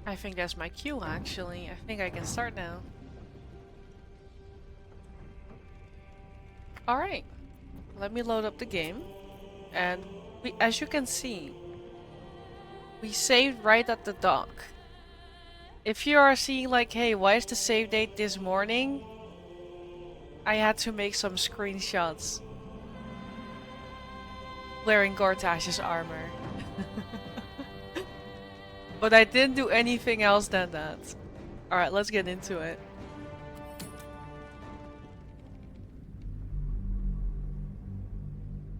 I think that's my cue, actually. I think I can start now. Alright, let me load up the game. And as you can see, we saved right at the dock. If you are seeing like, hey, why is the save date this morning? I had to make some screenshots wearing Gortash's armor. But I didn't do anything else than that. Alright, let's get into it.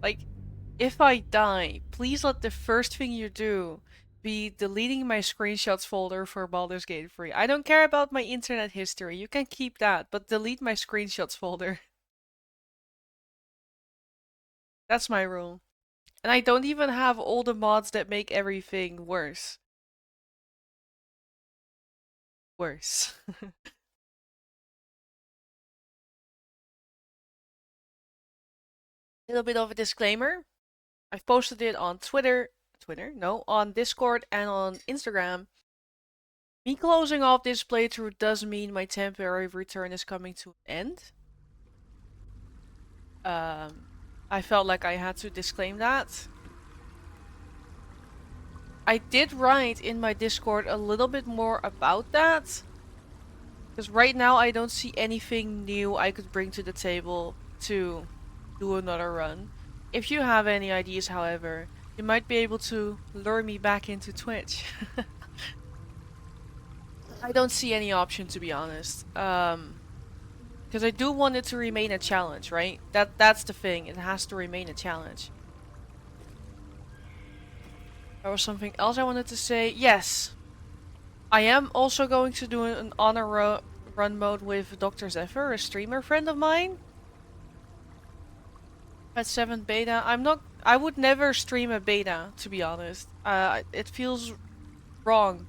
Like, if I die, please let the first thing you do be deleting my screenshots folder for Baldur's Gate 3. I don't care about my internet history, you can keep that, but delete my screenshots folder. That's my rule. And I don't even have all the mods that make everything worse. Worse. Little bit of a disclaimer. I've posted it on on Discord and on Instagram. Me closing off this playthrough does mean my temporary return is coming to an end. I felt like I had to disclaim that. I did write in my Discord a little bit more about that. Because right now I don't see anything new I could bring to the table to do another run. If you have any ideas, however, you might be able to lure me back into Twitch. I don't see any option, to be honest. Because I do want it to remain a challenge, right? That's the thing. It has to remain a challenge. There was something else I wanted to say. Yes, I am also going to do an honor run mode with Dr. Zephyr, a streamer friend of mine. At 7 beta. I would never stream a beta, to be honest. It feels wrong.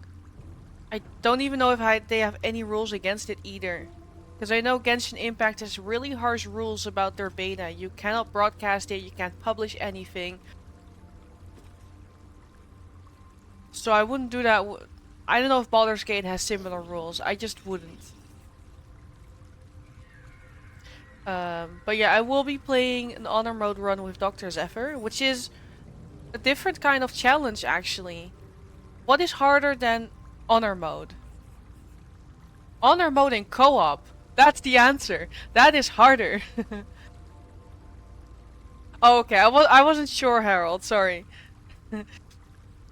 I don't even know if they have any rules against it either. Because I know Genshin Impact has really harsh rules about their beta. You cannot broadcast it, you can't publish anything. So I wouldn't do that. I don't know if Baldur's Gate has similar rules. I just wouldn't. But yeah, I will be playing an honor mode run with Dr. Zephyr, which is a different kind of challenge, actually. What is harder than honor mode? Honor mode in co-op. That's the answer. That is harder. Oh, okay. I wasn't sure, Harold. Sorry.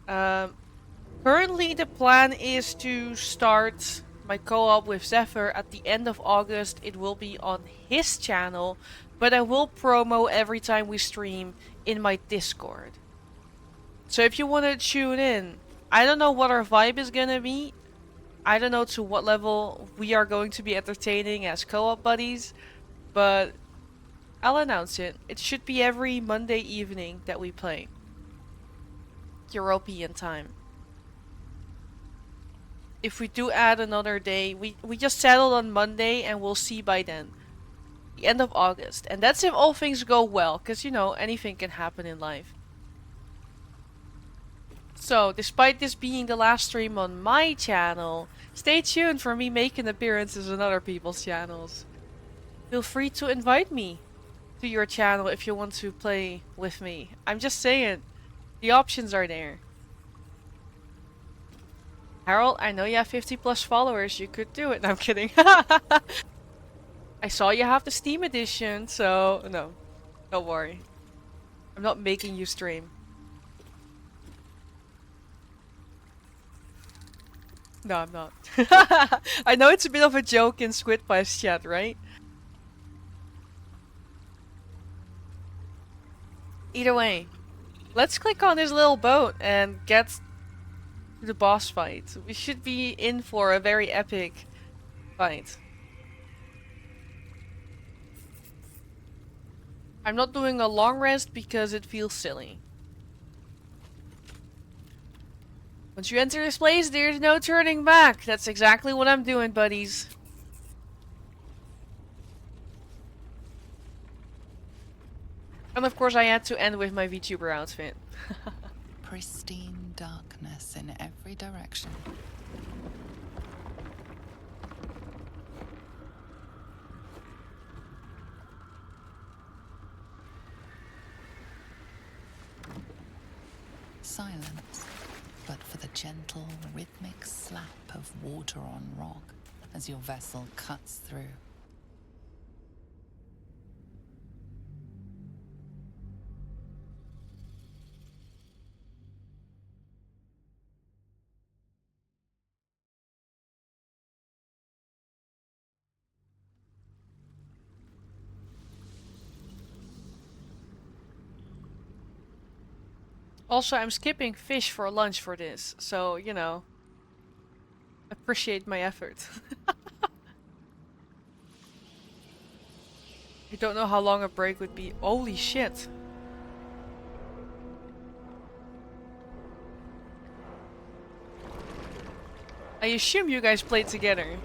um, Currently, the plan is to start my co-op with Zephyr at the end of August. It will be on his channel, but I will promo every time we stream in my Discord. So if you want to tune in, I don't know what our vibe is gonna be. I don't know to what level we are going to be entertaining as co-op buddies, but I'll announce it. It should be every Monday evening that we play. European time. If we do add another day, we just settled on Monday and we'll see by then. The end of August. And that's if all things go well, because you know, anything can happen in life. So, despite this being the last stream on my channel, stay tuned for me making appearances on other people's channels. Feel free to invite me to your channel if you want to play with me. I'm just saying, the options are there. Harold, I know you have 50 plus followers, you could do it. No, I'm kidding. I saw you have the Steam edition, so no, don't worry. I'm not making you stream. No, I'm not. I know it's a bit of a joke in Squid Pie's chat, right? Either way, let's click on this little boat and get to the boss fight. We should be in for a very epic fight. I'm not doing a long rest because it feels silly. Once you enter this place, there's no turning back. That's exactly what I'm doing, buddies. And of course I had to end with my VTuber outfit. pristine darkness in every direction. Silence, but for the gentle, rhythmic slap of water on rock as your vessel cuts through. Also, I'm skipping fish for lunch for this, so, you know, appreciate my effort. I don't know how long a break would be. Holy shit. I assume you guys played together.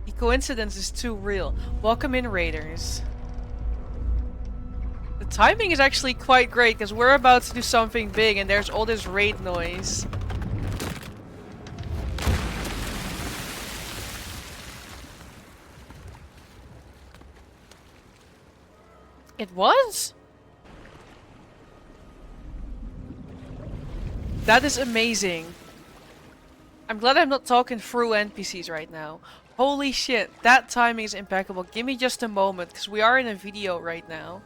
The coincidence is too real. Welcome in, Raiders. The timing is actually quite great, because we're about to do something big and there's all this raid noise. It was? That is amazing. I'm glad I'm not talking through NPCs right now. Holy shit, that timing is impeccable. Give me just a moment, because we are in a video right now.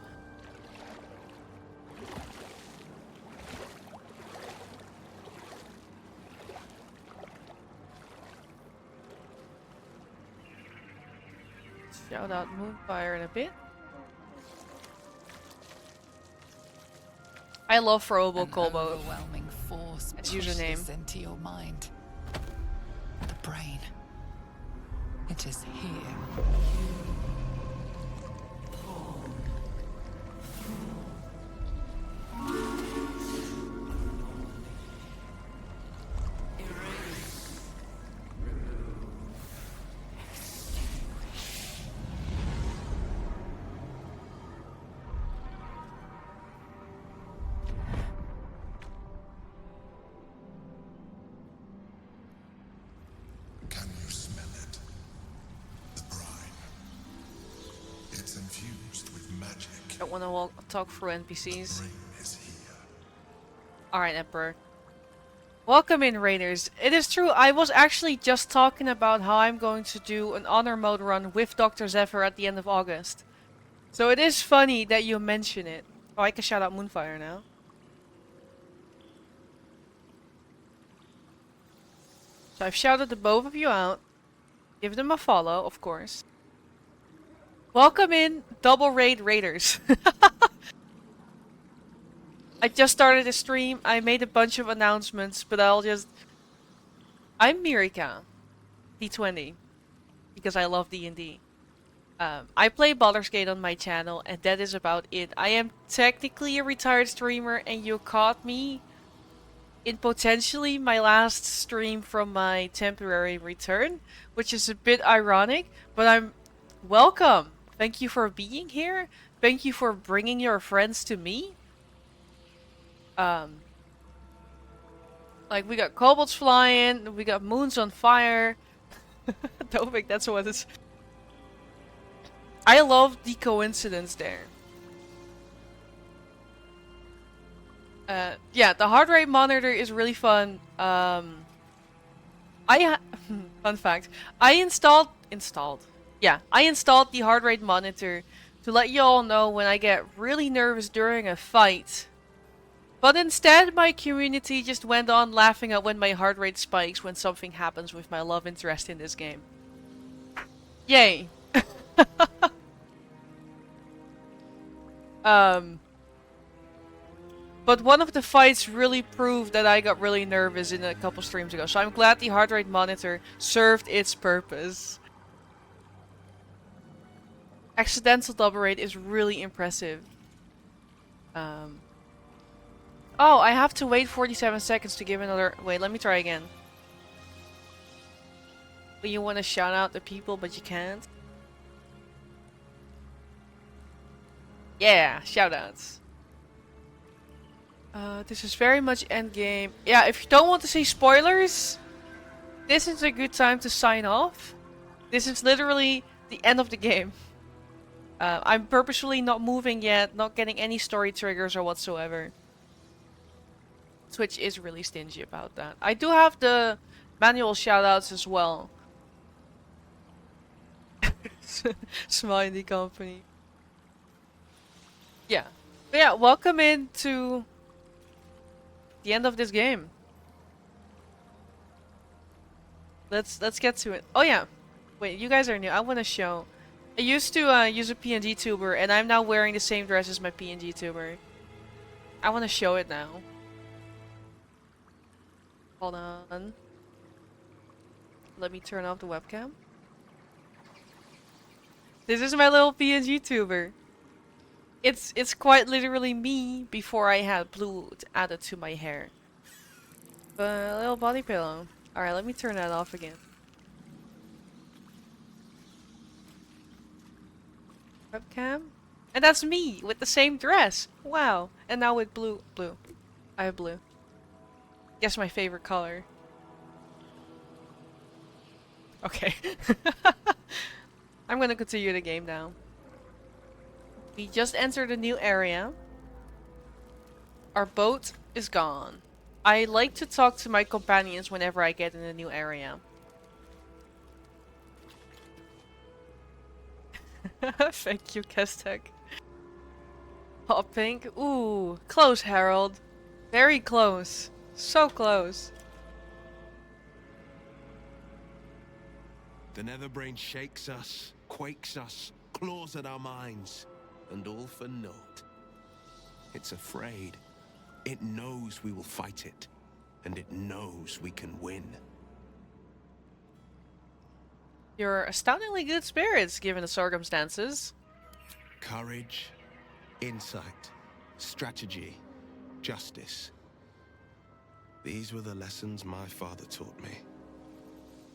Shout out Moonfire in a bit. I love throwable Colbo. Overwhelming force as pushes username. into your mind. The brain. It is here. Can you smell it? The brine. It's infused with magic. Don't want to talk through NPCs. Brain is here. Alright, Emperor. Welcome in, Raiders. It is true, I was actually just talking about how I'm going to do an honor mode run with Dr. Zephyr at the end of August. So it is funny that you mention it. Oh, I can shout out Moonfire now. So I've shouted the both of you out. Give them a follow, of course. Welcome in, double raid Raiders. I just started a stream. I made a bunch of announcements, but I'm Mirika, D20, because I love D&D. I play Baldur's Gate on my channel, and that is about it. I am technically a retired streamer, and you caught me in potentially my last stream from my temporary return, which is a bit ironic, but I'm welcome. Thank you for being here. Thank you for bringing your friends to me. Like, we got kobolds flying, we got moons on fire. Don't think that's what it's... I love the coincidence there. Yeah, the heart rate monitor is really fun. Fun fact. I installed the heart rate monitor to let you all know when I get really nervous during a fight. But instead, my community just went on laughing at when my heart rate spikes when something happens with my love interest in this game. Yay! But one of the fights really proved that I got really nervous in a couple streams ago, so I'm glad the heart rate monitor served its purpose. Accidental double rate is really impressive. Oh, I have to wait 47 seconds to give another... Wait, let me try again. You want to shout out the people, but you can't? Yeah, shoutouts. This is very much endgame. Yeah, if you don't want to see spoilers, this is a good time to sign off. This is literally the end of the game. I'm purposefully not moving yet, not getting any story triggers or whatsoever. Twitch is really stingy about that. I do have the manual shoutouts as well. Smiley company. Yeah. But yeah, welcome into the end of this game. Let's get to it. Oh yeah. Wait, you guys are new. I want to show. I used to use a PNG tuber, and I'm now wearing the same dress as my PNG tuber. I want to show it now. Hold on. Let me turn off the webcam. This is my little PNG tuber. It's quite literally me before I had blue added to my hair. But a little body pillow. Alright, let me turn that off again. Webcam? And that's me with the same dress. Wow. And now with blue. I have blue. Guess my favorite color. Okay. I'm gonna continue the game now. We just entered a new area. Our boat is gone. I like to talk to my companions whenever I get in a new area. Thank you, Kestek. Hot pink. Ooh, close, Harold. Very close. So close. The Netherbrain shakes us, quakes us, claws at our minds, and all for naught. It's afraid. It knows we will fight it, and it knows we can win. You're astoundingly good spirits, given the circumstances. Courage, insight, strategy, justice. These were the lessons my father taught me.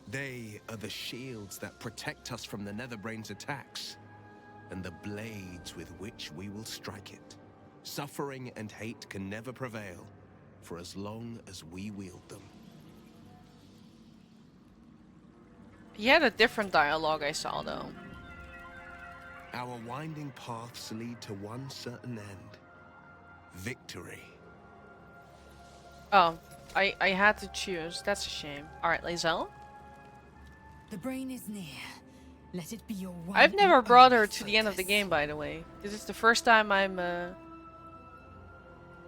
They are the shields that protect us from the Netherbrain's attacks, and the blades with which we will strike it. Suffering and hate can never prevail, for as long as we wield them. He had a different dialogue I saw, though. Our winding paths lead to one certain end. Victory. Oh, I had to choose. That's a shame. Alright, Lae'zel? The brain is near. Let it be your one. I've never and brought her only to the end of the focus. game, by the way. This is the first time I'm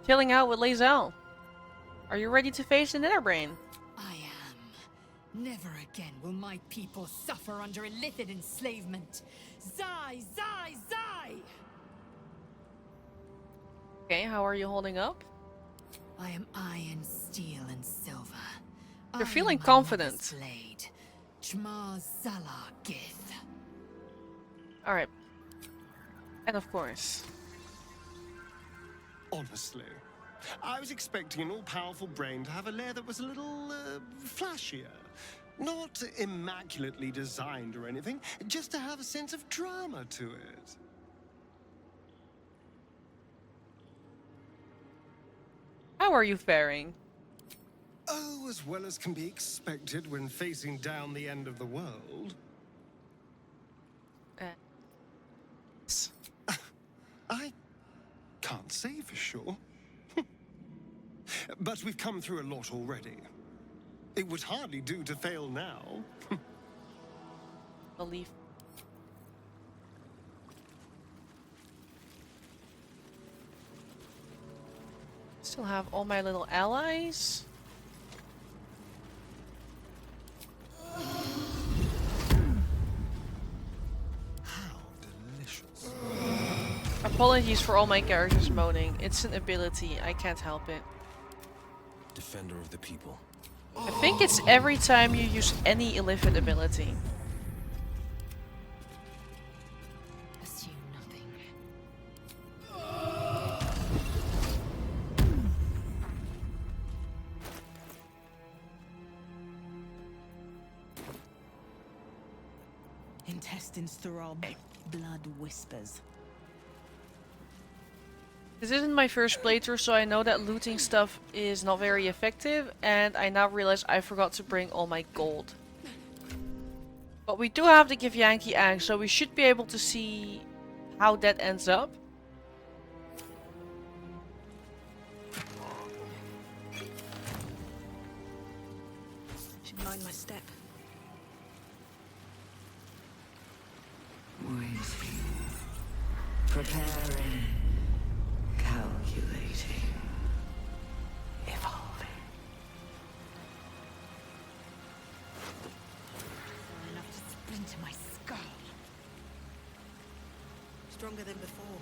chilling out with Lae'zel. Are you ready to face the Netherbrain? I am. Never again will my people suffer under illicit enslavement. Zai, Zai, Zai! Okay, how are you holding up? I am iron, steel, and silver. You're I feeling am my confident. mother's blade. Chma Zala Gith. Alright. And of course. Honestly, I was expecting an all-powerful brain to have a lair that was a little, flashier. Not immaculately designed or anything, just to have a sense of drama to it. How are you faring? Oh, as well as can be expected when facing down the end of the world. I can't say for sure. But we've come through a lot already. It would hardly do to fail now. Belief. Still have all my little allies. How delicious. Apologies for all my characters moaning. It's an ability. I can't help it. Defender of the people. I think it's every time you use any illicit ability. Assume nothing. Intestines throb, blood whispers. This isn't my first playthrough, so I know that looting stuff is not very effective, and I now realize I forgot to bring all my gold. But we do have the Give Yankee Egg, so we should be able to see how that ends up. Should mind my step. Waiting. Preparing. Calculating. Evolving. Enough to splinter my skull. Stronger than before.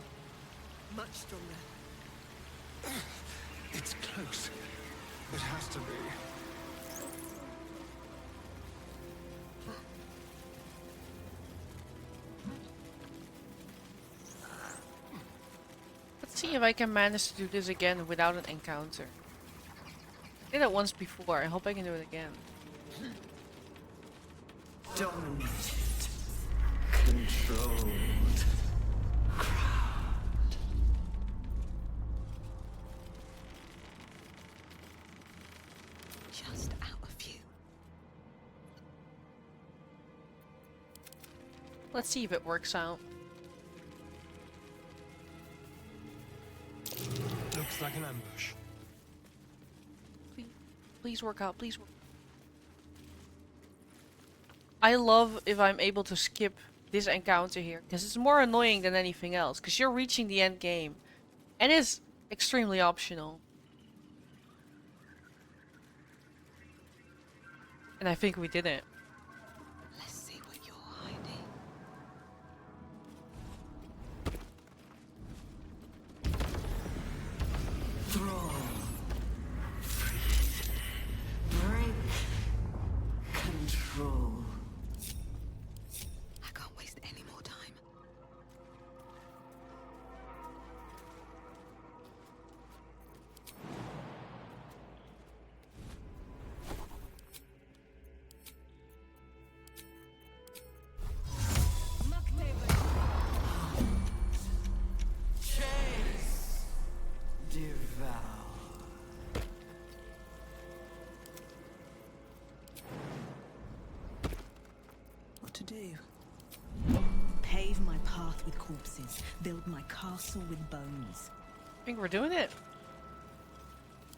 Much stronger. It's close. It has to be. Let's see if I can manage to do this again without an encounter. I did it once before. I hope I can do it again. Dominated. Controlled. Crowned. Just out of view. Let's see if it works out. Looks like an ambush. Please work out. Please work. I love if I'm able to skip this encounter here, because it's more annoying than anything else, because you're reaching the end game, and it's extremely optional. And I think we did it. Let's see what you're hiding. Thrall. Freeze. Break. Control. I can't waste any more time. Chase. Devour. What to do? Pave my path with corpses. Build my castle with bones. I think we're doing it.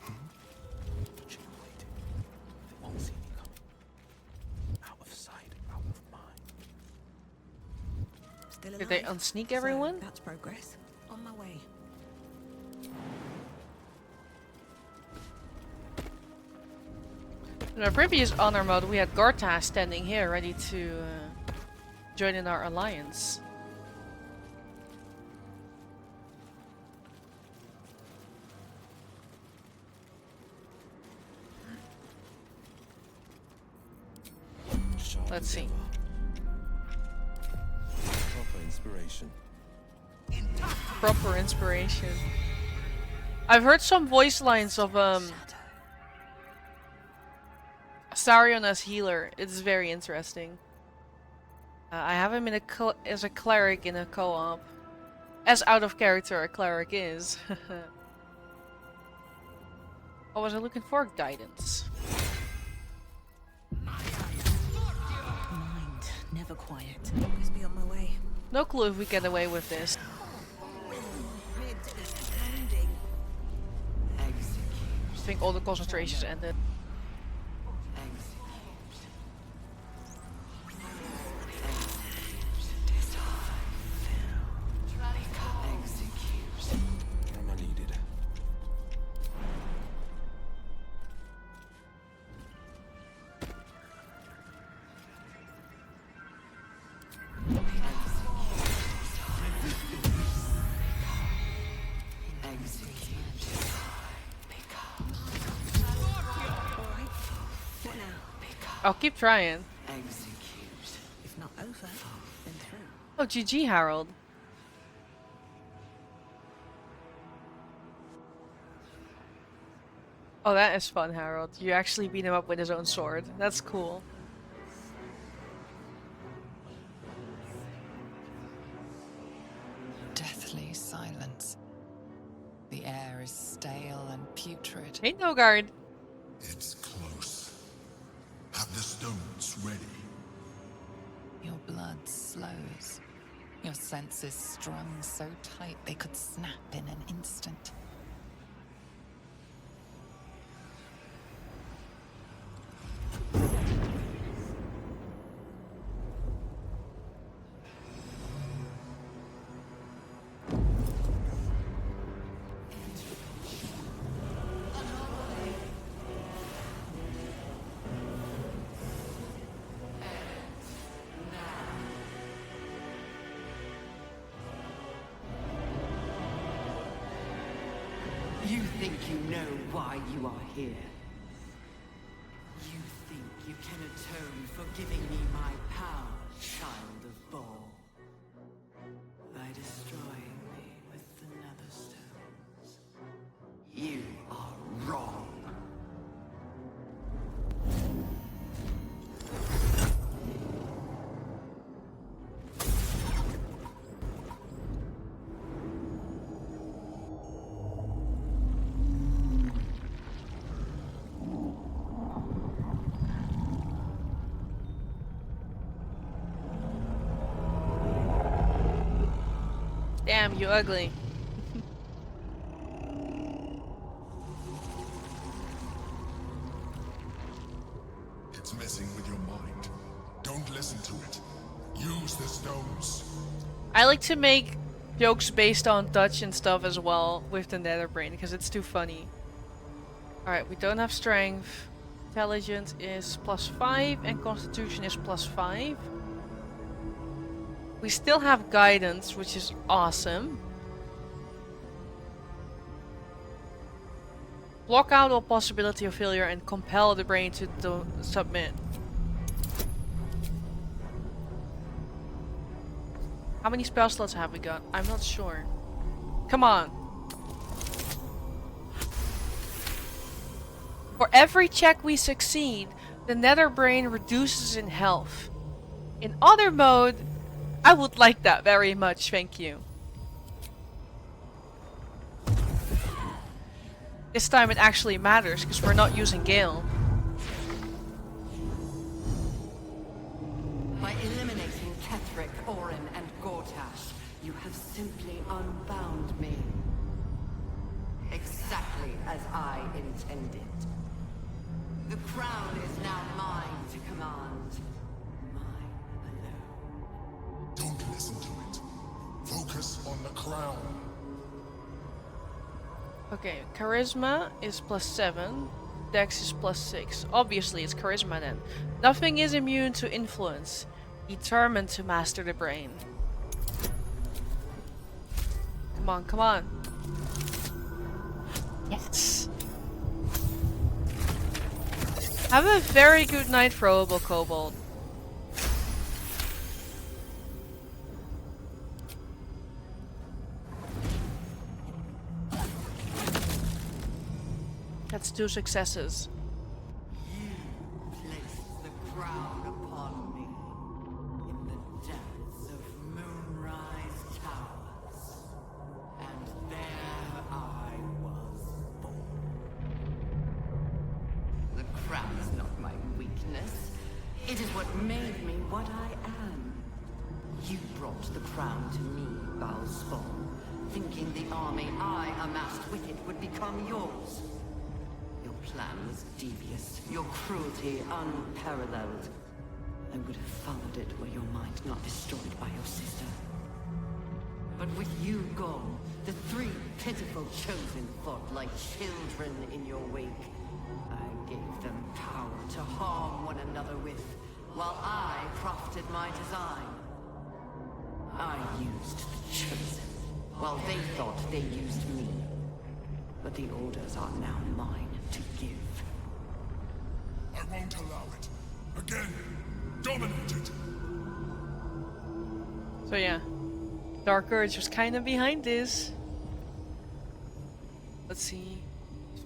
They won't see me coming. Out of sight, out of mind. Still alive. Did they unsneak everyone? So that's progress. On my way. In our previous honor mode, we had Garta standing here, ready to join in our alliance. Let's see. Proper inspiration. Proper inspiration. I've heard some voice lines of Sarion as healer. It's very interesting. I have him in as a cleric in a co-op. As out of character a cleric is. What was I looking for? Guidance. Mind, never quiet. Always be on my way. No clue if we get away with this. Ribs is pounding. I think all the concentrations ended. Am I needed? Alright. What now? I'll keep trying. If not over, then through. Oh, GG, Harold. Oh, that is fun, Harold. You actually beat him up with his own sword. That's cool. Deathly silence. The air is stale and putrid. Hey, no guard. It's close. Have the stones ready. Your blood slows. Your senses strung so tight they could snap in an instant. You think you know why you are here. You think you can atone for giving me my power, child of Baal. By destroying me with the nether stones. You are wrong. Damn, you ugly. It's messing with your mind. Don't listen to it. Use the stones. I like to make jokes based on touch and stuff as well with the nether brain because it's too funny. Alright, we don't have strength. Intelligence is +5 and constitution is +5. We still have guidance, which is awesome. Block out all possibility of failure and compel the brain to submit. How many spell slots have we got? I'm not sure. Come on. For every check we succeed, the nether brain reduces in health. In other mode, I would like that very much, thank you. This time it actually matters because we're not using Gale. By eliminating Ketheric, Orin, and Gortash, you have simply unbound me. Exactly as I intended. The crown is now mine to command. Mine alone. Don't listen to it. Focus on the crown. Okay, charisma is +7, dex is +6. Obviously it's charisma then. Nothing is immune to influence. Determined to master the brain. Come on, come on. Yes. Have a very good night, throwable kobold. That's 2 successes. You placed the crown upon me in the depths of Moonrise Towers. And there I was born. The crown is not my weakness. It is what made me what I am. You brought the crown to me, Baldur, thinking the army I amassed with it would become yours. Your plan was devious, your cruelty unparalleled. I would have followed it were your mind not destroyed by your sister. But with you gone, the 3 pitiful chosen fought like children in your wake. I gave them power to harm one another with, while I crafted my design. I used the chosen, while they thought they used me. But the orders are now mine to give. I won't allow it. Again, dominate it. So yeah, Dark Urge was kind of behind this. Let's see,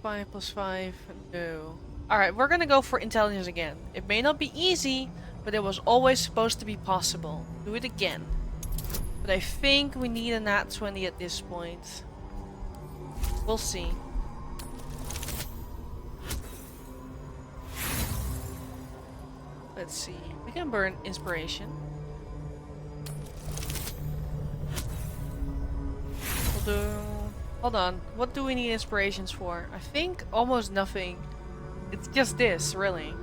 5 + 5, no. Alright, we're gonna go for intelligence again. It may not be easy, but it was always supposed to be possible. Do it again. But I think we need a nat 20 at this point. We'll see. Let's see. We can burn inspiration. We'll do... Hold on. What do we need inspirations for? I think almost nothing. It's just this, really.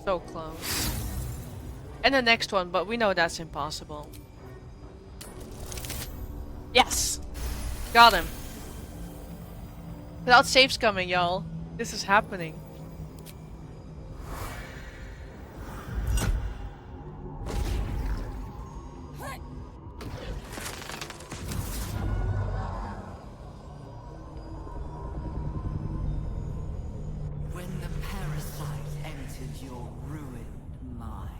So close. And the next one, but we know that's impossible. Yes! Got him. Without saves coming, y'all. This is happening. When the parasite entered your ruined mind,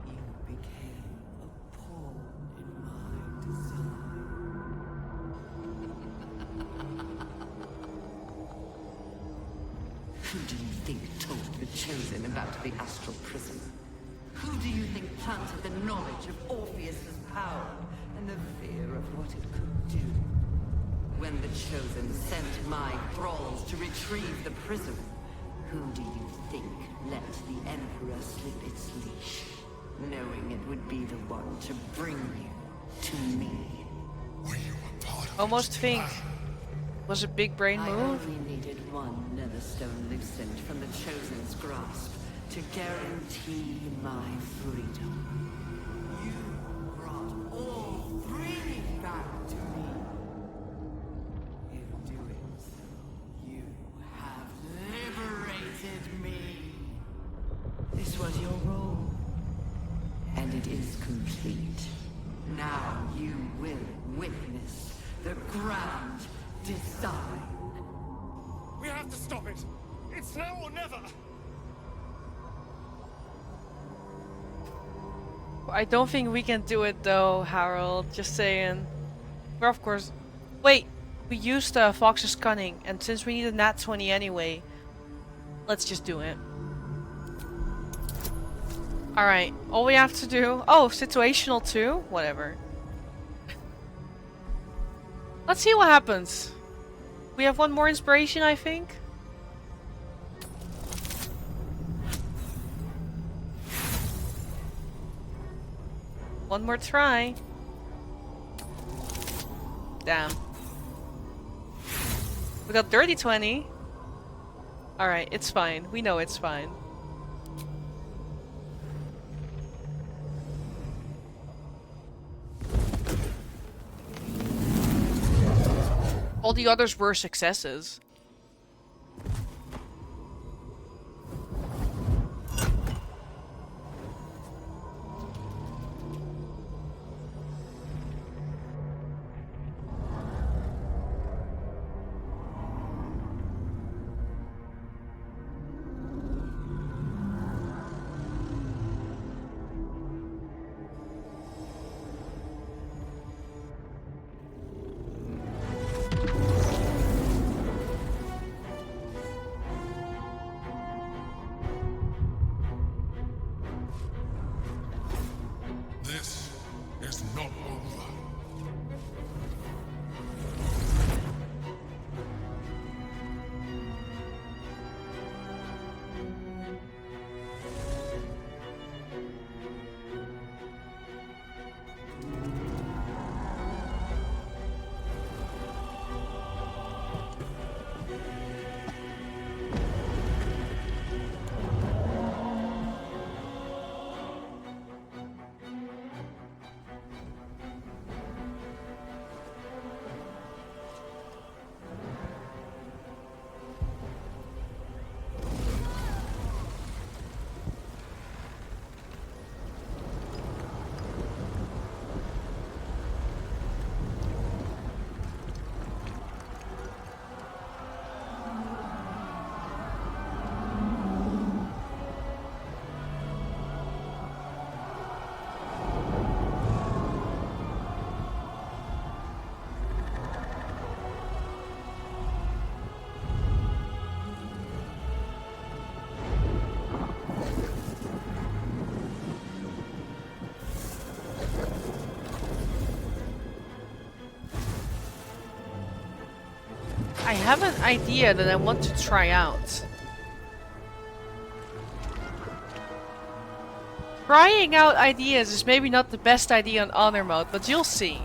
you became a pawn in my design. Who do you think told the Chosen about the astral prison? Who do you think planted the knowledge of Orpheus's power and the fear of what it could do? When the Chosen sent my thralls to retrieve the prism, who do you think let the Emperor slip its leash, knowing it would be the one to bring you to me? Were you a part of Almost this think. plan? Was a big brain I move? only needed one Netherstone loosened from the Chosen's grasp to guarantee my freedom. You brought all three back to me. In doing so, you have liberated me. This was your role, and it is complete. Now you will witness the grand design. We have to stop it. It's now or never. I don't think we can do it though, Harold. Just saying. We're of course... Wait! We used Fox's Cunning, and since we need a nat 20 anyway, let's just do it. Alright, all we have to do... Oh, situational too? Whatever. Let's see what happens. We have one more inspiration, I think. One more try. Damn. We got dirty 20. Alright, it's fine. We know it's fine. All the others were successes. I have an idea that I want to try out. Trying out ideas is maybe not the best idea on honor mode, but you'll see.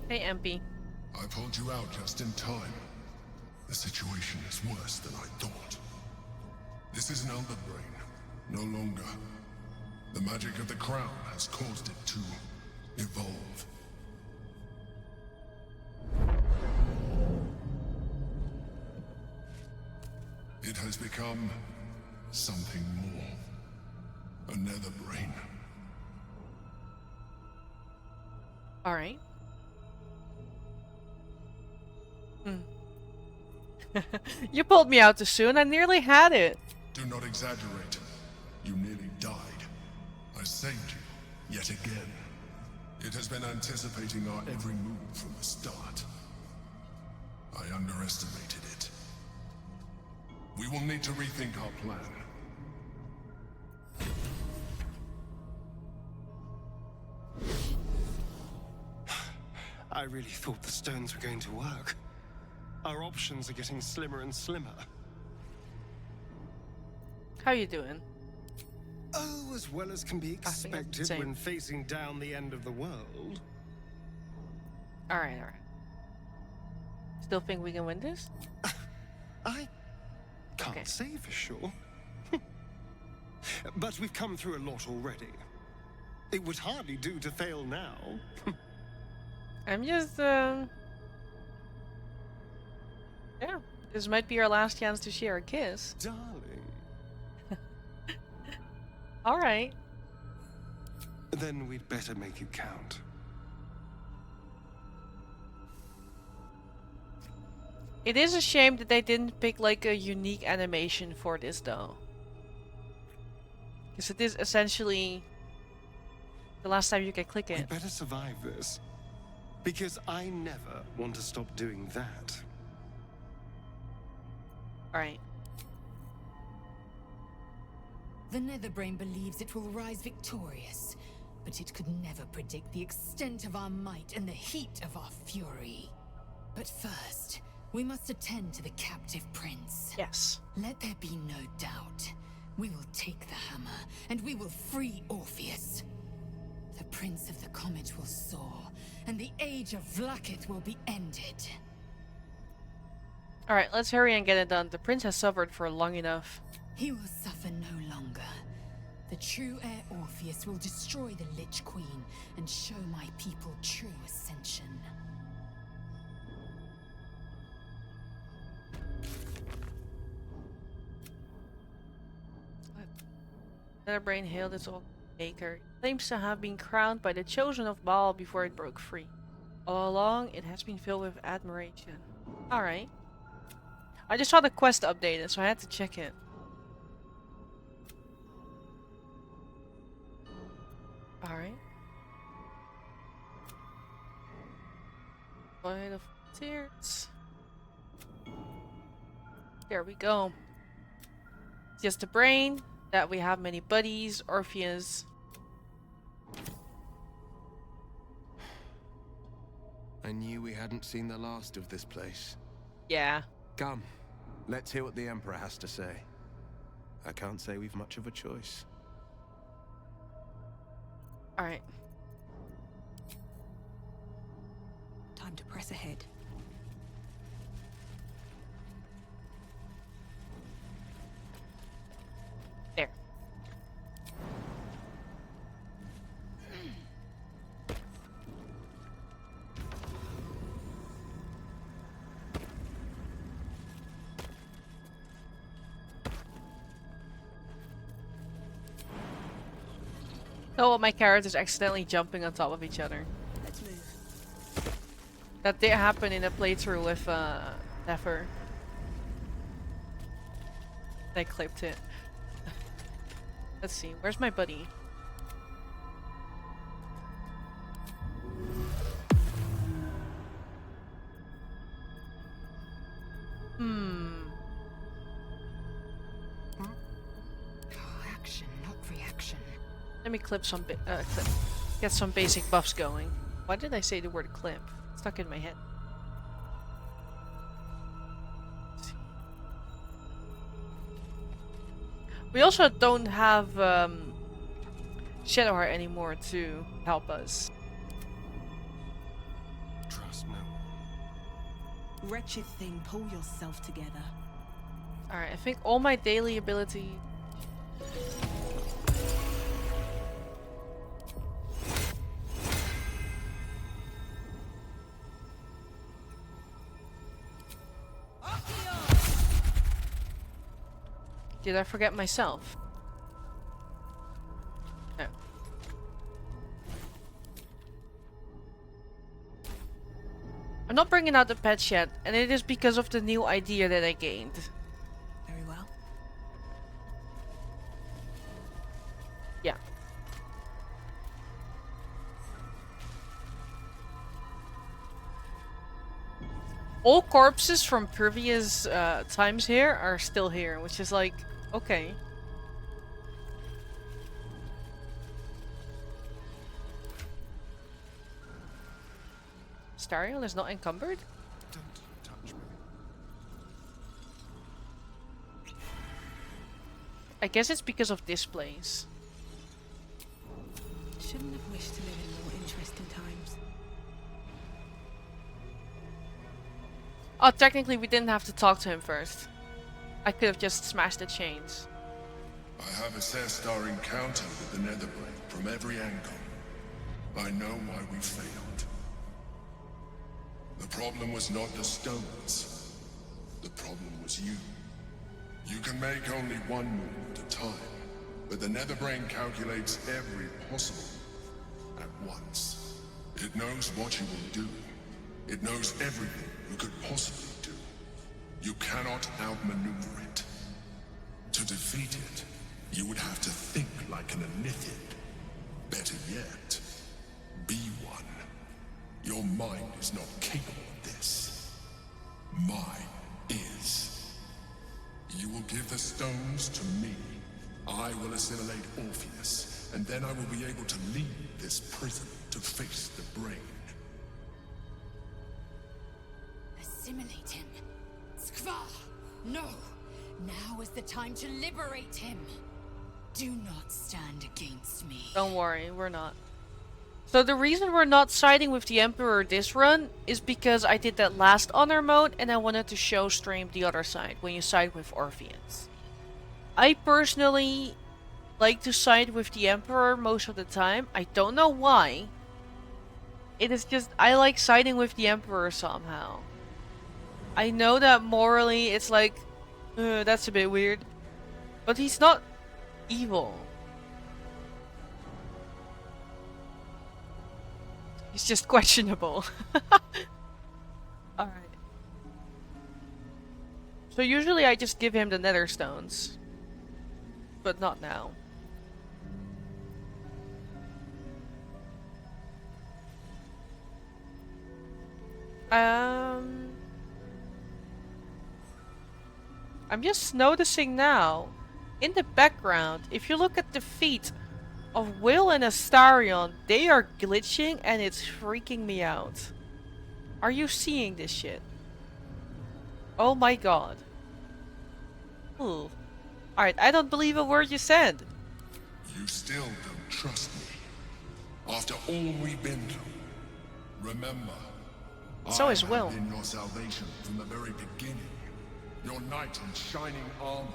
Hey, MP. I pulled you out just in time. The situation is worse than I thought. This is an elder brain, no longer. The magic of the crown has caused it to evolve. It has become something more. Another brain. Alright. You pulled me out too soon. I nearly had it. Do not exaggerate. You nearly died. I saved you, yet again. It has been anticipating our every move from the start. I underestimated it. We will need to rethink our plan. I really thought the stones were going to work. Our options are getting slimmer and slimmer. How you doing? Oh, as well as can be I think that's the expected same. when facing down the end of the world. Alright, alright. Still think we can win this? I can't Okay. say for sure. But we've come through a lot already. It would hardly do to fail now. I'm just, yeah. This might be our last chance to share a kiss. Darling. Alright. Then we'd better make it count. It is a shame that they didn't pick like a unique animation for this though. Because it is essentially the last time you can click We it. better survive this. Because I never want to stop doing that. Alright. The Netherbrain believes it will rise victorious, but it could never predict the extent of our might and the heat of our fury. But first, we must attend to the captive prince. Yes. Let there be no doubt. We will take the hammer, and we will free Orpheus. The Prince of the Comet will soar, and the age of Vlaakith will be ended. Alright, let's hurry and get it done. The prince has suffered for long enough. He will suffer no longer. The true heir Orpheus will destroy the Lich Queen and show my people true ascension. Netherbrain hailed its old maker. It claims to have been crowned by the chosen of Baal before it broke free. All along, it has been filled with admiration. Alright. I just saw the quest updated, so I had to check it. Alright. Light of Tears. There we go. Just the brain. That we have many buddies, Orpheus. I knew we hadn't seen the last of this place. Yeah. Come, let's hear what the Emperor has to say. I can't say we've much of a choice. Alright. Time to press ahead. Oh, my characters accidentally jumping on top of each other. Let's move. That did happen in a playthrough with Zephyr. I clipped it. Let's see, where's my buddy? Action, not reaction. Let me clip some get some basic buffs going. Why did I say the word clip? It's stuck in my head. Let's see. We also don't have Shadowheart anymore to help us. Trust no one. Wretched thing, pull yourself together. Alright, I think all my daily ability. Did I forget myself? No. I'm not bringing out the patch yet, and it is because of the new idea that I gained. Very well. Yeah. All corpses from previous times here are still here, which is like, okay. Starion is not encumbered? Don't touch me. I guess it's because of displays. Shouldn't have wished to live in more interesting times. Oh, technically we didn't have to talk to him first. I could have just smashed the chains. I have assessed our encounter with the Netherbrain from every angle. I know why we failed. The problem was not the stones. The problem was you. You can make only one move at a time, but the Netherbrain calculates every possible move at once. It knows what you will do. It knows everything you could possibly do. You cannot outmaneuver it. To defeat it, you would have to think like an Anithid. Better yet, be one. Your mind is not capable of this. Mine is. You will give the stones to me. I will assimilate Orpheus, and then I will be able to leave this prison to face the brain. Assimilate him. Skvar! No! Now is the time to liberate him. Do not stand against me. Don't worry, we're not. So the reason we're not siding with the Emperor this run is because I did that last honor mode and I wanted to show stream the other side when you side with Orpheans. I personally like to side with the Emperor most of the time. I don't know why. It is just, I like siding with the Emperor somehow. I know that morally it's like, that's a bit weird. But he's not evil. He's just questionable. Alright. So usually I just give him the nether stones. But not now. I'm just noticing now, in the background, if you look at the feet of Will and Astarion, they are glitching and it's freaking me out. Are you seeing this shit? Oh my god. Ooh. Alright, I don't believe a word you said. You still don't trust me. After all we've been through. Remember, So is I Will. have been your salvation from the very beginning. Your knight in shining armor.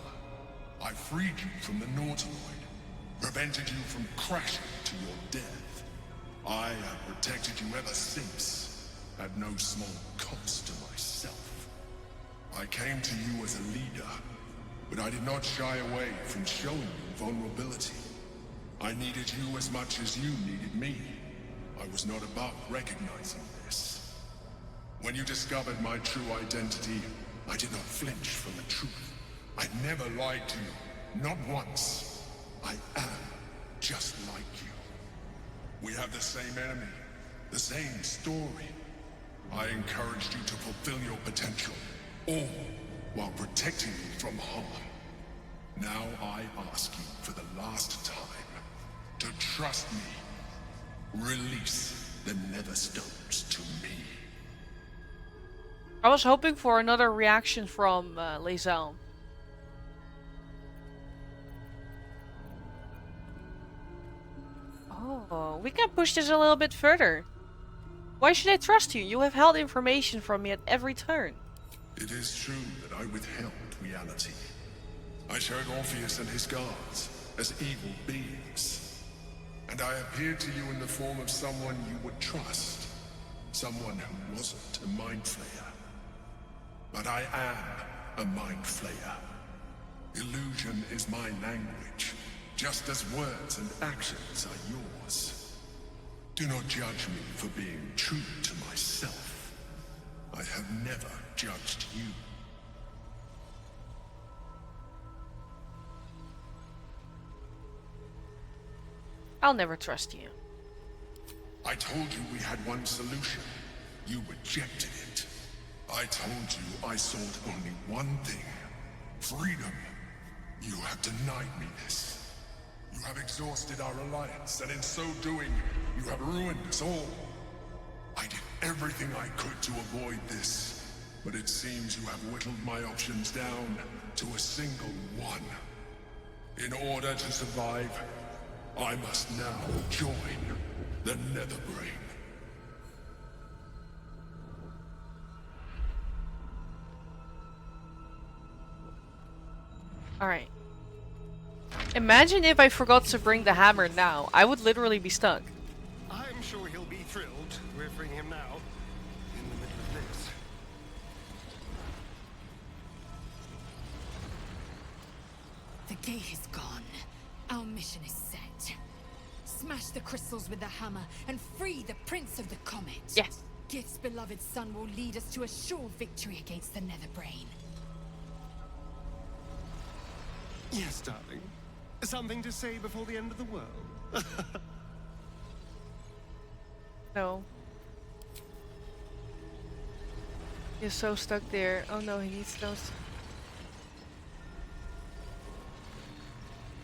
I freed you from the Nautiloid. Prevented you from crashing to your death. I have protected you ever since, at no small cost to myself. I came to you as a leader, but I did not shy away from showing you vulnerability. I needed you as much as you needed me. I was not above recognizing this. When you discovered my true identity, I did not flinch from the truth. I never lied to you, not once. I am just like you. We have the same enemy, the same story. I encouraged you to fulfill your potential, all while protecting you from harm. Now I ask you for the last time to trust me. Release the Netherstones to me. I was hoping for another reaction from Lae'zel. Oh, we can push this a little bit further. Why should I trust you? You have held information from me at every turn. It is true that I withheld reality. I showed Orpheus and his guards as evil beings. And I appeared to you in the form of someone you would trust. Someone who wasn't a mind flayer. But I am a mind flayer. Illusion is my language, just as words and actions are yours. Do not judge me for being true to myself. I have never judged you. I'll never trust you. I told you we had one solution. You rejected it. I told you I sought only one thing. Freedom. You have denied me this. You have exhausted our alliance, and in so doing, you have ruined us all. I did everything I could to avoid this, but it seems you have whittled my options down to a single one. In order to survive, I must now join the Netherbrain. Alright. Imagine if I forgot to bring the hammer now. I would literally be stuck. I'm sure he'll be thrilled we're freeing him now, in the middle of this. The gate is gone. Our mission is set. Smash the crystals with the hammer and free the Prince of the Comet. Yes. Gith's beloved son will lead us to a sure victory against the Netherbrain. Yes, darling. Something to say before the end of the world? No. He's so stuck there. Oh no, he needs those.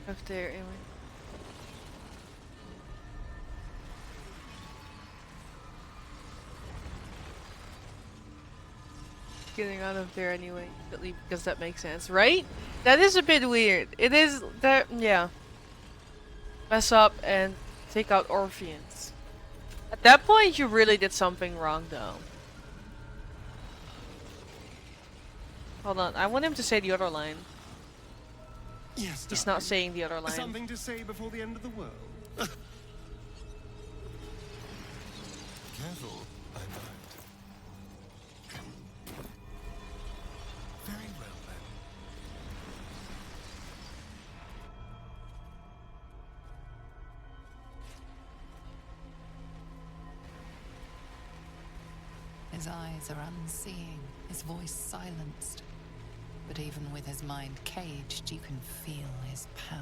Up there, anyway. Getting out of there anyway, because that makes sense, right? That is a bit weird. It is that, yeah. Mess up and take out Orpheus. At that point, you really did something wrong, though. Hold on, I want him to say the other line. Yes, He's darling. not saying the other line. Something to say before the end of the world? Careful, I might. Very well then. His eyes are unseeing, his voice silenced. But even with his mind caged, you can feel his power.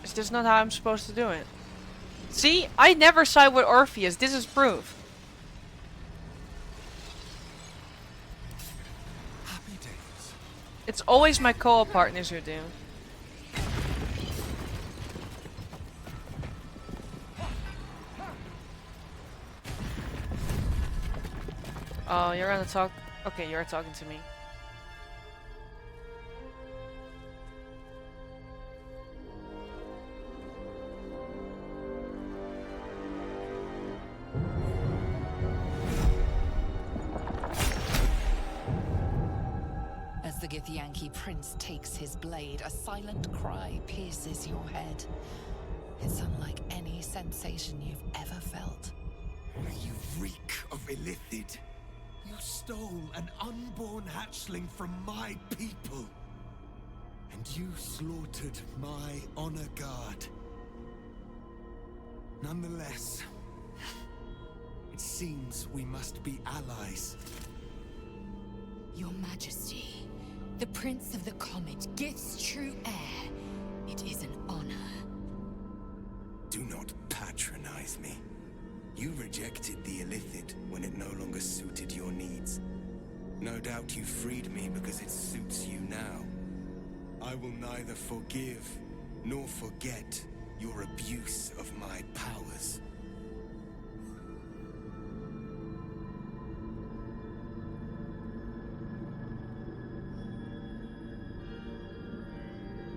Is this not how I'm supposed to do it? See? I never side with Orpheus. This is proof. Happy days. It's always my co-op partners who do. Oh, you're gonna talk. Okay, you're talking to me. As the Githyanki prince takes his blade, a silent cry pierces your head. It's unlike any sensation you've ever felt. You reek of illithid. You stole an unborn hatchling from my people. And you slaughtered my honor guard. Nonetheless, it seems we must be allies. Your Majesty, the Prince of the Comet gifts true heir. It is an honor. Do not patronize me. You rejected the Illithid when it no longer suited your needs. No doubt you freed me because it suits you now. I will neither forgive nor forget your abuse of my powers.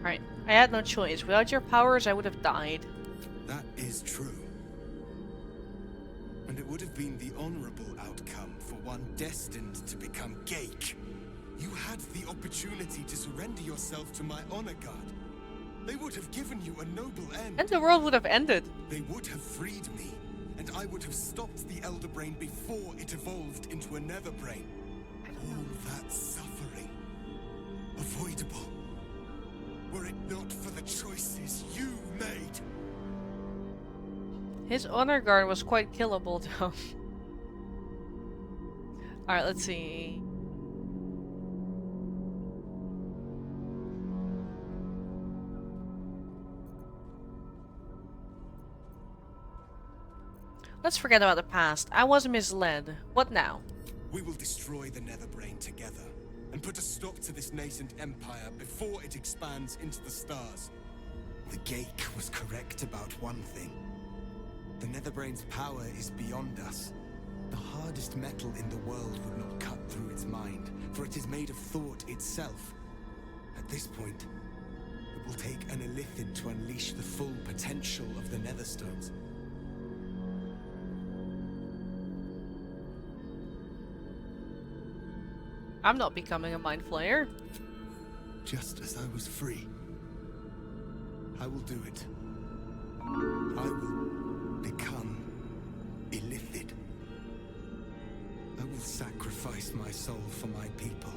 Right. I had no choice. Without your powers, I would have died. That is true. And it would have been the honorable outcome for one destined to become Geik. You had the opportunity to surrender yourself to my honor guard. They would have given you a noble end. And the world would have ended. They would have freed me, and I would have stopped the Elder Brain before it evolved into a Nether Brain. All that suffering, avoidable, were it not for the choices you made. His honor guard was quite killable, though. Alright, let's see. Let's forget about the past. I was misled. What now? We will destroy the Nether Brain together and put a stop to this nascent empire before it expands into the stars. The Geik was correct about one thing. The Netherbrain's power is beyond us. The hardest metal in the world would not cut through its mind, for it is made of thought itself. At this point, it will take an Illithid to unleash the full potential of the Netherstones. I'm not becoming a mind flayer. Just as I was free, I will do it. I will become Illithid. I will sacrifice my soul for my people.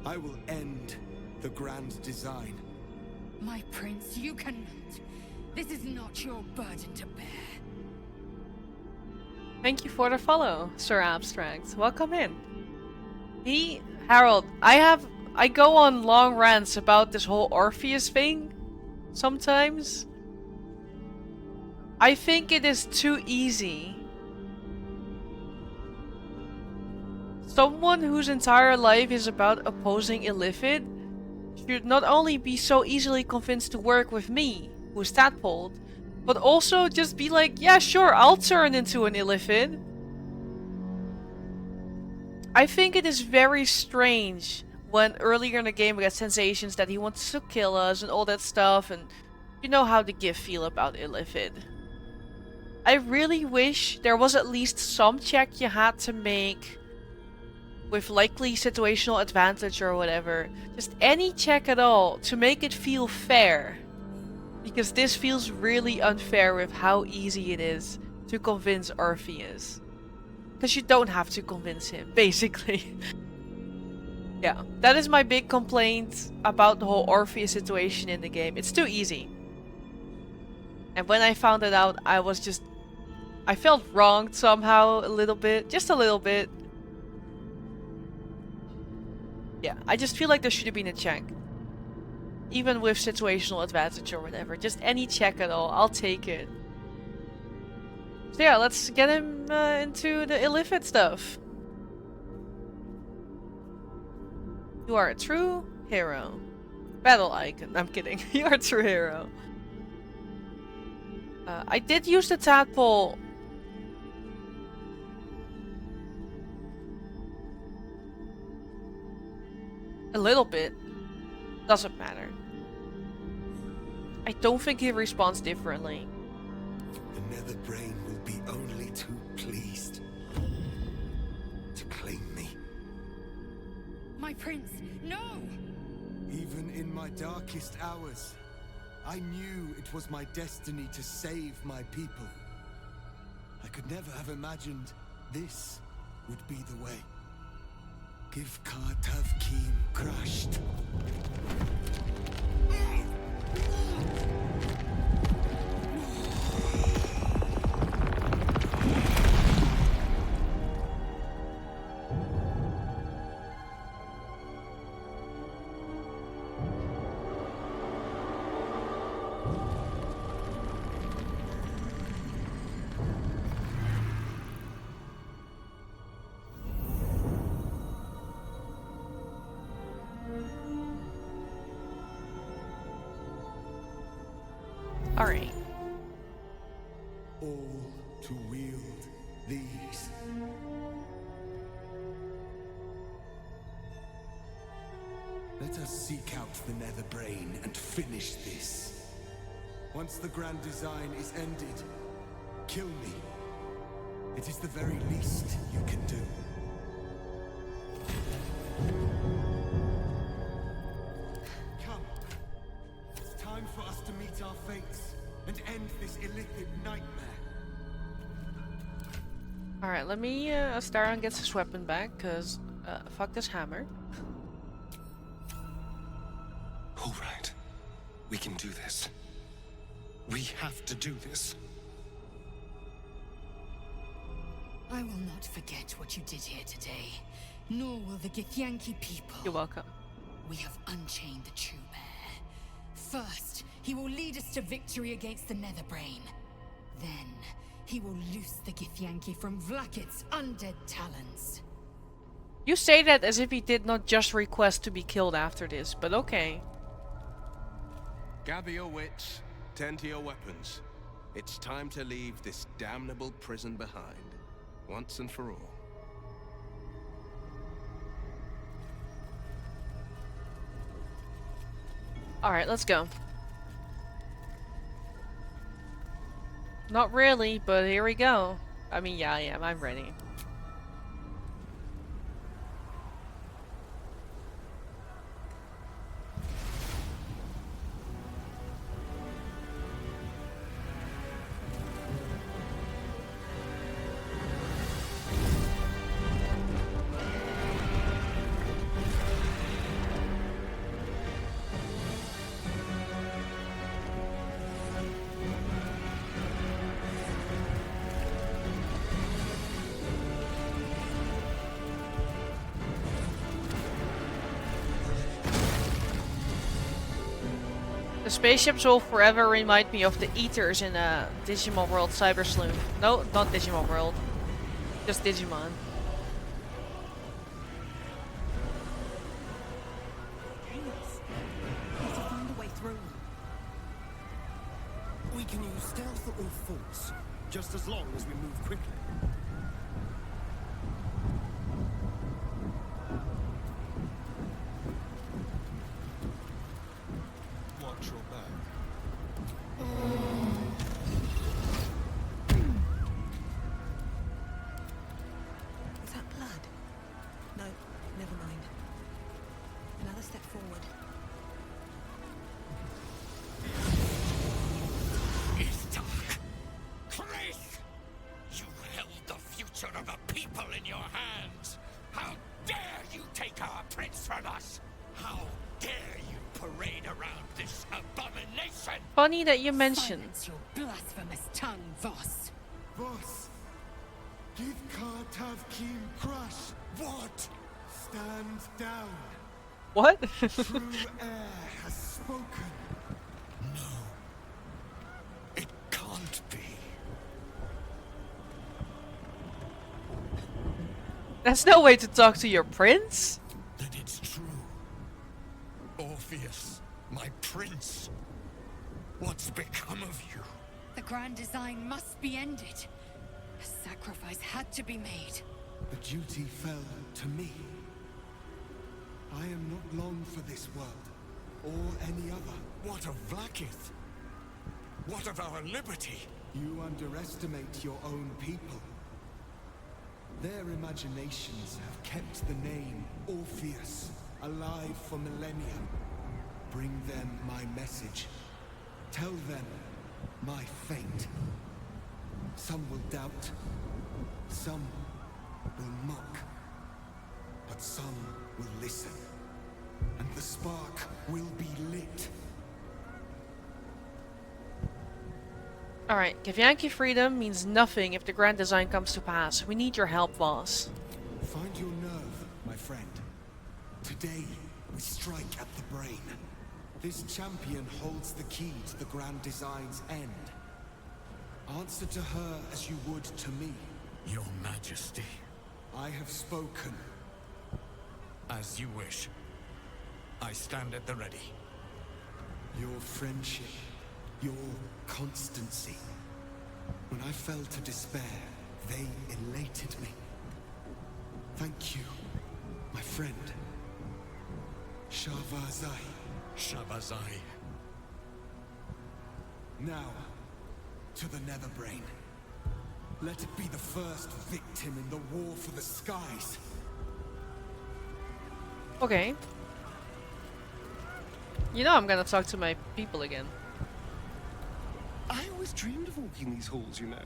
I will end the grand design. My prince, you cannot. This is not your burden to bear. Thank you for the follow, Sir Abstract. Welcome in. Harold, I go on long rants about this whole Orpheus thing sometimes. I think it is too easy. Someone whose entire life is about opposing Illithid should not only be so easily convinced to work with me, who's tadpoled, but also just be like, yeah, sure, I'll turn into an Illithid. I think it is very strange when earlier in the game we got sensations that he wants to kill us and all that stuff, and you know how the GIF feel about Illithid. I really wish there was at least some check you had to make with likely situational advantage or whatever. Just any check at all to make it feel fair. Because this feels really unfair with how easy it is to convince Orpheus. Because you don't have to convince him, basically. Yeah, that is my big complaint about the whole Orpheus situation in the game. It's too easy. And when I found it out, I felt wronged somehow a little bit. Just a little bit. Yeah, I just feel like there should have been a check. Even with situational advantage or whatever. Just any check at all. I'll take it. So yeah, let's get him into the Illithid stuff. You are a true hero. Battle icon. I'm kidding. You are a true hero. I did use the tadpole. A little bit. Doesn't matter. I don't think he responds differently. The Nether Brain will be only too pleased to claim me. My prince, no! Even in my darkest hours, I knew it was my destiny to save my people. I could never have imagined this would be the way. Give Kartav Keem crushed. Alright. All to wield these. Let us seek out the Nether Brain and finish this. Once the grand design is ended, kill me. It is the very least you can do. Come. It's time for us to meet our fates and end this illithid nightmare. Alright, let me Astarion gets his weapon back, cause fuck this hammer. All right. We can do this. We have to do this. I will not forget what you did here today, nor will the Githyanki people. You're welcome. We have unchained the true bear. First, he will lead us to victory against the Netherbrain. Then, he will loose the Githyanki from Vlakit's undead talons. You say that as if he did not just request to be killed after this, but okay. Gather your wits, tend to your weapons. It's time to leave this damnable prison behind, once and for all. Alright, let's go. Not really, but here we go. I mean, yeah, I am. I'm ready. The spaceships will forever remind me of the Eaters in Digimon World Cyber Sleuth. No, not Digimon World. Just Digimon. Need to find a way through. We can use stealth or force, just as long as we move quickly. Watch your back. Is that blood? No, never mind. Another step forward. It's dark. Chris! You held the future of the people in your hands. How dare you take our prince from us? How dare you parade around this abomination? Funny that you mentioned. Silence your blasphemous tongue, Voss. Boss, give Kartav Keem crush. What? Stand down. What? True air has spoken. No. It can't be. That's no way to talk to your prince. That it's true. Orpheus, my prince. What's become of you? The grand design must be ended. A sacrifice had to be made. The duty fell to me. I am not long for this world, or any other. What of Vlakith? What of our liberty? You underestimate your own people. Their imaginations have kept the name Orpheus alive for millennia. Bring them my message. Tell them my fate. Some will doubt, some will mock, but some will listen, and the spark will be lit. Alright, Githyanki freedom means nothing if the grand design comes to pass. We need your help, boss. Find your nerve, my friend. Today, we strike at the brain. This champion holds the key to the grand design's end. Answer to her as you would to me. Your Majesty. I have spoken. As you wish. I stand at the ready. Your friendship, your constancy. When I fell to despair, they elated me. Thank you, my friend. Shavazai. Shabazai. Now, to the Netherbrain. Let it be the first victim in the war for the skies. Okay. You know I'm gonna talk to my people again. I always dreamed of walking these halls, you know.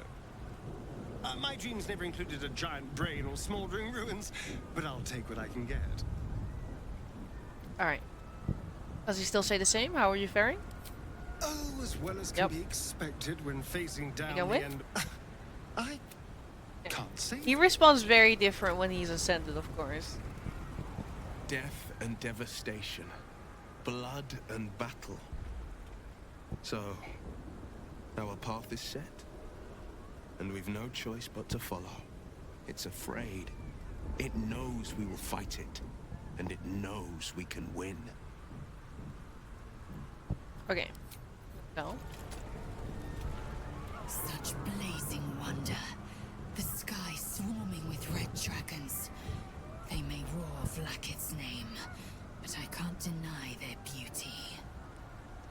My dreams never included a giant brain or smoldering ruins, but I'll take what I can get. Alright. Does he still say the same? How are you faring? Oh, as well as can be expected when facing down the win? end. I can't say. He responds very different when he's ascended, of course. Death and devastation. Blood and battle. So, our path is set. And we've no choice but to follow. It's afraid. It knows we will fight it. And it knows we can win. Okay. No. Such blazing wonder. The sky swarming with red dragons. They may roar Vlaakith's name, but I can't deny their beauty.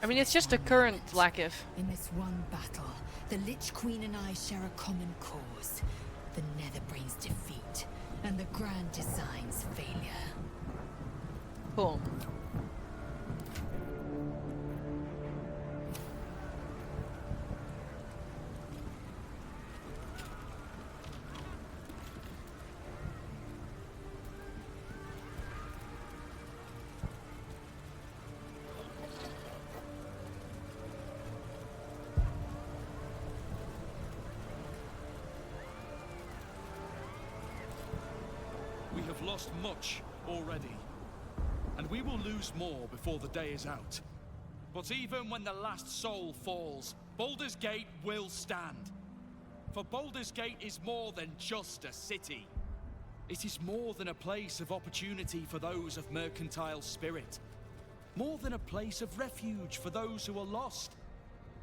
I mean, it's just the current Vlaakith. In this one battle, the Lich Queen and I share a common cause. The Netherbrain's defeat, and the Grand Design's failure. Cool. We have lost much already, and we will lose more before the day is out. But even when the last soul falls, Baldur's Gate will stand. For Baldur's Gate is more than just a city. It is more than a place of opportunity for those of mercantile spirit. More than a place of refuge for those who are lost.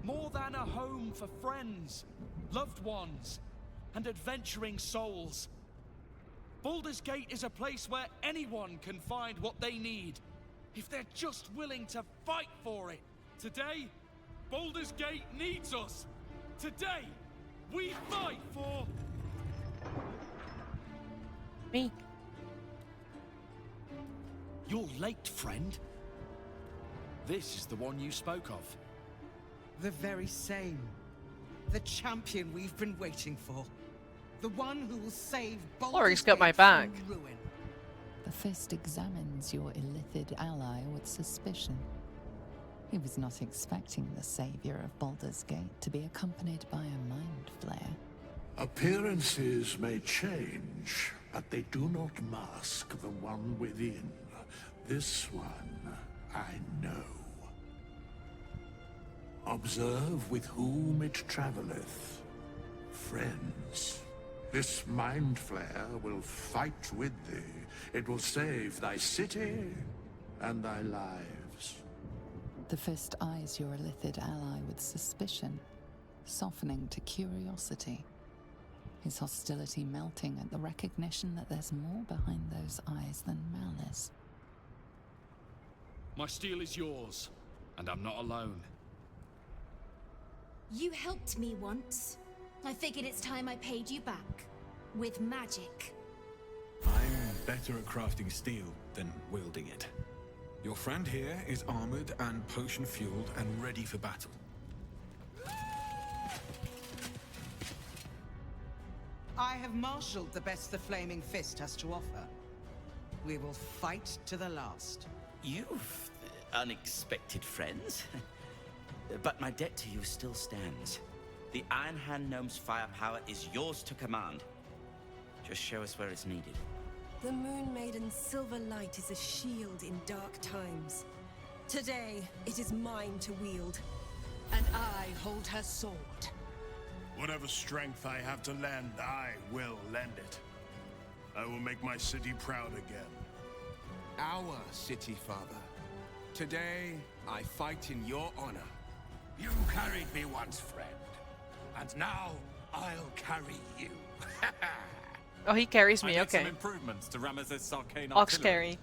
More than a home for friends, loved ones, and adventuring souls. Baldur's Gate is a place where anyone can find what they need, if they're just willing to fight for it. Today, Baldur's Gate needs us. Today, we fight for... Me. You're late, friend. This is the one you spoke of. The very same. The champion we've been waiting for. The one who will save Lorik's Baldur's got my Gate back. from ruin. The Fist examines your illithid ally with suspicion. He was not expecting the savior of Baldur's Gate to be accompanied by a mind flare. Appearances may change, but they do not mask the one within. This one, I know. Observe with whom it traveleth. Friends. This mind flare will fight with thee. It will save thy city and thy lives. The Fist eyes your illithid ally with suspicion, softening to curiosity. His hostility melting at the recognition that there's more behind those eyes than malice. My steel is yours, and I'm not alone. You helped me once. I figured it's time I paid you back. With magic. I'm better at crafting steel than wielding it. Your friend here is armored and potion-fueled and ready for battle. I have marshaled the best the Flaming Fist has to offer. We will fight to the last. You've unexpected friends. But my debt to you still stands. The Iron Hand Gnome's firepower is yours to command. Just show us where it's needed. The Moon Maiden's silver light is a shield in dark times. Today, it is mine to wield. And I hold her sword. Whatever strength I have to lend, I will lend it. I will make my city proud again. Our city, Father. Today, I fight in your honor. You carried me once, friend. And now, I'll carry you. Oh, he carries me, I made okay. some improvements to Ramesses' arcane Ox artillery. carry.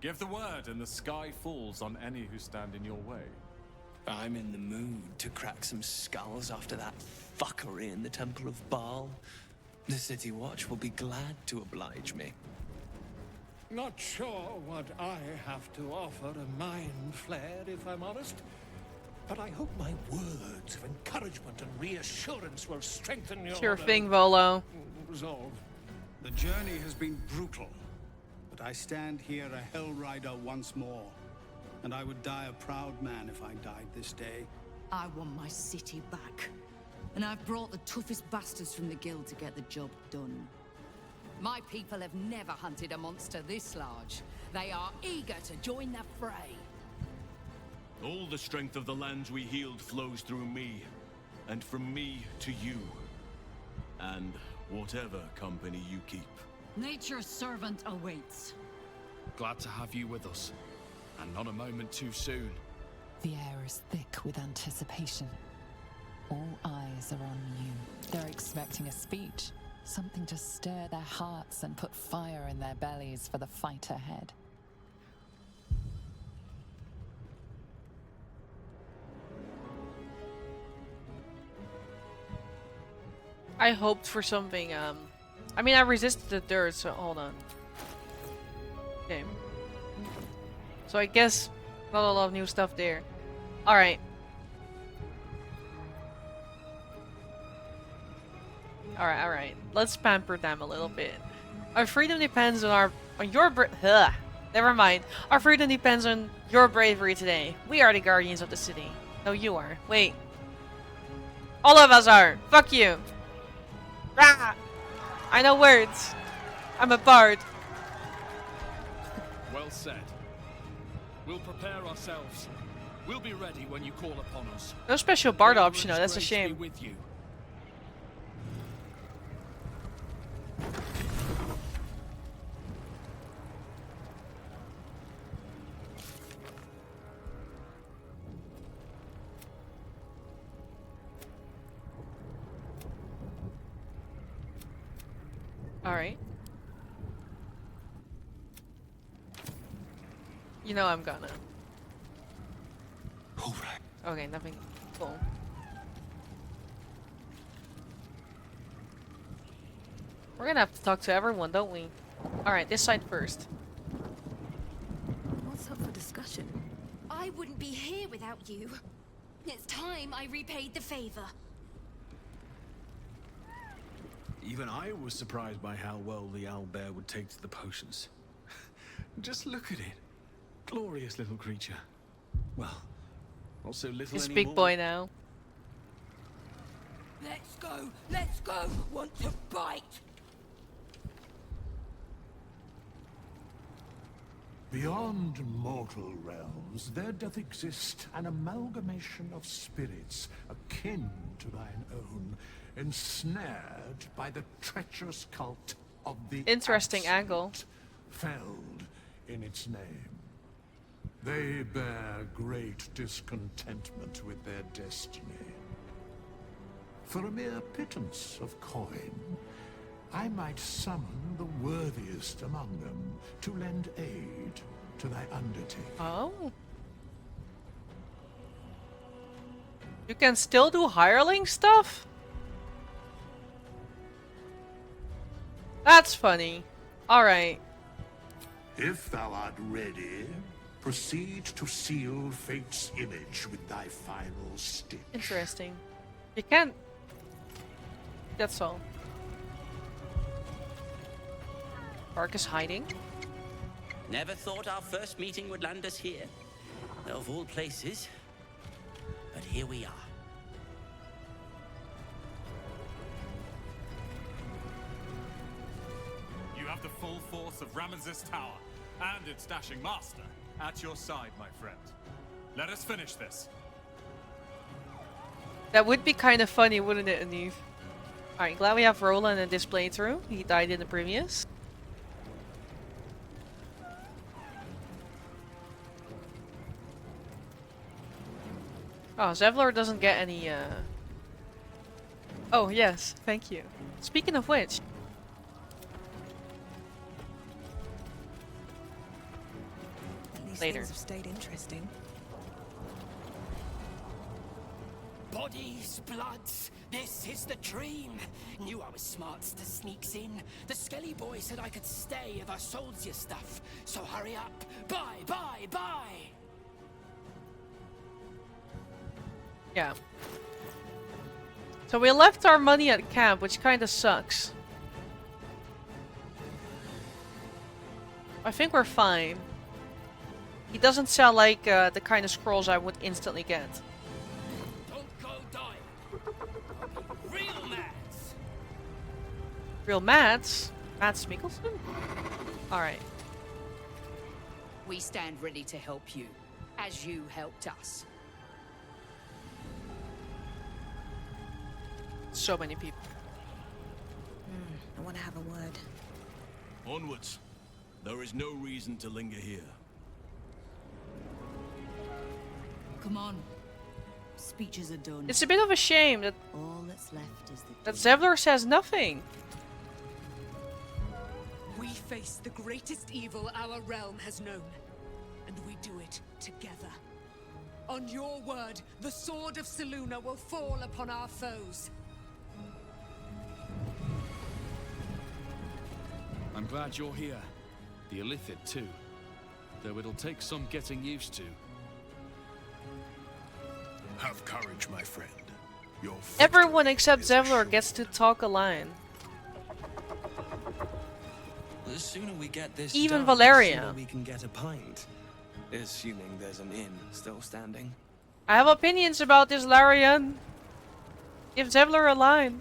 Give the word and the sky falls on any who stand in your way. I'm in the mood to crack some skulls after that fuckery in the Temple of Baal. The City Watch will be glad to oblige me. Not sure what I have to offer a mind flare, if I'm honest. But I hope my words of encouragement and reassurance will strengthen your... Sure thing, Volo. Resolve. The journey has been brutal, but I stand here a Hell Rider once more. And I would die a proud man if I died this day. I want my city back. And I've brought the toughest bastards from the guild to get the job done. My people have never hunted a monster this large. They are eager to join the fray. All the strength of the lands we healed flows through me, and from me to you. And whatever company you keep. Nature's servant awaits. Glad to have you with us. And not a moment too soon. The air is thick with anticipation. All eyes are on you. They're expecting a speech, something to stir their hearts and put fire in their bellies for the fight ahead. I hoped for something, I mean, I resisted the dirt, so hold on. Okay. So I guess not a lot of new stuff there. Alright. Alright. Let's pamper them a little bit. Our freedom depends on never mind. Our freedom depends on your bravery today. We are the guardians of the city. No, you are. Wait. All of us are. Fuck you. Rah! I know words. I'm a bard. Well said. We'll prepare ourselves. We'll be ready when you call upon us. No special bard option though, that's a shame. With you. Alright. You know I'm gonna. Alright. Okay, nothing. Cool. We're gonna have to talk to everyone, don't we? Alright, this side first. What's up for discussion? I wouldn't be here without you. It's time I repaid the favor. Even I was surprised by how well the owlbear would take to the potions. Just look at it. Glorious little creature. Well, not so little He's anymore. big boy now. Let's go! Let's go! Want to bite? Beyond mortal realms, there doth exist an amalgamation of spirits akin to thine own, ensnared by the treacherous cult of the Interesting Absolute, angle. felled in its name. They bear great discontentment with their destiny. For a mere pittance of coin, I might summon the worthiest among them to lend aid to thy undertaking. Oh. You can still do hireling stuff? That's funny. Alright. If thou art ready, proceed to seal fate's image with thy final stitch. Interesting. You can't... That's all. Bark is hiding. Never thought our first meeting would land us here. Of all places. But here we are. You have the full force of Ramesses Tower and its dashing master at your side, my friend. Let us finish this. That would be kind of funny, wouldn't it, Aneve? Alright, glad we have Roland in this playthrough. He died in the previous. Oh, Zevlor doesn't get any, Oh, yes, thank you. Speaking of which... At least Later. things have stayed interesting. Bodies, bloods, this is the dream. Knew I was smart to sneaks in. The Skelly boy said I could stay if I sold your stuff. So hurry up. Buy, buy, buy! Yeah. So we left our money at camp, which kinda sucks. I think we're fine. He doesn't sound like the kind of scrolls I would instantly get. Don't go die. Real mats. Real Mads? Mads Mikkelsen? Alright. We stand ready to help you, as you helped us. So many people. I want to have a word. Onwards. There is no reason to linger here. Come on. Speeches are done. It's a bit of a shame that All that's left is that Zevlor says nothing. We face the greatest evil our realm has known, and we do it together. On your word, the sword of Selûne will fall upon our foes. I'm glad you're here. The Illithid too. Though it'll take some getting used to. Have courage, my friend. Your Everyone except Zevlor gets to talk a line. The sooner we get this Even done, Valeria. the sooner we can get a pint. Assuming there's an inn still standing. I have opinions about this, Larian. Give Zevlor a line.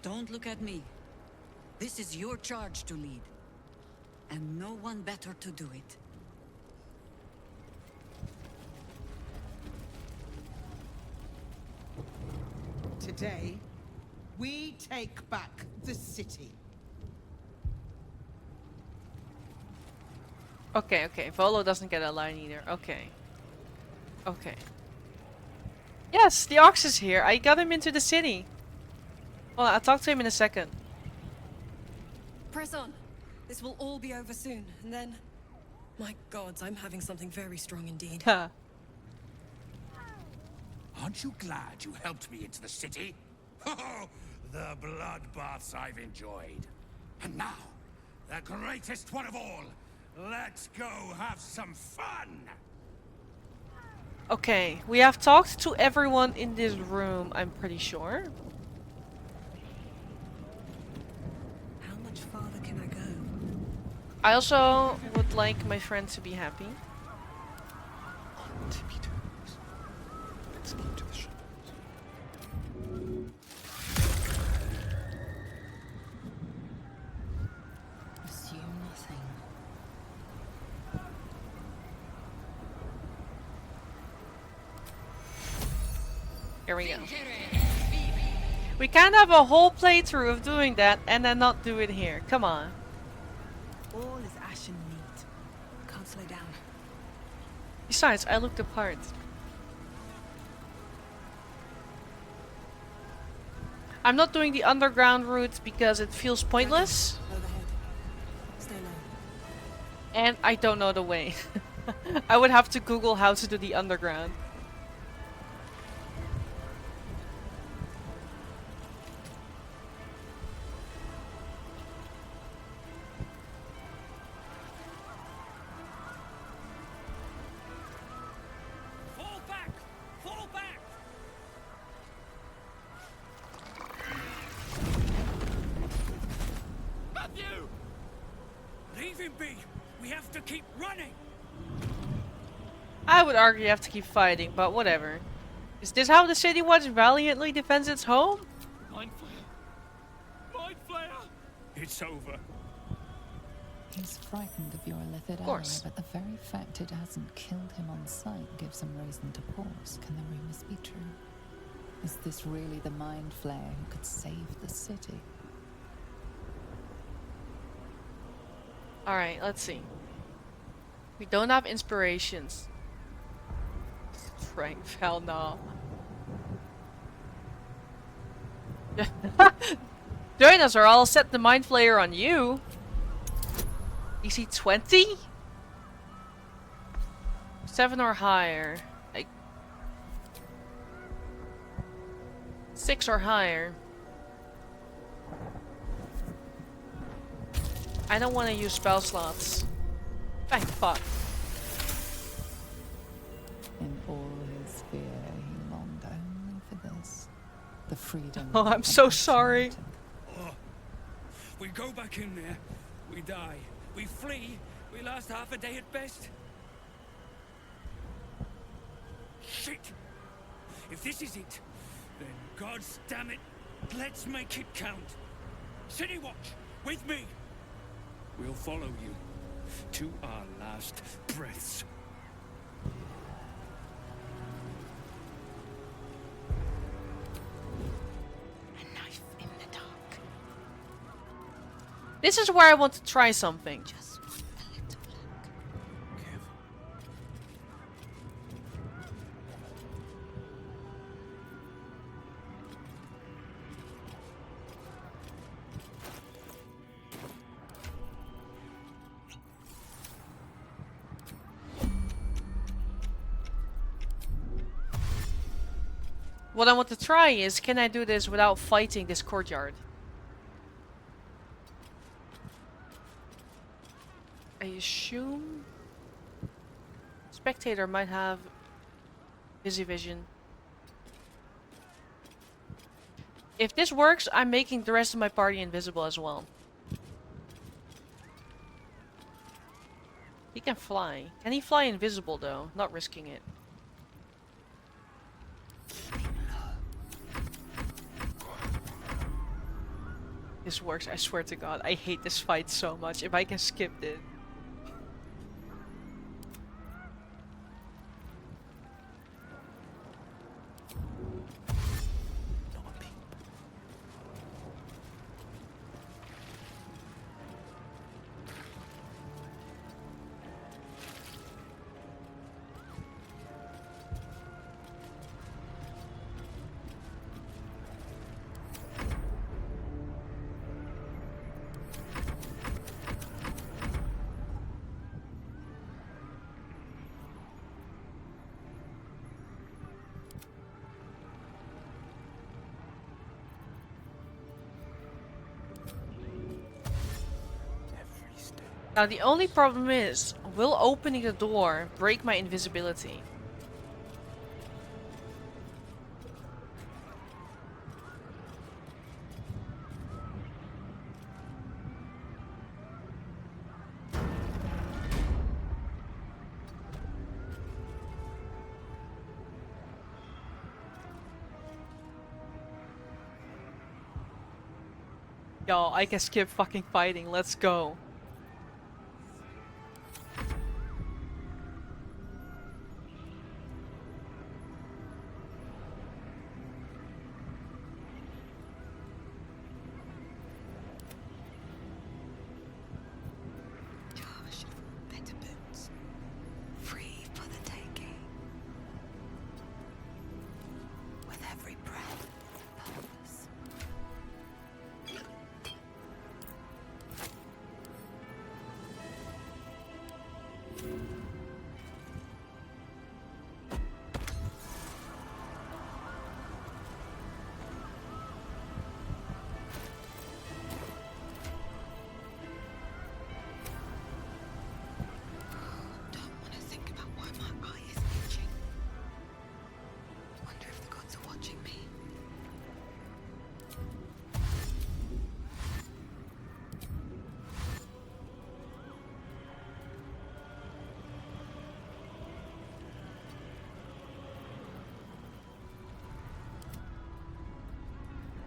Don't look at me. This is your charge to lead. And no one better to do it. Today, we take back the city. Okay, okay. Volo doesn't get a line either. Okay. Okay. Yes, the ox is here. I got him into the city. Well, I'll talk to him in a second. Press on. This will all be over soon, and then... My gods, I'm having something very strong indeed. Aren't you glad you helped me into the city? Oh, the bloodbaths I've enjoyed. And now, the greatest one of all. Let's go have some fun! Okay, we have talked to everyone in this room, I'm pretty sure. How much farther can I go? I also would like my friend to be happy. Let's keep to the shadows. Assume nothing. Here we go. We can't have a whole playthrough of doing that and then not do it here. Come on. All is ashen meat. Can't slow down. Besides, I look the part. I'm not doing the underground route because it feels pointless. Overhead. Stay low. And I don't know the way. I would have to Google how to do the underground. Fall back! Fall back! Matthew! Leave him him be! We have to keep running! I would argue you have to keep fighting, but whatever. Is this how the City Watch valiantly defends its home? Mind Flayer! Mind Flayer! It's over. He's frightened of your illithid ally, but the very fact it hasn't killed him on sight gives him reason to pause. Can the rumors be true? Is this really the Mind Flayer who could save the city? Alright, let's see. We don't have inspirations. Strength, hell no. Join us or I'll set the Mind Flayer on you. DC 20? 7 or higher. Like 6 or higher. I don't want to use spell slots. Thank fuck. In all his fear, he longed only for this. The freedom. Oh, I'm so sorry. Oh. We go back in there, we die. We flee, we last half a day at best. Shit! If this is it, then gods damn it, let's make it count. City Watch, with me! We'll follow you to our last breaths. A knife in the dark. This is where I want to try something. Just a little look. Careful. What I want to try is, can I do this without fighting this courtyard? I assume spectator might have vision. If this works, I'm making the rest of my party invisible as well. He can fly. Can he fly invisible though? Not risking it. This works, I swear to God. I hate this fight so much. If I can skip it. Now the only problem is, will opening the door break my invisibility? Yo, I can skip fucking fighting, let's go.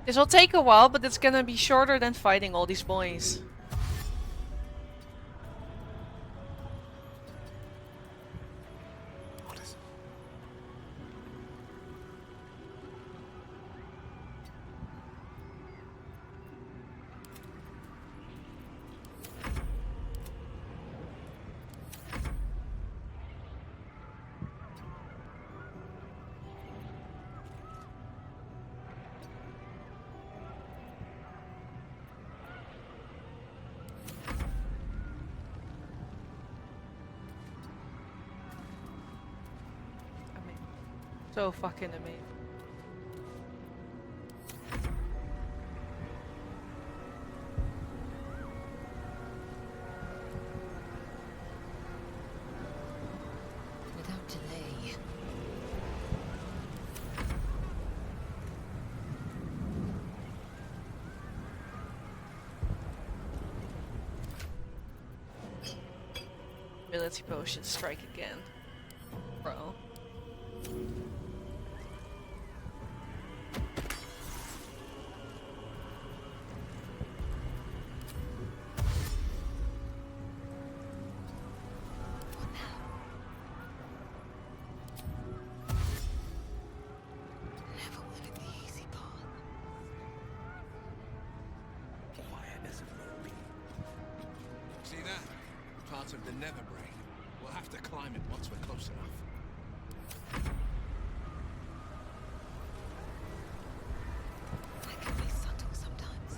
This will take a while, but it's gonna be shorter than fighting all these boys. So fucking amazing. Without delay. Ability potion, strike again. Bro. See that? Part of the nether brain. We'll have to climb it once we're close enough. I can be subtle sometimes.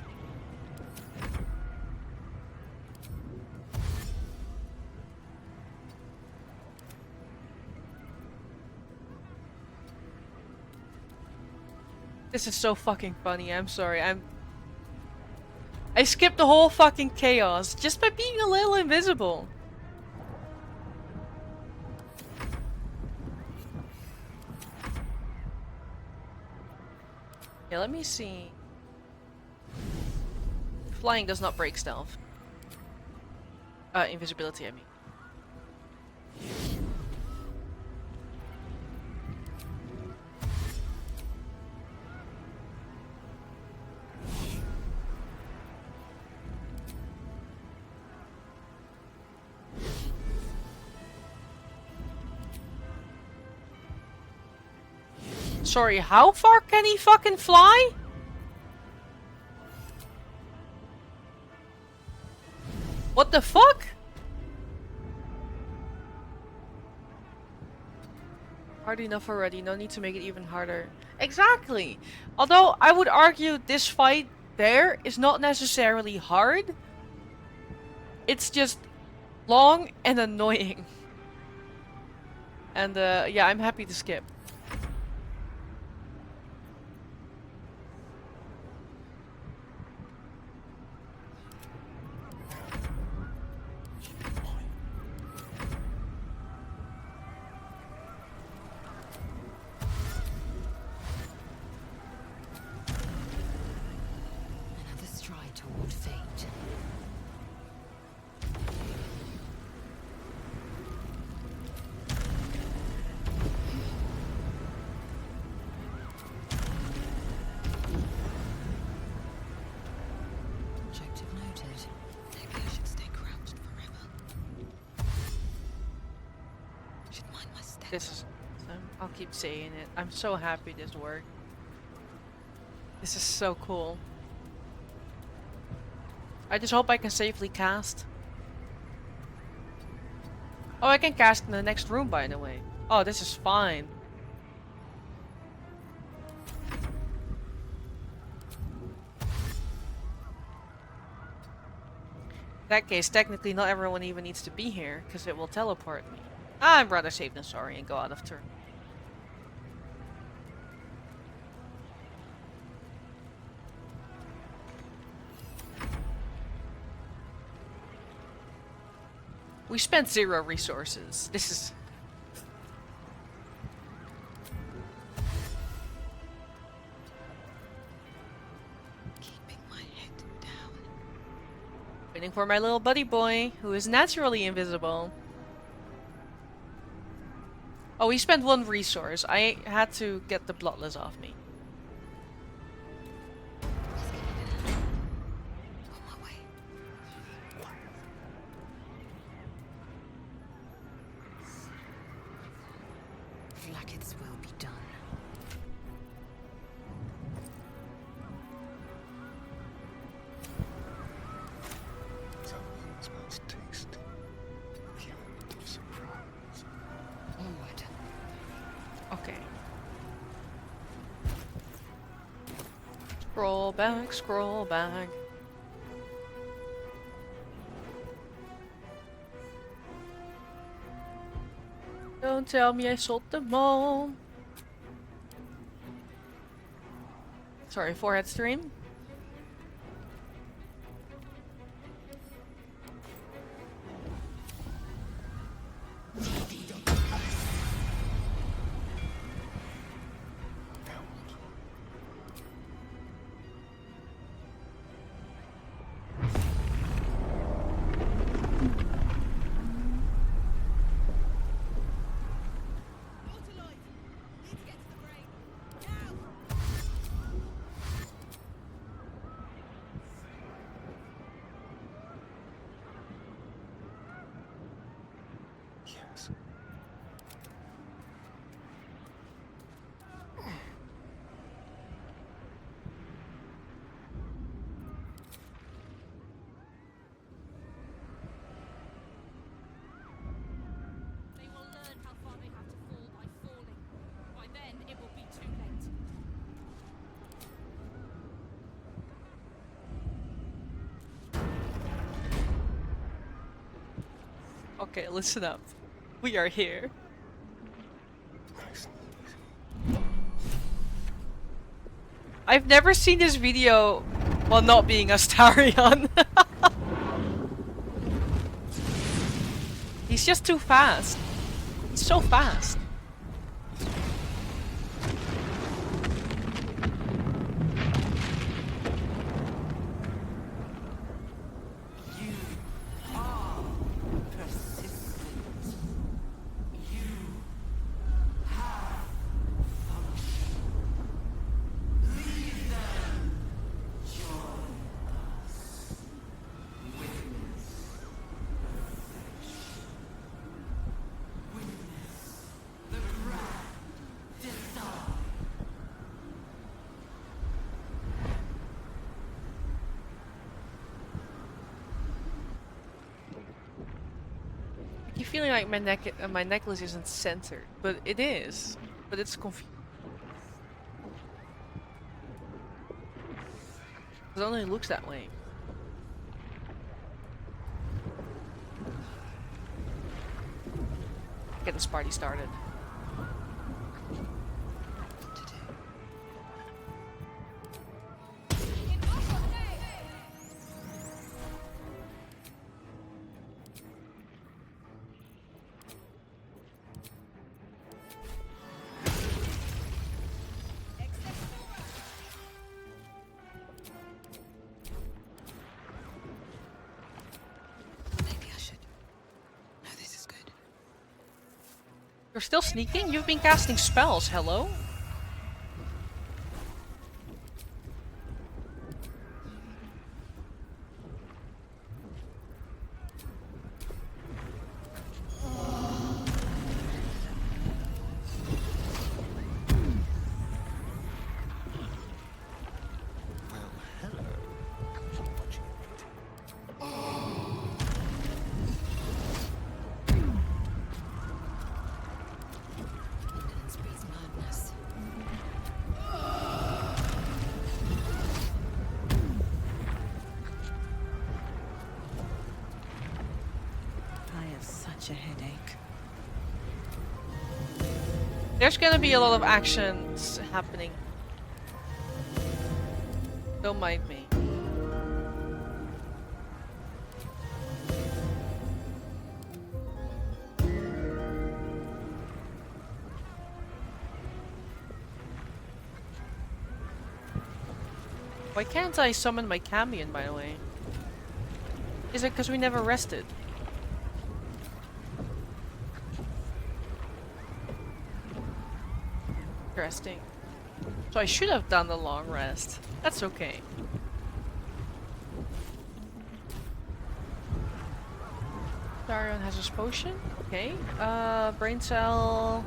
This is so fucking funny. I'm sorry. I skipped the whole fucking chaos just by being a little invisible. Yeah, let me see. Flying does not break stealth. Invisibility, I mean. Sorry, how far can he fucking fly? What the fuck? Hard enough already, no need to make it even harder. Exactly! Although, I would argue this fight there is not necessarily hard. It's just long and annoying. And yeah, I'm happy to skip. Another stride toward fate. Objective noted. Maybe I should stay crouched forever. Should mind my step. This is... I'll keep saying it. I'm so happy this worked. This is so cool. I just hope I can safely cast. Oh, I can cast in the next room, by the way. Oh, this is fine. In that case, technically not everyone even needs to be here, because it will teleport me. I'm rather safe than sorry and go out of turn. We spent 0 resources. This is... Keeping my head down. Waiting for my little buddy boy, who is naturally invisible. Oh, we spent 1 resource. I had to get the bloodless off me. Blackets will be done. Smells tasty. The element of surprise. Onward. Okay. Scroll back, scroll back. Don't tell me I sold them all. Sorry, forehead stream. Yes. They will learn how far they have to fall by falling. By then, it will be too late. Okay, listen up. We are here. I've never seen this video while not being Astarion. He's just too fast. He's so fast. I keep feeling like my necklace isn't centered, but it is. But it's confusing. It only looks that way. Get this party started. Maybe I should. No, this is good. You're still sneaking? You've been casting spells, hello? A headache. There's gonna be a lot of actions happening. Don't mind me. Why can't I summon my Cambion, by the way? Is it because we never rested? Interesting. So I should have done the long rest. That's okay. Darion has his potion. Okay. Brain cell.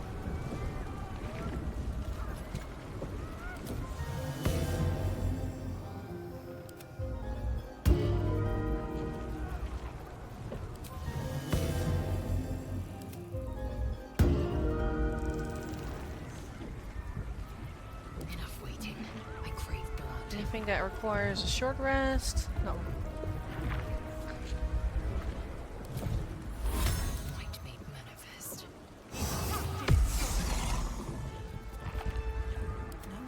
anything that requires a short rest? No. Might made manifest. No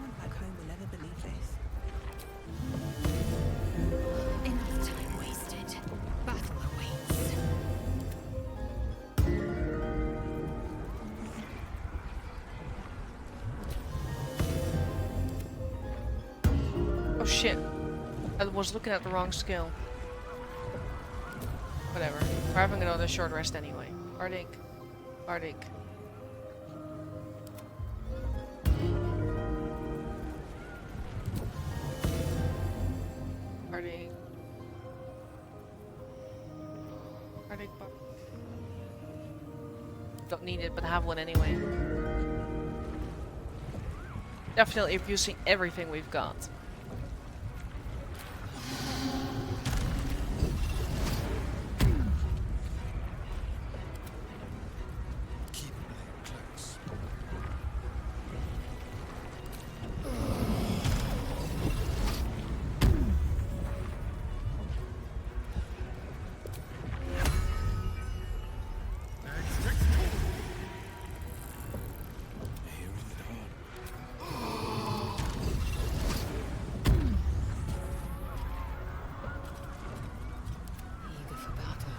one back home will ever believe this. Enough time wasted. Battle awaits. Oh shit. I was looking at the wrong skill. Whatever. We're having another short rest anyway. Arctic. Arctic. Arctic. Arctic buck. Don't need it, but have one anyway. Definitely abusing everything we've got. Eager for battle.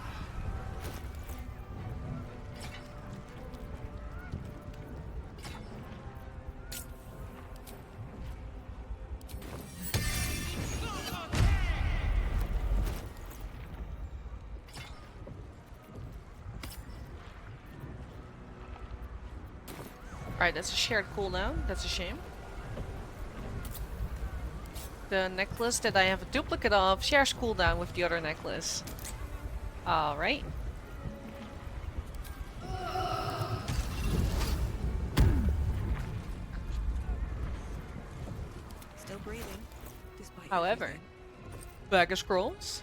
Alright, that's a shared cooldown. That's a shame. The necklace that I have a duplicate of shares cooldown with the other necklace. Alright. Still breathing, despite However, everything. bag of scrolls.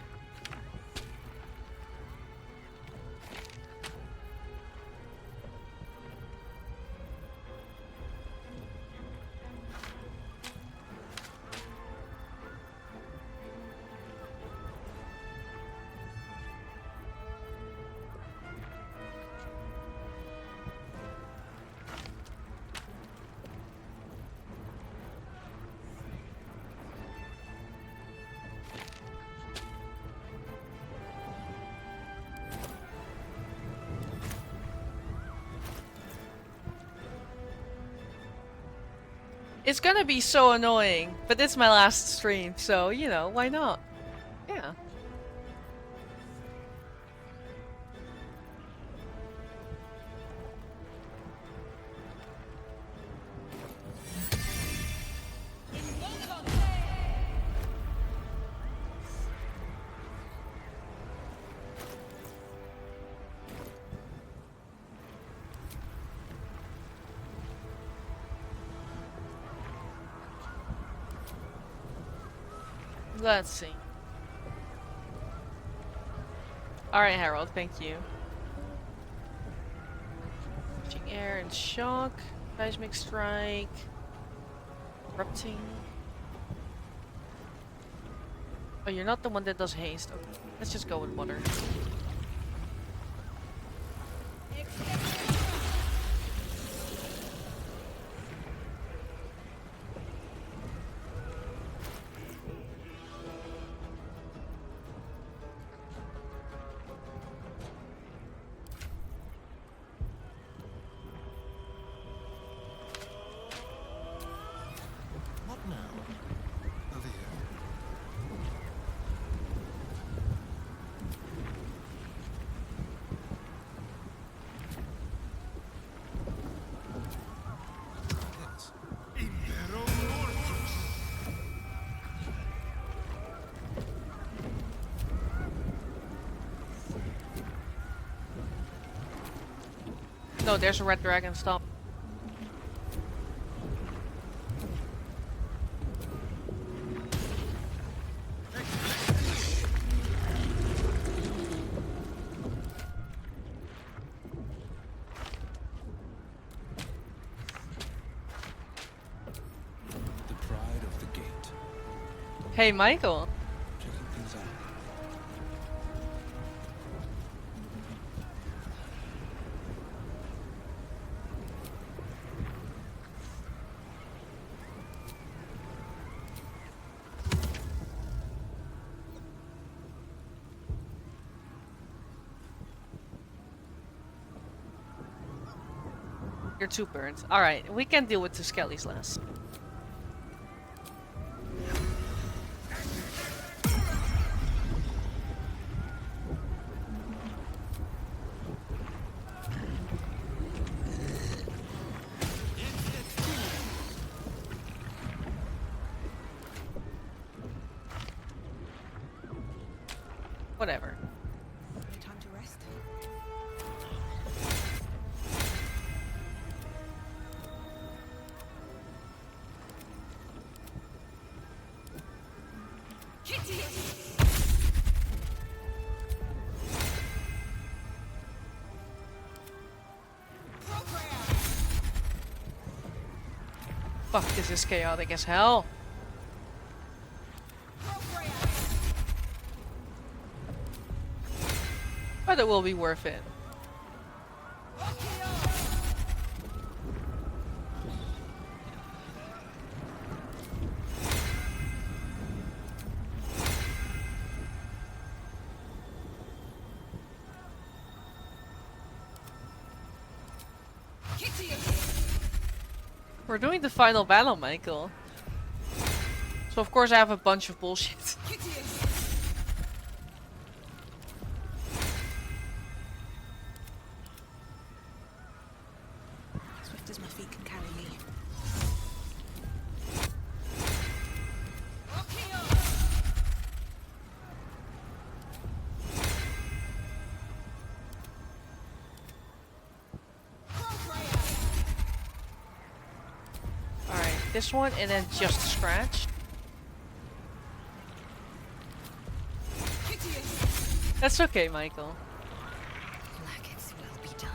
It's gonna be so annoying, but it's my last stream, so, you know, why not? Yeah. Let's see. Alright, Harold, thank you. Catching air and shock. Seismic strike. Erupting. Oh, you're not the one that does haste. Okay, let's just go with water. What now? Over here. Yes. Impero Mortis. No, there's a red dragon, stop. The pride of the gate. Hey, Michael. Checking things out. You're too burnt. Alright, we can deal with the skellies last. Whatever. Time to rest. Kitty! Fuck, this is chaotic as hell. But it will be worth it. We're doing the final battle, Michael. So of course I have a bunch of bullshit. Swift as my feet can carry me. Alright, this one and then just scratch. That's okay, Michael. Blackets will be done.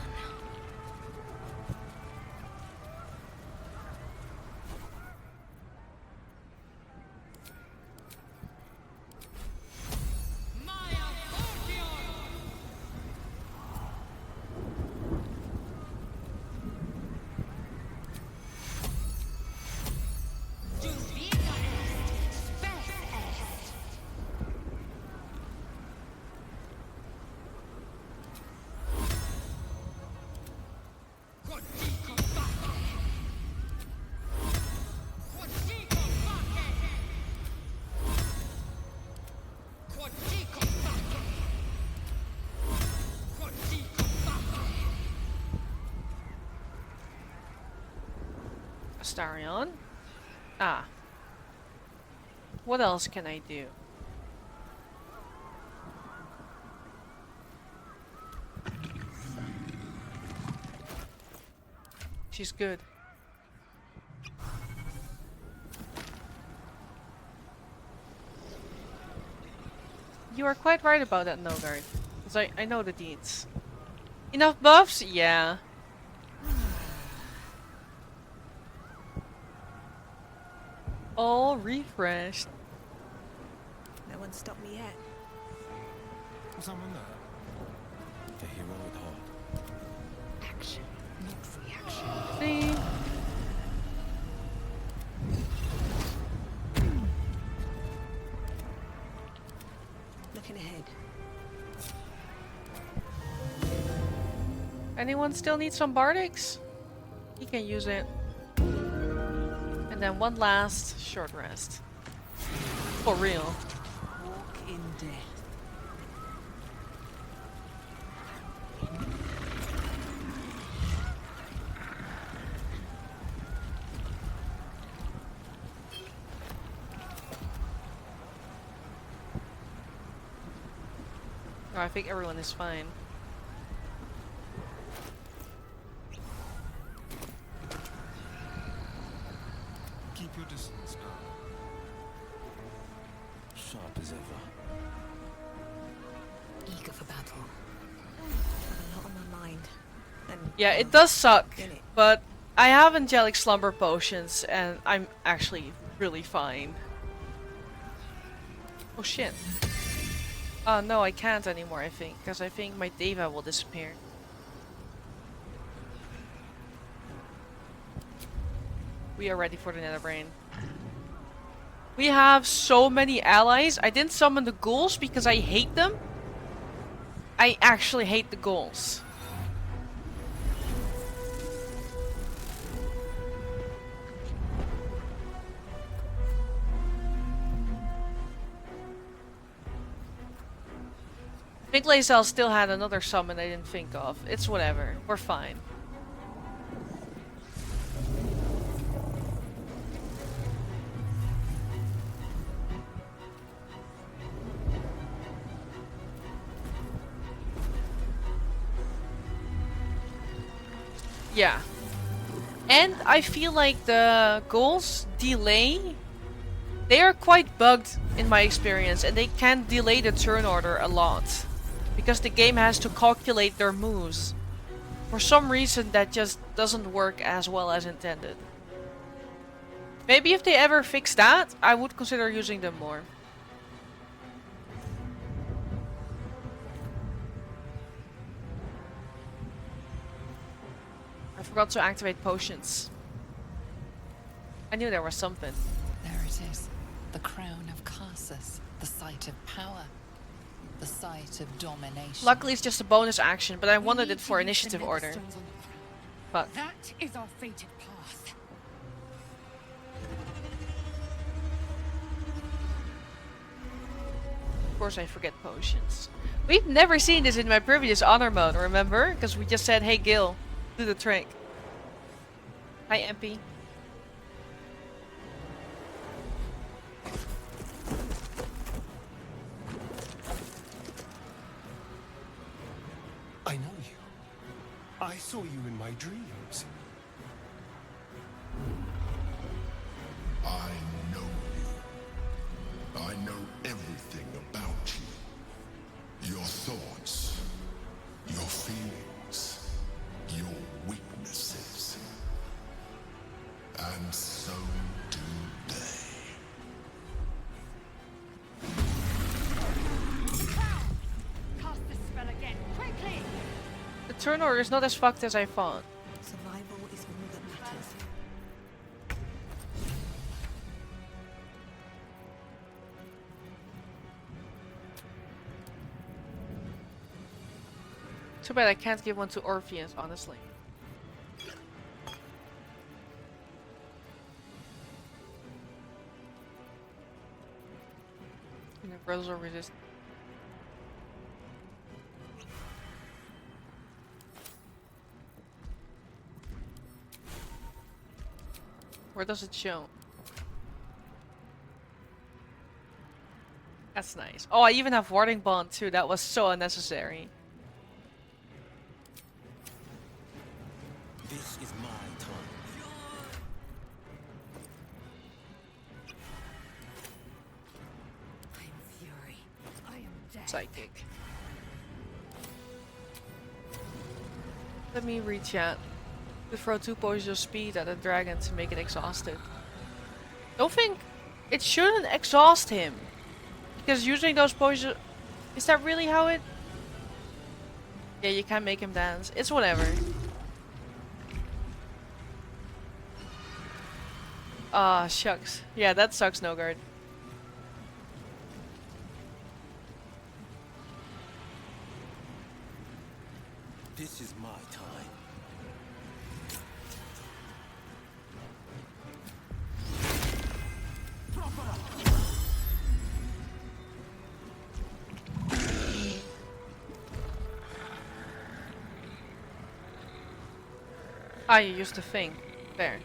Astarion. Ah. What else can I do? She's good. You are quite right about that, Nogard. Because I know the deeds. Enough buffs? Yeah. All refreshed. No one stopped me yet. Someone there? The hero with heart. Action, not reaction. See? Looking ahead. Anyone still need some Bardics? He can use it. And then one last short rest. For real. Walk in death. Oh, I think everyone is fine. Keep your distance now. Sharp as ever. Eager for battle. Have a lot on my mind. And Yeah, it does suck, but I have angelic slumber potions and I'm actually really fine. Oh shit. Oh no, I can't anymore, I think. Because I think my Deva will disappear. We are ready for the Nether Brain. We have so many allies. I didn't summon the ghouls because I hate them. I actually hate the ghouls. I think Lae'zel still had another summon I didn't think of. It's whatever. We're fine. Yeah. And I feel like the goals delay. They are quite bugged in my experience, and they can delay the turn order a lot. Because the game has to calculate their moves. For some reason that just doesn't work as well as intended. Maybe if they ever fix that, I would consider using them more. I forgot to activate potions. I knew there was something. There it is. The crown of Karsus. The site of power. The site of domination. Luckily it's just a bonus action, but I wanted it for initiative order. But that is our fated path. Of course I forget potions. We've never seen this in my previous honor mode, remember? Because we just said, hey Gil, do the trick. Hi MP. I know you. I saw you in my dreams. I know you. I know everything about you. Your thoughts, your feelings, your weaknesses. And so do they. Cast the spell again, quickly! The turn order is not as fucked as I thought. Survival is all that matters. Too bad I can't give one to Orpheus, honestly. Universal resist. Where does it show? That's nice. Oh, I even have Warding Bond too. That was so unnecessary. This is my time. I am fury. I am death. Psychic. Let me read chat. To throw 2 potions of speed at a dragon to make it exhausted. Don't think it shouldn't exhaust him. Because using those potions... Is that really how it... Yeah, you can make him dance. It's whatever. Ah, shucks. Yeah, that sucks, Nogard. This is my time. Ah, you used the thing. There.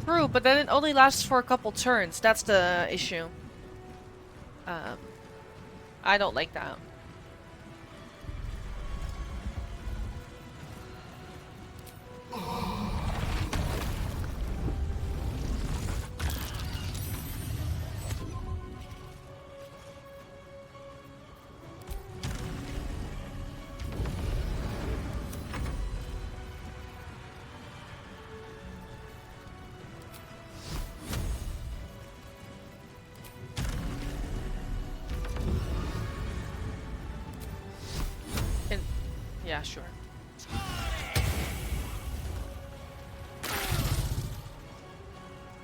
True, but then it only lasts for a couple turns. That's the issue. I don't like that. Yeah, sure.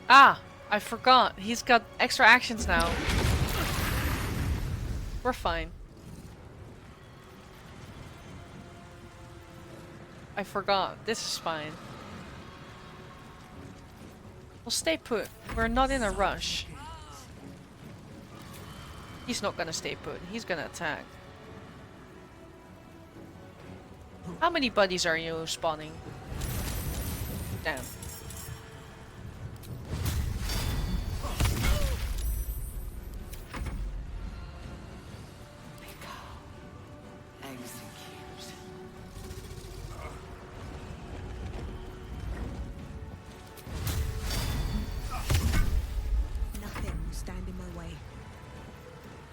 Ah, I forgot. He's got extra actions now. We're fine. I forgot. This is fine. We'll stay put. We're not in a rush. He's not gonna stay put. He's gonna attack. How many buddies are you spawning? Damn. Nothing will stand in my way.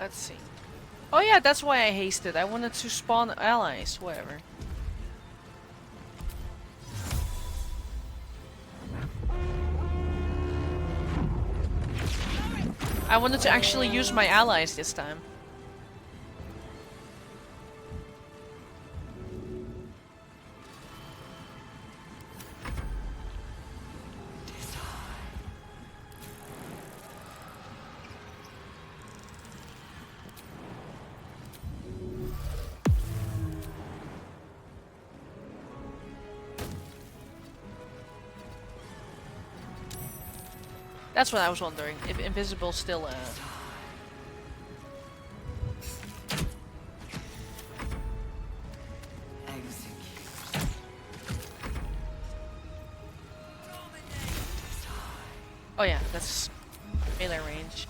Let's see. Oh yeah, that's why I hasted. I wanted to spawn allies, whatever. I wanted to actually use my allies this time. That's what I was wondering, if Invisible still Oh yeah, that's melee range.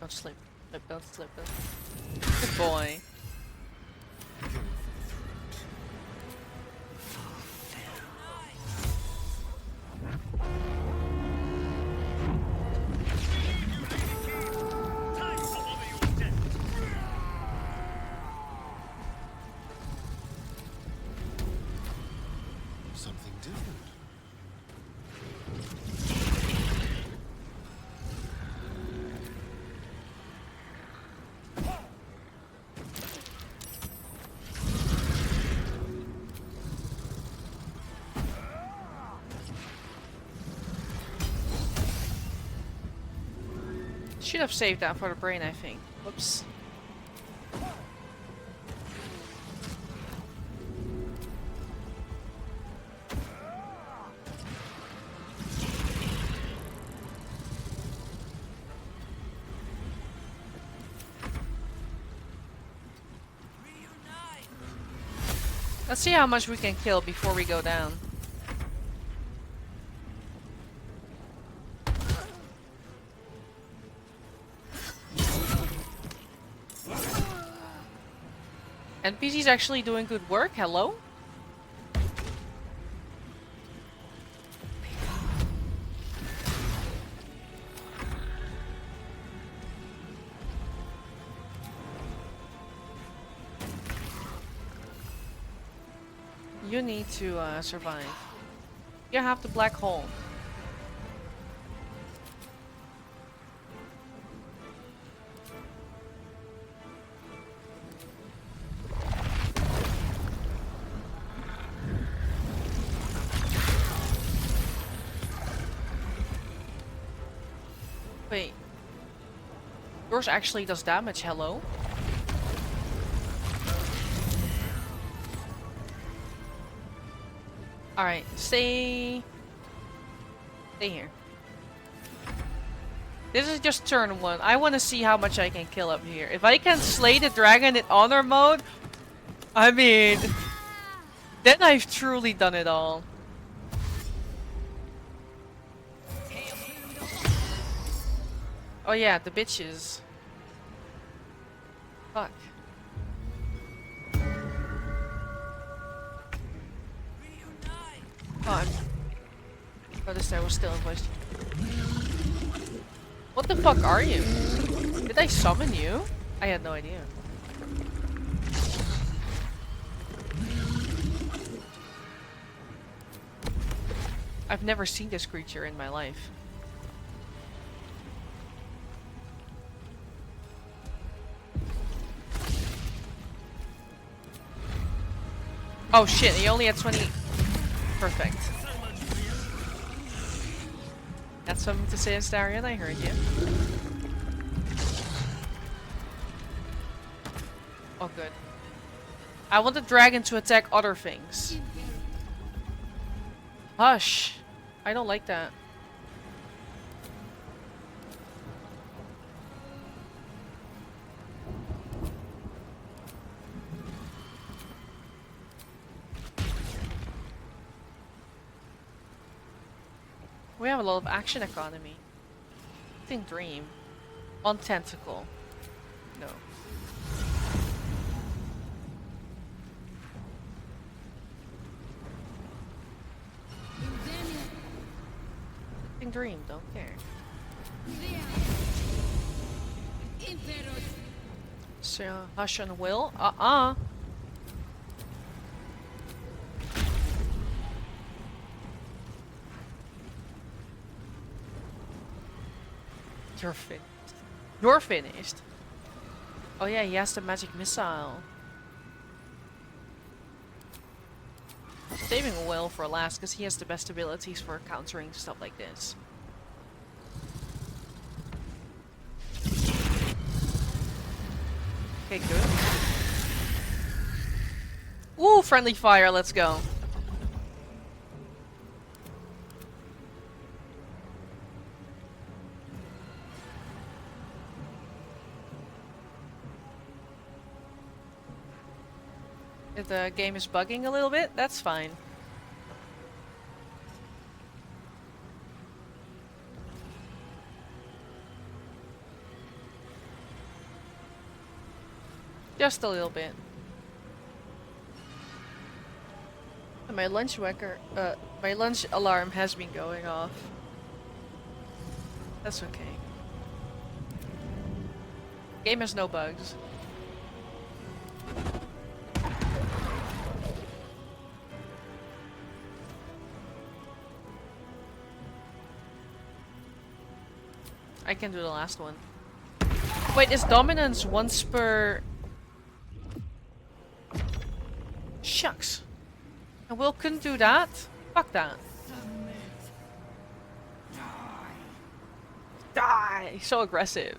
Don't slip. Don't slip. Good boy. Something different. Should have saved that for the brain, I think. Whoops. Let's see how much we can kill before we go down. NPC's actually doing good work. Hello? You need to survive. You have the black hole. Wait. Yours actually does damage, hello? Alright, stay here. This is just turn 1. I want to see how much I can kill up here. If I can slay the dragon in honor mode, I mean, then I've truly done it all. Oh yeah, the bitches. Fuck. Oh, noticed I was still in voice. What the fuck are you? Did I summon you? I had no idea. I've never seen this creature in my life. Oh shit, he only had 20. Perfect. That's something to say, Astarion, I heard you. Oh good. I want the dragon to attack other things. Hush! I don't like that. We have a lot of action economy. Think dream. On tentacle. No. Think dream, don't care. So hush and will? You're finished. You're finished. Oh yeah, he has the magic missile. Saving Will for last because he has the best abilities for countering stuff like this. Okay, good. Ooh, friendly fire, let's go. If the game is bugging a little bit, that's fine. Just a little bit. And my lunch alarm has been going off. That's okay. Game has no bugs. I can do the last one. Wait, is dominance once per... Shucks. And Will couldn't do that? Fuck that. Die! So aggressive.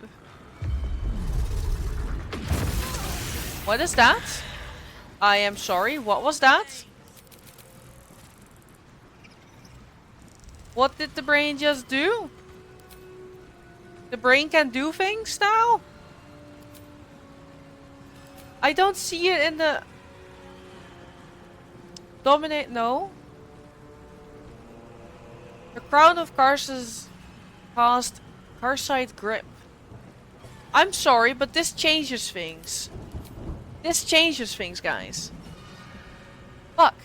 What is that? I am sorry, what was that? What did the brain just do? The brain can do things now? I don't see it in the... Dominate, no. The crown of Karsus caused Karsite grip. I'm sorry, but this changes things. This changes things, guys. Fuck.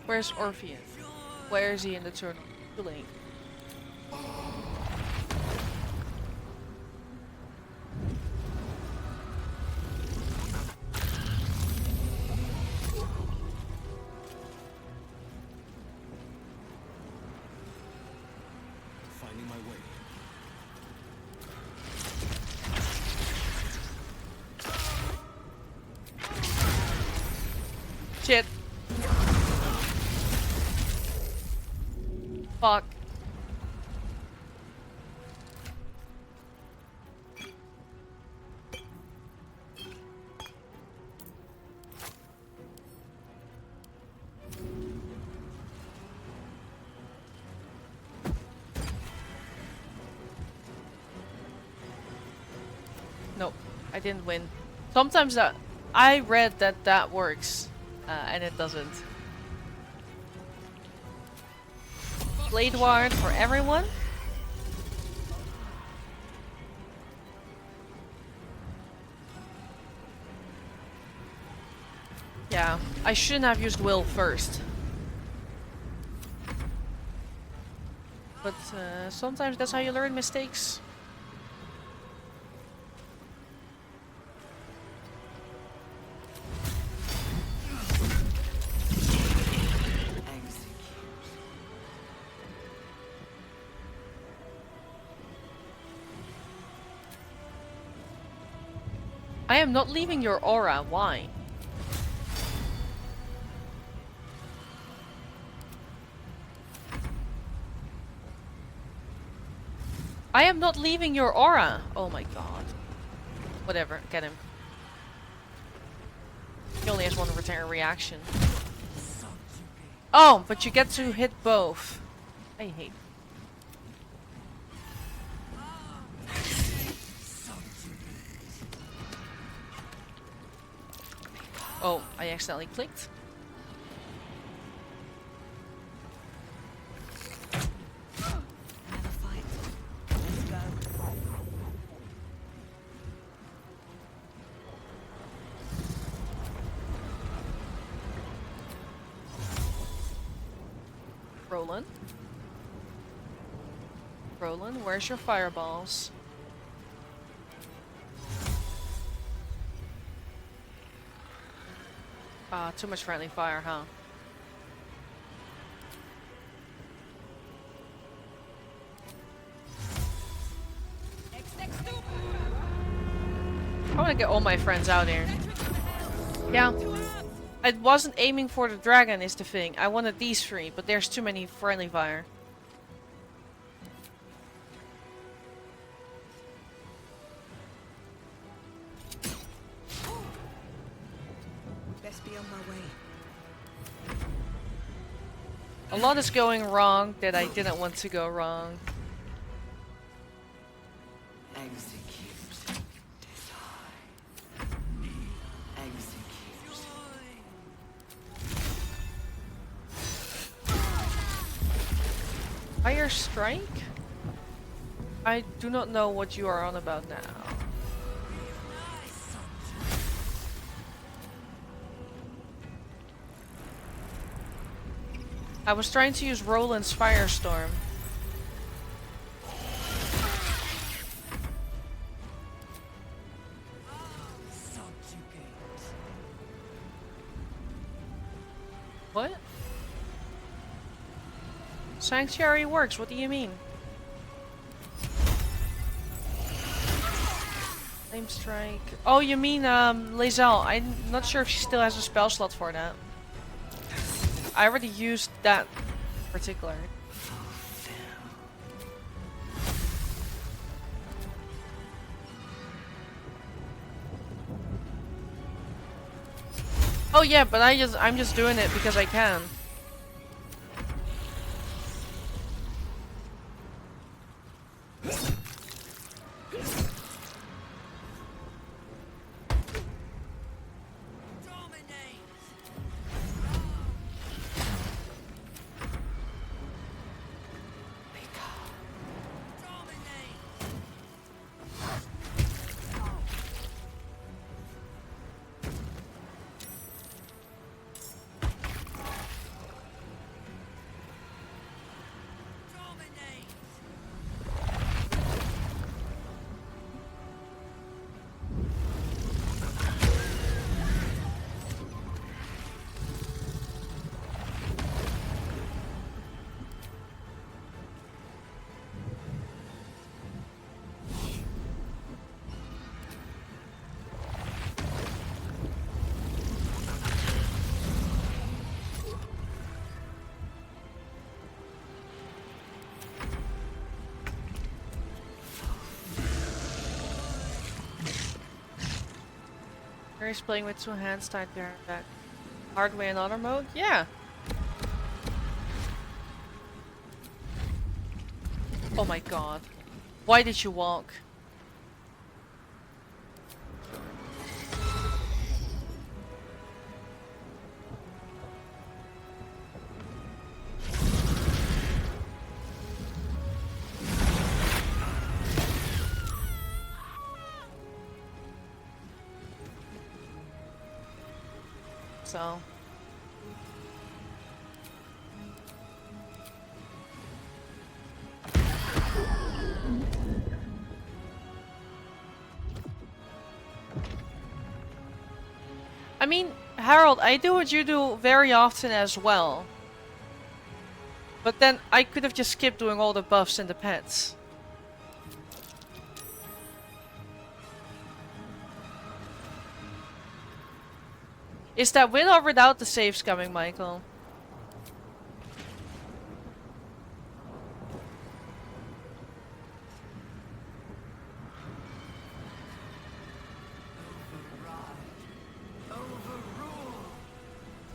Where's Orpheus? Where is he in the turtle? Too late. Finding my way. Shit. Fuck. Nope, I didn't win. Sometimes that I read that works, and it doesn't. Blade ward for everyone. Yeah, I shouldn't have used will first. But sometimes that's how you learn mistakes. I am not leaving your aura. Why? I am not leaving your aura. Oh my god. Whatever, get him. He only has one return reaction. Oh, but you get to hit both. I hate. Oh, I accidentally clicked. Roland, where's your fireballs? Ah, too much friendly fire, huh? I want to get all my friends out here. Yeah. I wasn't aiming for the dragon is the thing. I wanted these three, but there's too many friendly fire. Best be on my way. A lot is going wrong that I didn't want to go wrong. Fire strike? I do not know what you are on about now. I was trying to use Roland's Firestorm. What? Sanctuary works, what do you mean? Flame Strike. Oh, you mean Lae'zel. I'm not sure if she still has a spell slot for that. I already used that particular. Oh yeah, but I'm just doing it because I can. He's playing with two hands tied behind back. Hard way in auto mode? Yeah. Oh my god. Why did you walk? So. I mean, Harold, I do what you do very often as well. But then I could have just skipped doing all the buffs and the pets. Is that with or without the saves coming, Michael?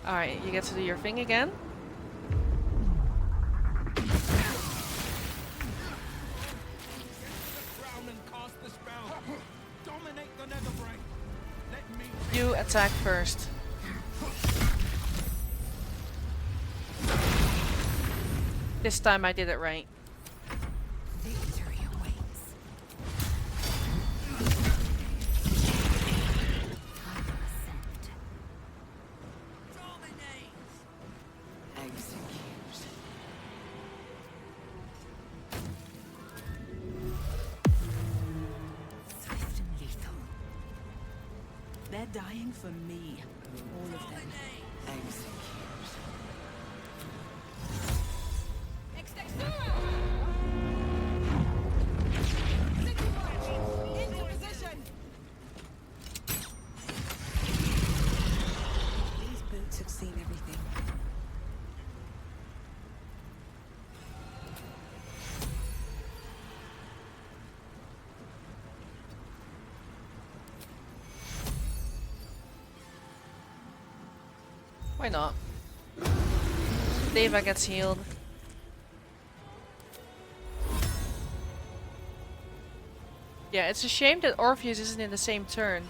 Alright, you get to do your thing again. You attack first. This time I did it right. Victory awaits. Execute. Swift and lethal. They're dying for me. All of them. Execute. Into position! These boots have seen everything. Why not? Deva gets healed. Yeah, it's a shame that Orpheus isn't in the same turn.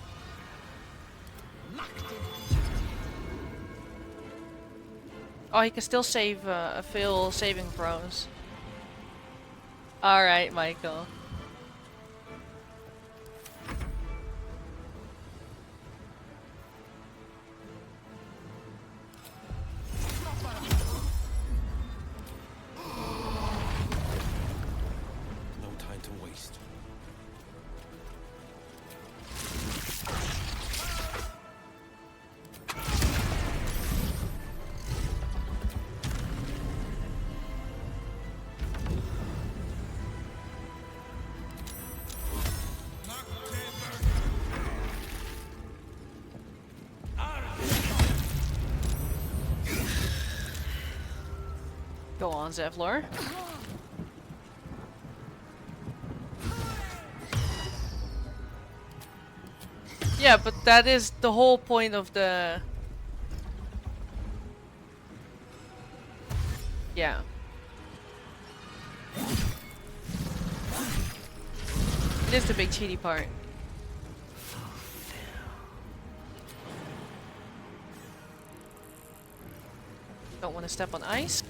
Oh, he can still save fail saving throws. Alright, Michael. No time to waste. Go on, Zevlor. Yeah, but that is the whole point of the... Yeah. It is the big cheaty part. Don't want to step on ice.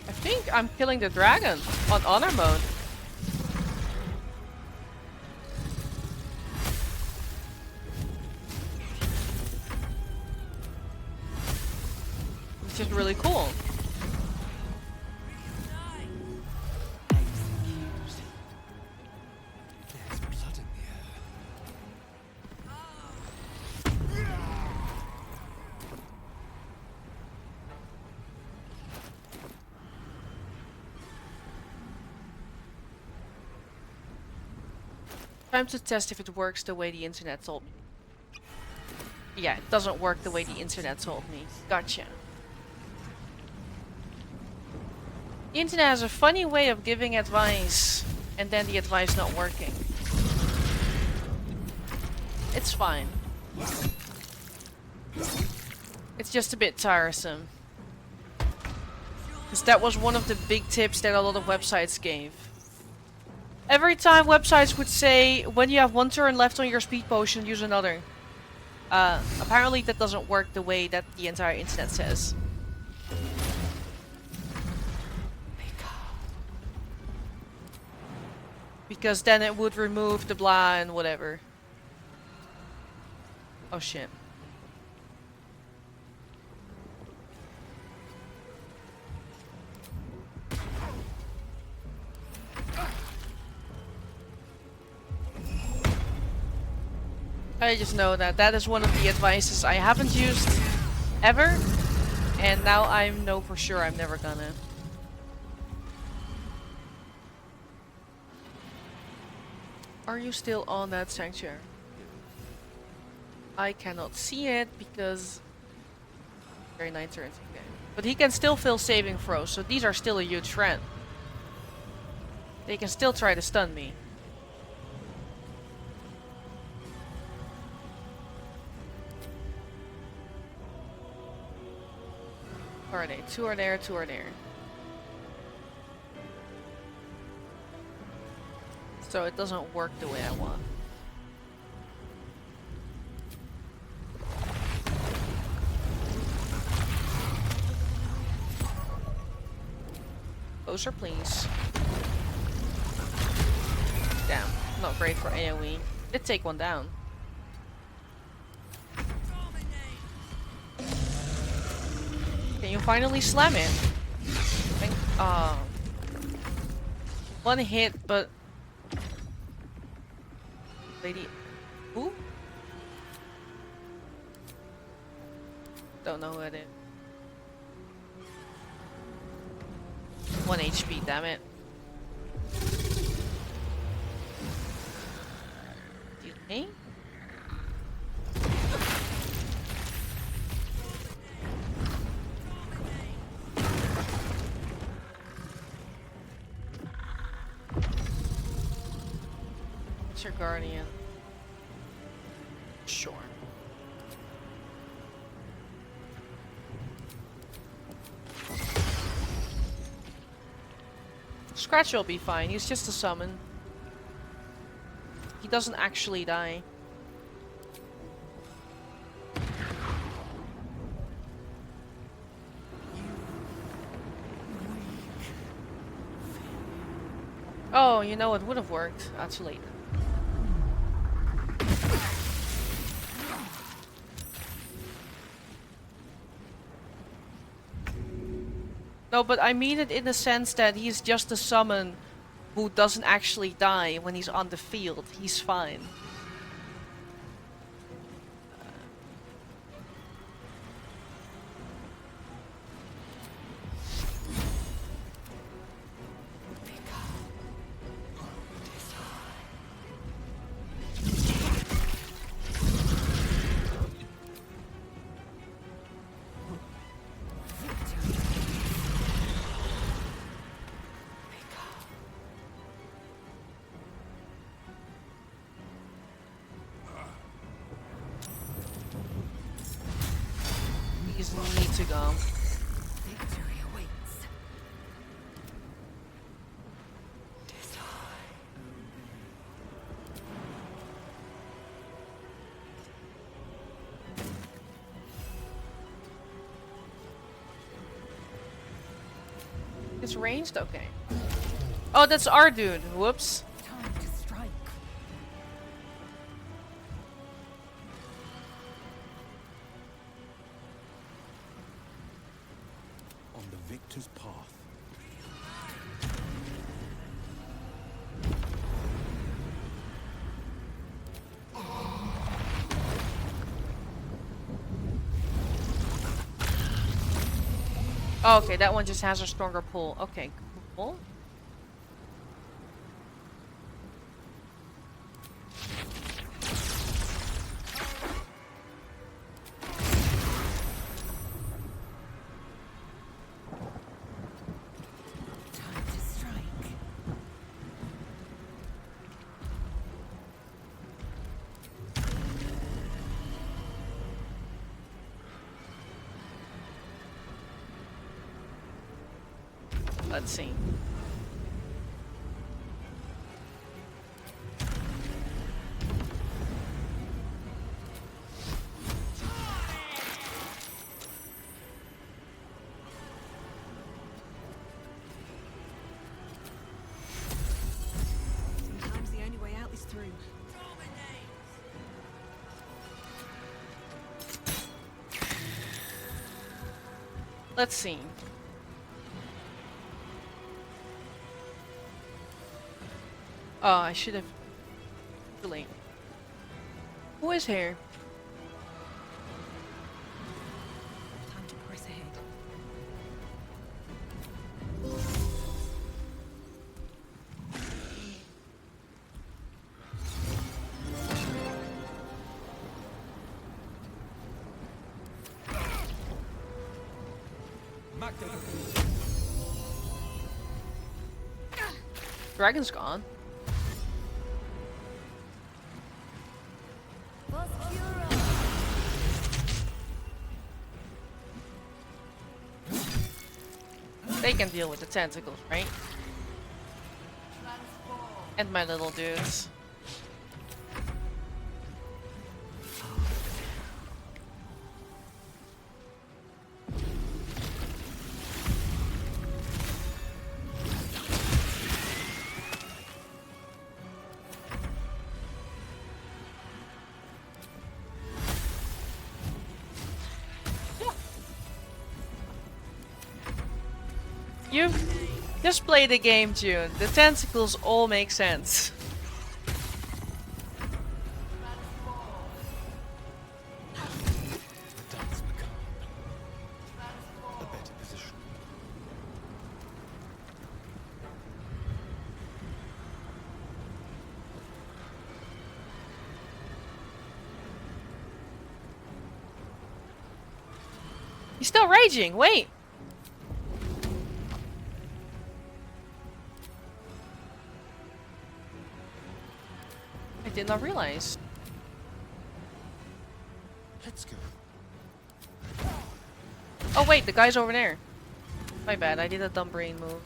I think I'm killing the dragon on honor mode. Which is really cool. Time to test if it works the way the internet told me. Yeah, it doesn't work the way the internet told me. Gotcha. The internet has a funny way of giving advice and then the advice not working. It's fine. It's just a bit tiresome. Because that was one of the big tips that a lot of websites gave. Every time websites would say, when you have one turn left on your speed potion, use another. Apparently that doesn't work the way that the entire internet says. Because then it would remove the blah and whatever. Oh shit. I just know that that is one of the advices I haven't used ever, and now I know for sure I'm never gonna. Are you still on that sanctuary? I cannot see it because very 9 turns. Okay. But he can still fill saving throws, so these are still a huge threat. They can still try to stun me. Where are they? 2 are there, 2 are there. So it doesn't work the way I want. Closer, please. Damn, not great for AoE. Did take one down. Can you finally slam it? One hit, but lady, who? Don't know who it is. 1 HP, damn it. Excuse me? What's your guardian? Sure. Scratch will be fine, he's just a summon. He doesn't actually die. Oh, you know, it would have worked. Ah, too late. No, but I mean it in the sense that he's just a summon who doesn't actually die when he's on the field. He's fine. Need to go. Victory awaits. It's ranged? Okay. Oh, that's our dude. Whoops. Time to strike. On the victor's path. Oh, okay, that one just has a stronger pull. Okay, cool. Time to strike. Let's see. Let's see. Oh, I should have. Too late. Who is here? Time to press ahead. Dragon's gone. They can deal with the tentacles, right? And my little dudes. You just play the game, June. The tentacles all make sense. He's still raging. Wait. I did not realize. Let's go. Oh wait, the guy's over there. My bad, I did a dumb brain move.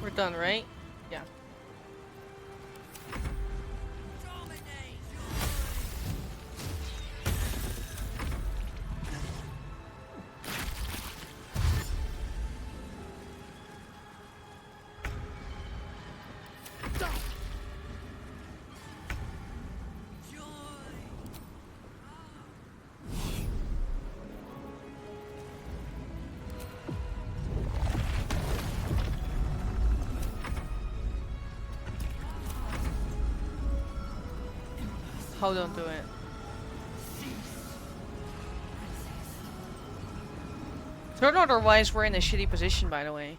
We're done, right? Yeah. Hold on to it. Turn otherwise, we're in a shitty position, by the way.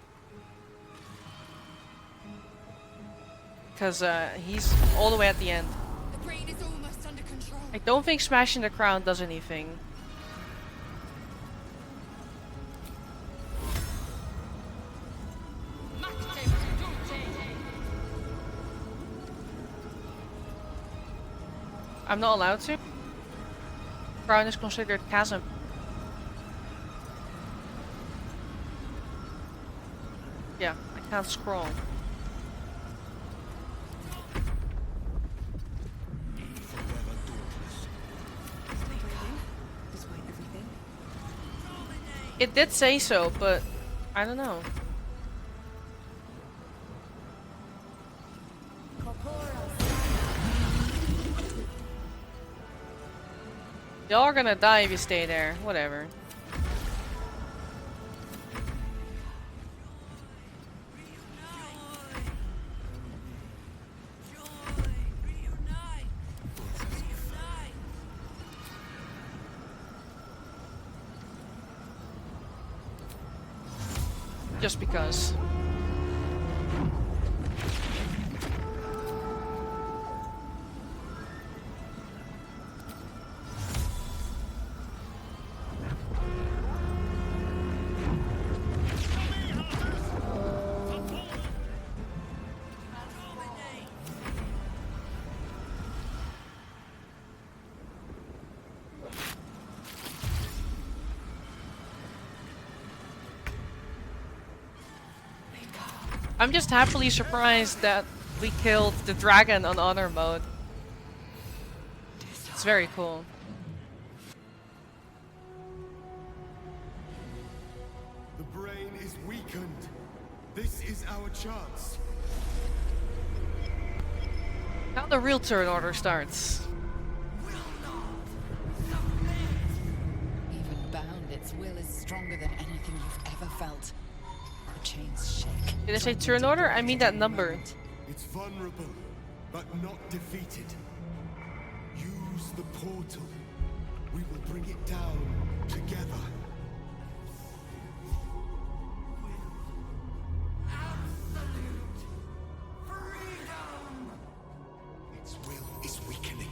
Because he's all the way at the end. The brain is almost under control. I don't think smashing the crown does anything. I'm not allowed to. Crown is considered chasm. Yeah, I can't scroll. Despite everything. It did say so, but I don't know. Y'all are gonna die if you stay there. Whatever. Just because. I'm just happily surprised that we killed the dragon on honor mode. It's very cool. The brain is weakened. This is our chance. Now the real turn order starts. Even bound, its will is stronger than anything you've ever felt. The chains shake. Did I say turn order? I mean that number. It's vulnerable, but not defeated. Use the portal. We will bring it down together. Its will is weakening.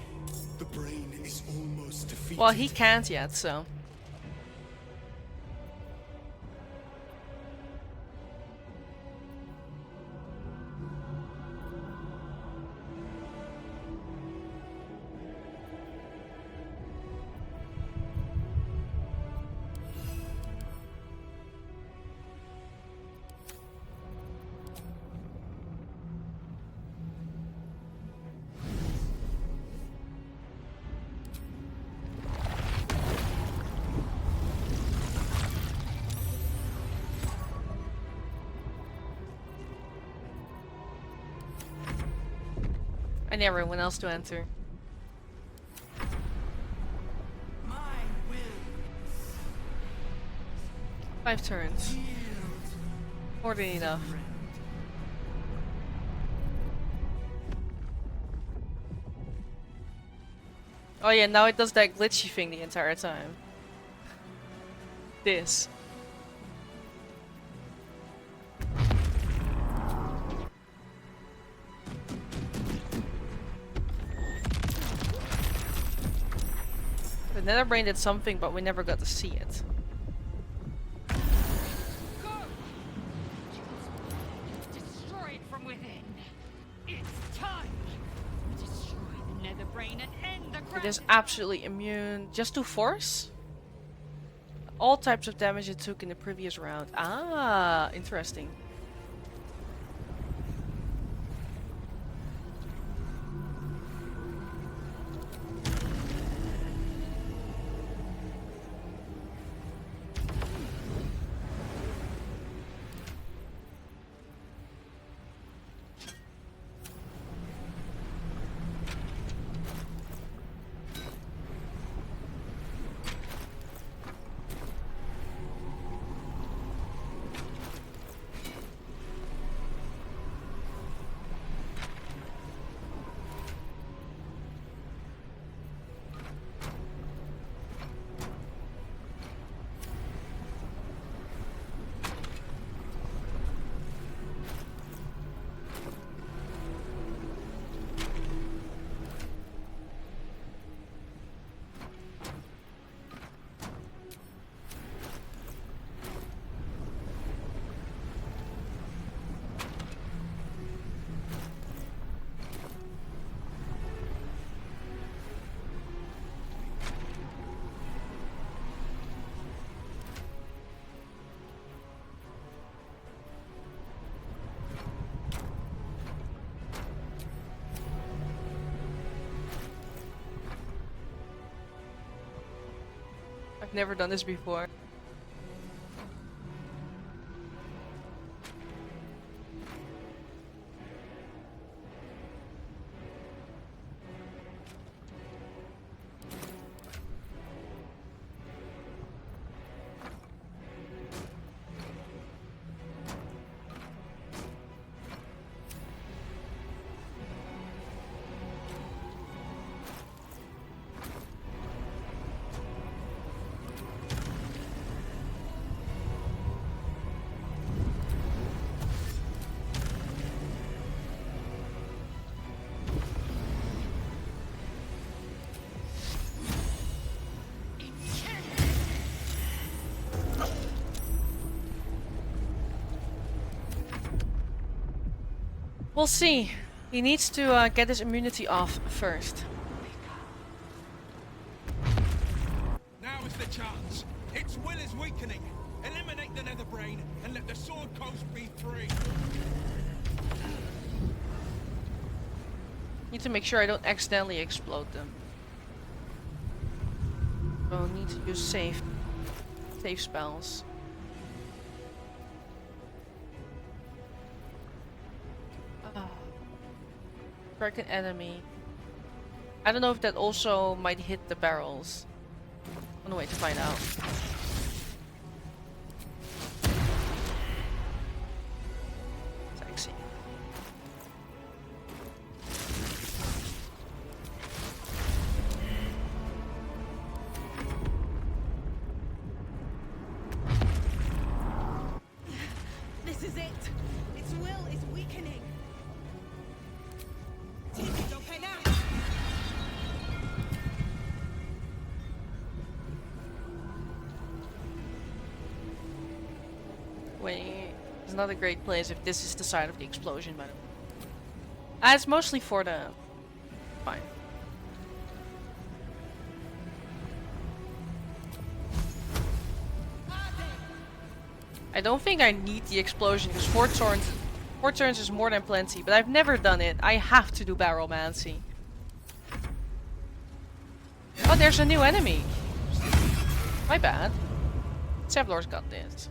The brain is almost defeated. Well, he can't yet, so. I need everyone else to enter. My will. 5 turns. More than enough. Oh yeah, now it does that glitchy thing the entire time. This. The Netherbrain did something, but we never got to see it. Destroy it from within. It's time to destroy the Netherbrain and end the It is absolutely immune just to force. All types of damage it took in the previous round. Ah, interesting. I've never done this before. We'll see. He needs to get his immunity off first. Now is the chance. Its will is weakening. Eliminate the Netherbrain and let the Sword Coast be free. Need to make sure I don't accidentally explode them. So need to use safe spells. Strike an enemy. I don't know if that also might hit the barrels. On the way to find out. Sexy. This is it. Its will is weakening. Don't pay now. Wait, it's not a great place if this is the side of the explosion, by the way. It's mostly for the... Fine. I don't think I need the explosion because four turns is more than plenty, but I've never done it. I have to do Barrelmancy. Oh, there's a new enemy. My bad. Sevlor's got this.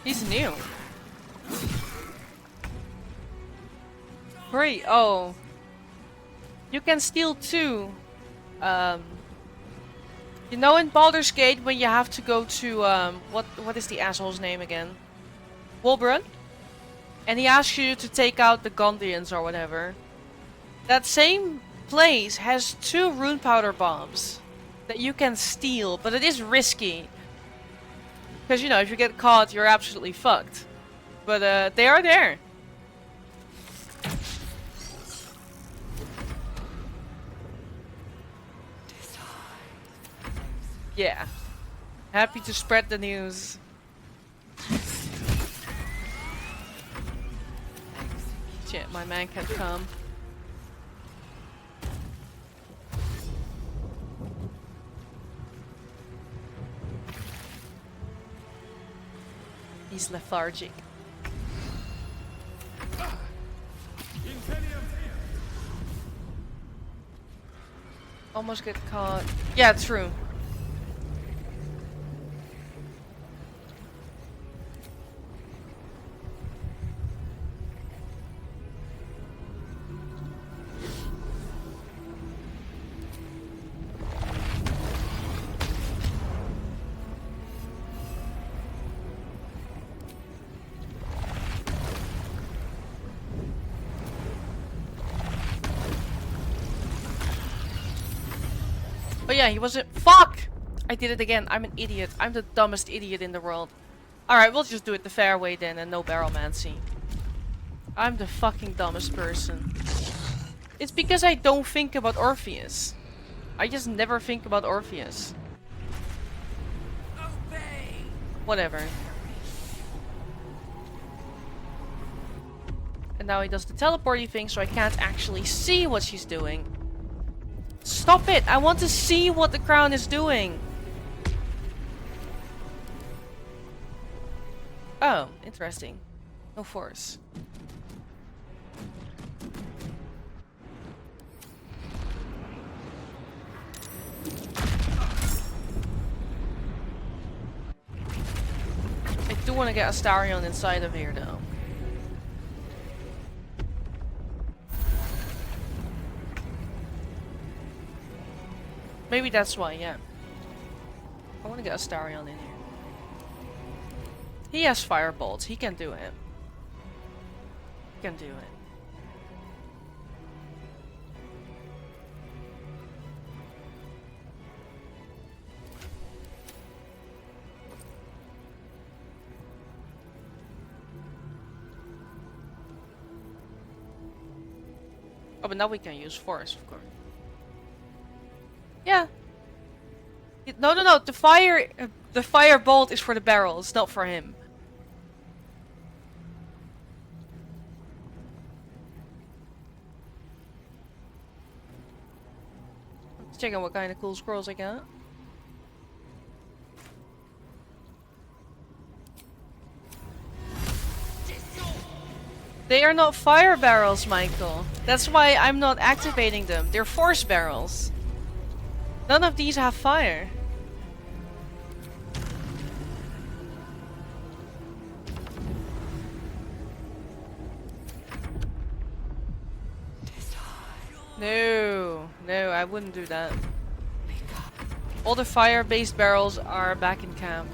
He's new. Great. Oh. You can steal too. You know in Baldur's Gate when you have to go to what is the asshole's name again? Wolbrun? And he asks you to take out the Gondians or whatever. That same place has 2 rune powder bombs that you can steal, but it is risky. Because, you know, if you get caught, you're absolutely fucked. But they are there. Yeah. Happy to spread the news. Shit, my man can come. He's lethargic. Almost get caught. Yeah, true. Oh yeah, he wasn't- Fuck! I did it again. I'm an idiot. I'm the dumbest idiot in the world. Alright, we'll just do it the fair way then and no Barrelmancy. I'm the fucking dumbest person. It's because I don't think about Orpheus. I just never think about Orpheus. Whatever. And now he does the teleporty thing so I can't actually see what she's doing. Stop it! I want to see what the crown is doing! Oh, interesting. No force. I do want to get Astarion inside of here though. Maybe that's why, yeah. I want to get Astarion in here. He has firebolts. He can do it. He can do it. Oh, but now we can use force, of course. Yeah. No, no, no. The fire bolt is for the barrels, not for him. It's Check out what kind of cool scrolls I got. They are not fire barrels, Michael. That's why I'm not activating them. They're force barrels. None of these have fire. No, no, I wouldn't do that. All the fire-based barrels are back in camp.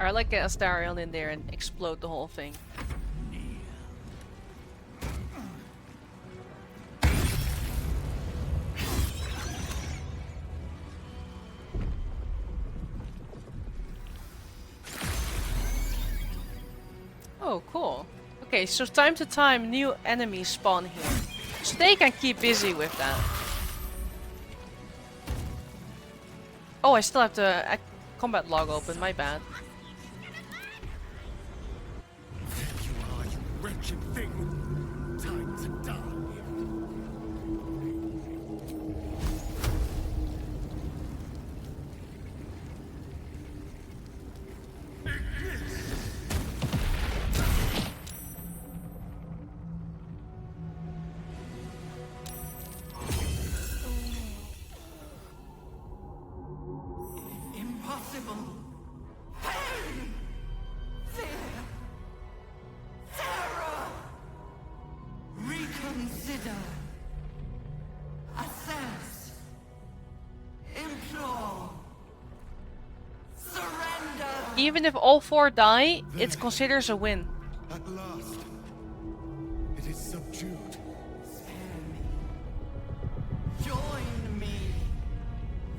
I like get Astarion in there and explode the whole thing. Oh, cool. Okay, so time to time new enemies spawn here. So they can keep busy with that. Oh, I still have the combat log open, my bad. Wretched thing! Time to die! Impossible! Pain! Fear! Terror! Reconsider. Assess. Implore. Surrender. Even if all 4 die, it considers a win. At last, it is subdued. Spare me. Join me.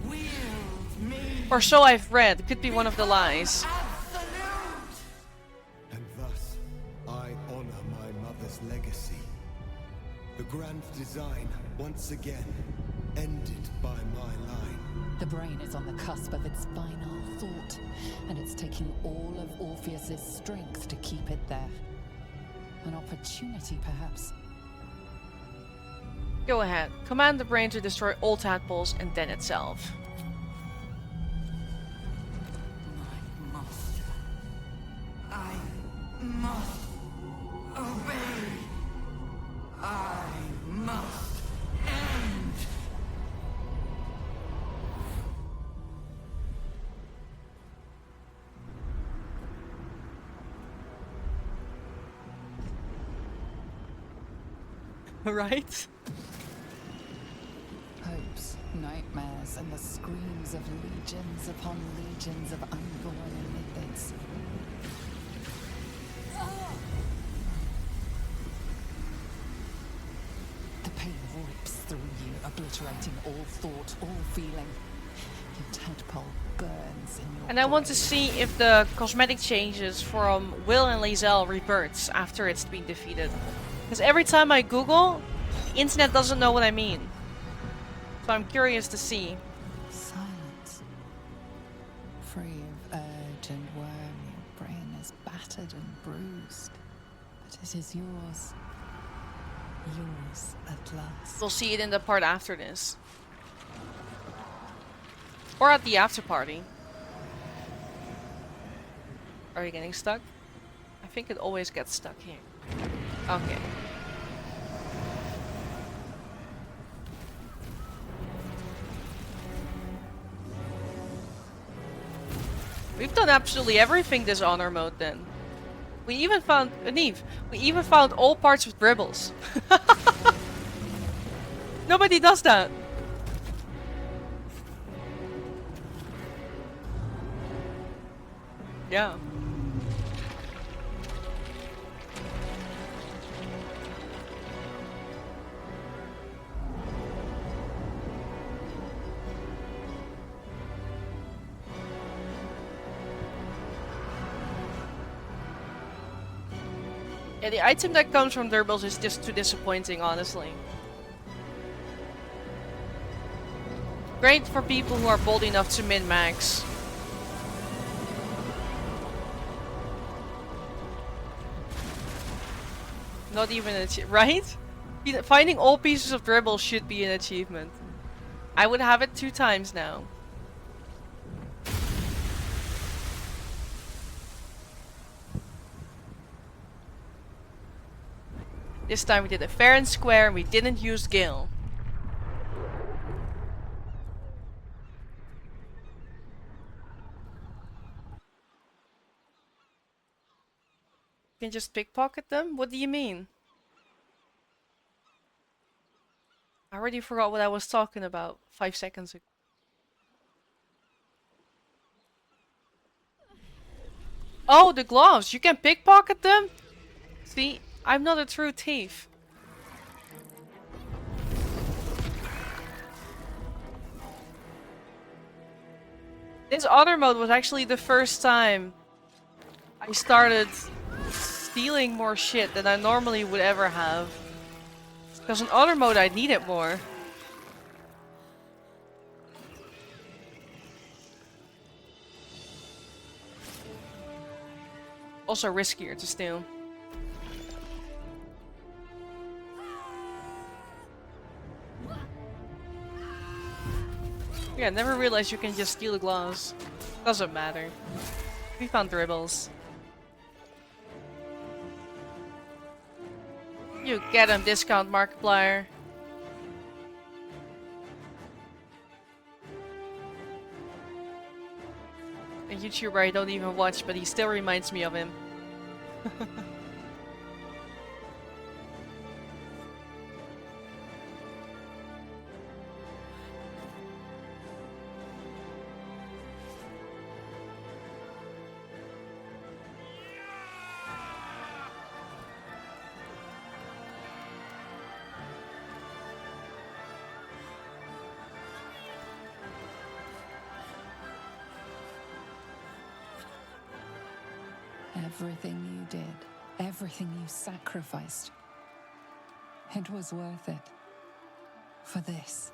Wield me. Or so I've read. It could be one of the lies. And thus, I honor my mother's legacy. The grand design, once again, ended by my line. The brain is on the cusp of its final thought, and it's taking all of Orpheus's strength to keep it there. An opportunity, perhaps. Go ahead. Command the brain to destroy all tadpoles and Den itself. Master. I must obey. I must end. Right? Hopes, nightmares, and the screams of legions upon legions of unborn mythics. The pain rips through you, obliterating all thought, all feeling. Your tadpole burns in your And I want to see if the cosmetic changes from Will and Lae'zel reverts after it's been defeated. Because every time I Google, the internet doesn't know what I mean. So I'm curious to see. Silence. Free of urge and worm, your brain is battered and bruised. But it is yours. Yours at last. We'll see it in the part after this. Or at the after party. Are you getting stuck? I think it always gets stuck here. Okay. We've done absolutely everything this honor mode then. We even found Neve. We even found all parts of dribbles. Nobody does that. Yeah. Yeah, the item that comes from Durbles is just too disappointing, honestly. Great for people who are bold enough to min-max. Not even an achievement, right? Finding all pieces of Dribble should be an achievement. I would have it 2 times now. This time we did it fair and square and we didn't use Gale. You can just pickpocket them? What do you mean? I already forgot what I was talking about 5 seconds ago. Oh, the gloves! You can pickpocket them? See, I'm not a true thief. This other mode was actually the first time I started stealing more shit than I normally would ever have. Because in other mode I need it more. Also riskier to steal. Yeah, never realized you can just steal a glass. Doesn't matter. We found dribbles. You get him, discount Markiplier. A YouTuber I don't even watch, but he still reminds me of him. Everything you did, everything you sacrificed, it was worth it. For this.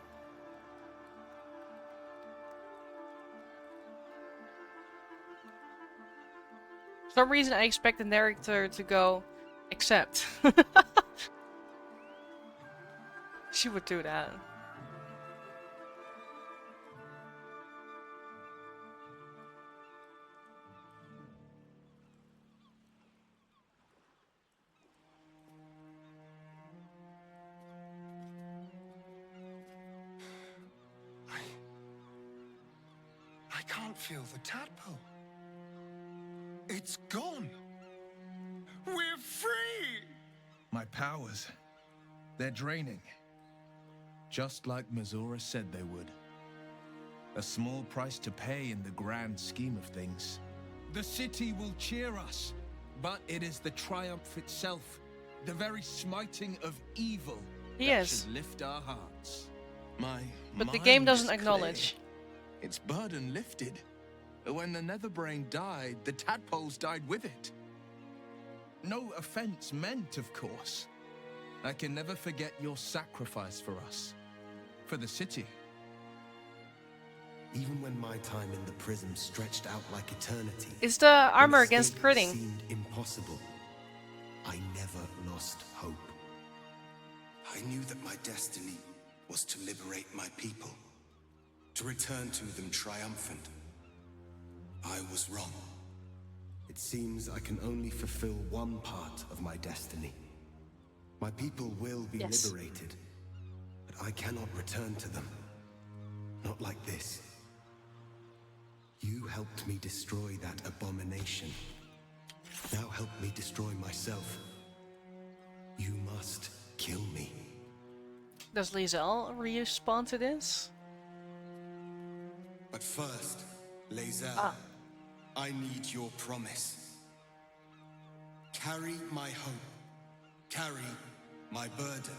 For some reason I expect the narrator to go, except. She would do that. I can't feel the tadpole. It's gone. We're free! My powers, they're draining. Just like Mazora said they would. A small price to pay in the grand scheme of things. The city will cheer us, but it is the triumph itself, the very smiting of evil, that should lift our hearts. But the game doesn't acknowledge. Its burden lifted. When the Netherbrain died, the tadpoles died with it. No offense meant, of course. I can never forget your sacrifice for us. For the city. Even when my time in the prism stretched out like eternity. It's the armor against escape critting. Seemed impossible. I never lost hope. I knew that my destiny was to liberate my people. To return to them triumphant. I was wrong. It seems I can only fulfill one part of my destiny. My people will be liberated, but I cannot return to them. Not like this. You helped me destroy that abomination. Now help me destroy myself. You must kill me. Does Lae'zel respond to this? But first, Lae'zel, I need your promise. Carry my hope. Carry my burden.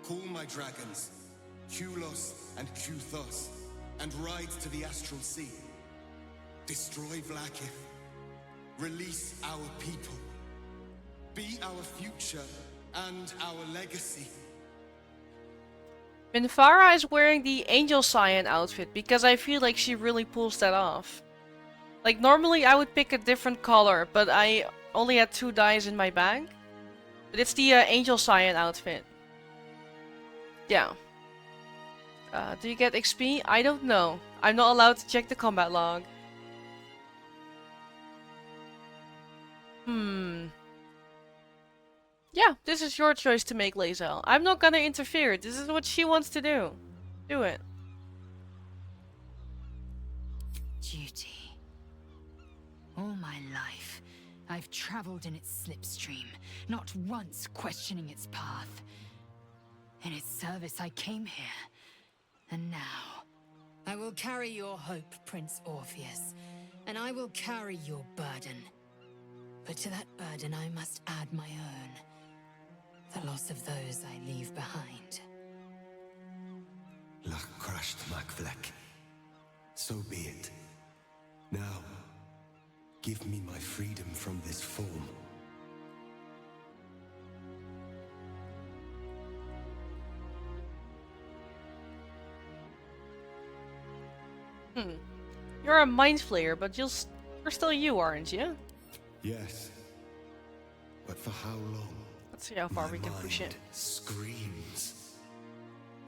Call my dragons, Kulos and Kuthos, and ride to the Astral Sea. Destroy Vlaakith. Release our people. Be our future and our legacy. Minvara is wearing the Angel Scion outfit because I feel like she really pulls that off. Like, normally I would pick a different color, but I only had 2 dyes in my bag. But it's the Angel Scion outfit. Yeah. Do you get XP? I don't know. I'm not allowed to check the combat log. Yeah, this is your choice to make, Lae'zel. I'm not gonna interfere. This is what she wants to do. Do it. Duty. All my life, I've traveled in its slipstream, not once questioning its path. In its service, I came here. And now, I will carry your hope, Prince Orpheus, and I will carry your burden. But to that burden, I must add my own. The loss of those I leave behind. Lach crushed Makvlek. So be it. Now, give me my freedom from this form. You're a mind flayer, but you're still you, aren't you? Yes. But for how long? Let's see how far we can push it. Screams.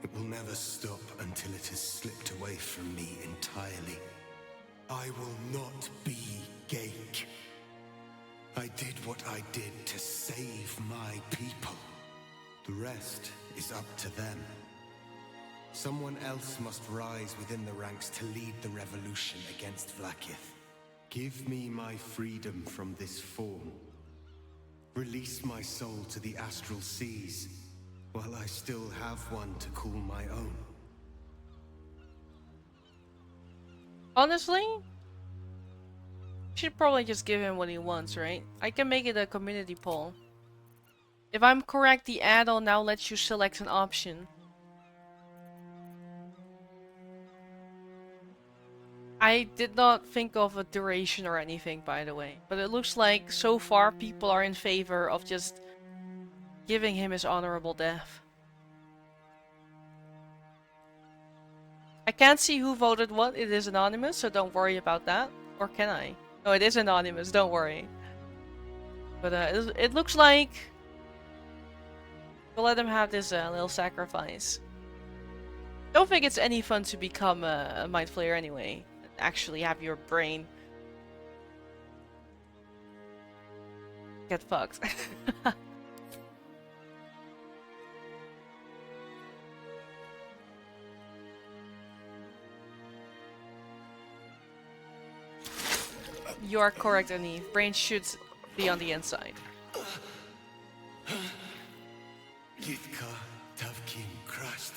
It will never stop until it has slipped away from me entirely. I will not be Gake. I did what I did to save my people. The rest is up to them. Someone else must rise within the ranks to lead the revolution against Vlaakith. Give me my freedom from this form. Release my soul to the astral seas, while I still have one to call my own. Honestly, should probably just give him what he wants, right? I can make it a community poll. If I'm correct, the add-on now lets you select an option. I did not think of a duration or anything, by the way. But it looks like, so far, people are in favor of just giving him his honorable death. I can't see who voted what. It is anonymous, so don't worry about that. Or can I? No, it is anonymous, don't worry. But it looks like we'll let him have this little sacrifice. Don't think it's any fun to become a mind flayer anyway. Actually have your brain get fucked. You are correct, Annie. Brain should be on the inside. Yitka Tavkin crushed.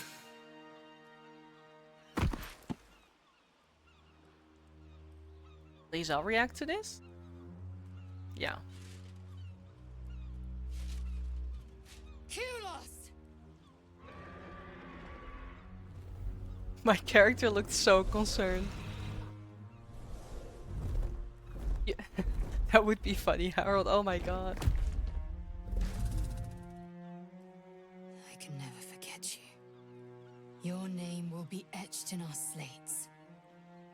Please, I'll react to this? Yeah. Kulos! My character looked so concerned. Yeah, that would be funny, Harold. Oh my god. I can never forget you. Your name will be etched in our slates.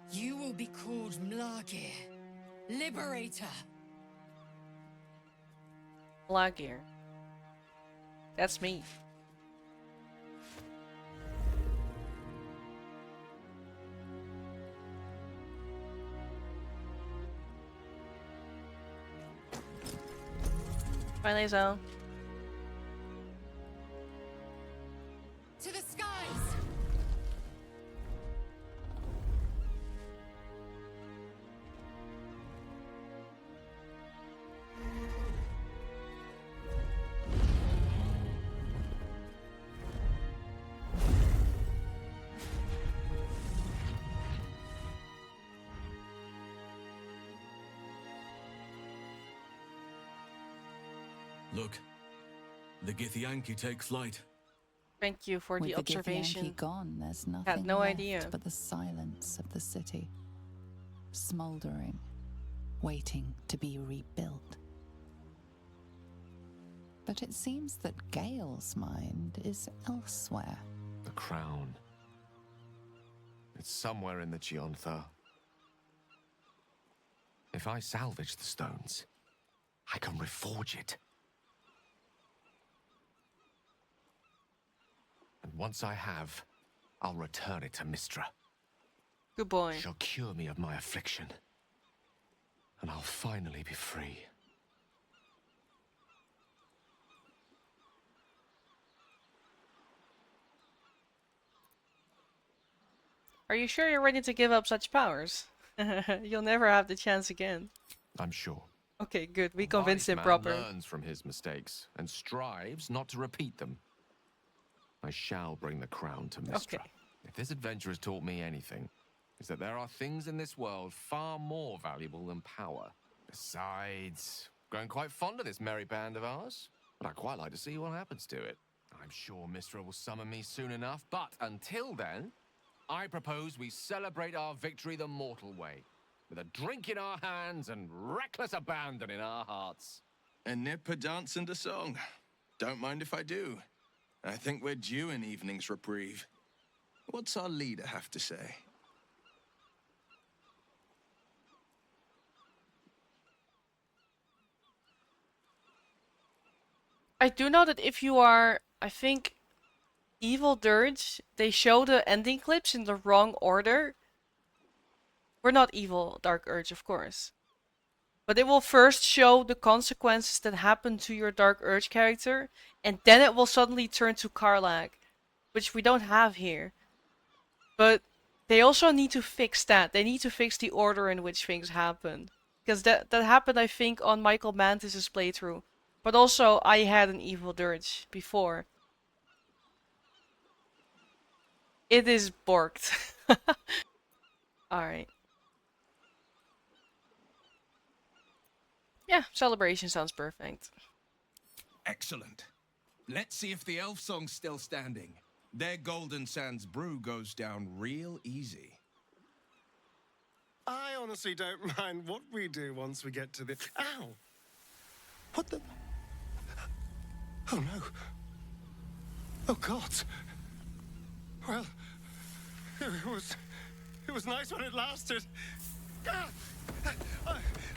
You will be called Mlagir, Liberator. Mlagir. That's me. Bye, Lae'zel. To the skies! Look, the Githyanki take flight. Thank you for With the the observation. Githyanki gone, there's Had nothing no left idea. but the silence of the city, smoldering, waiting to be rebuilt. But it seems that Gale's mind is elsewhere. The crown. It's somewhere in the Giontha. If I salvage the stones, I can reforge it. And once I have, I'll return it to Mistra. Good boy. She'll cure me of my affliction. And I'll finally be free. Are you sure you're ready to give up such powers? You'll never have the chance again. I'm sure. Okay, good. We A convinced wise him man proper. learns from his mistakes and strives not to repeat them. I shall bring the crown to Mistra. Okay. If this adventure has taught me anything, is that there are things in this world far more valuable than power. Besides, growing quite fond of this merry band of ours, but I'd quite like to see what happens to it. I'm sure Mistra will summon me soon enough, but until then, I propose we celebrate our victory the mortal way, with a drink in our hands and reckless abandon in our hearts. A nip, a dance, and a song. Don't mind if I do. I think we're due an evening's reprieve. What's our leader have to say? I do know that if you are, I think, Evil Dirge, they show the ending clips in the wrong order. We're not evil Dark Urge, of course. But it will first show the consequences that happen to your Dark Urge character, and then it will suddenly turn to Karlach, which we don't have here. But they also need to fix that. They need to fix the order in which things happen. Because that happened, I think, on Michael Mantis' playthrough. But also, I had an Evil Dirge before. It is borked. Alright. Yeah, celebration sounds perfect. Excellent. Let's see if the elf song's still standing. Their Golden Sands brew goes down real easy. I honestly don't mind what we do once we get to the... Ow! What the... Oh no. Oh God. Well, it was nice when it lasted. Ah!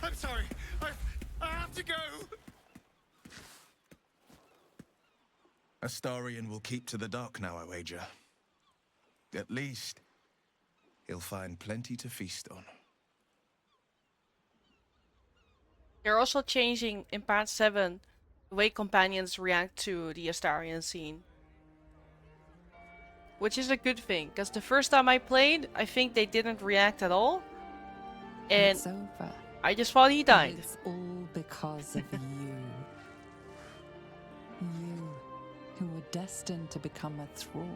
I'm sorry. I have to go. Astarion will keep to the dark now, I wager. At least, he'll find plenty to feast on. They're also changing in Part 7 the way companions react to the Astarion scene. Which is a good thing, because the first time I played, I think they didn't react at all. And It's over. I just thought he died. It's all because of you. You, who were destined to become a thrall.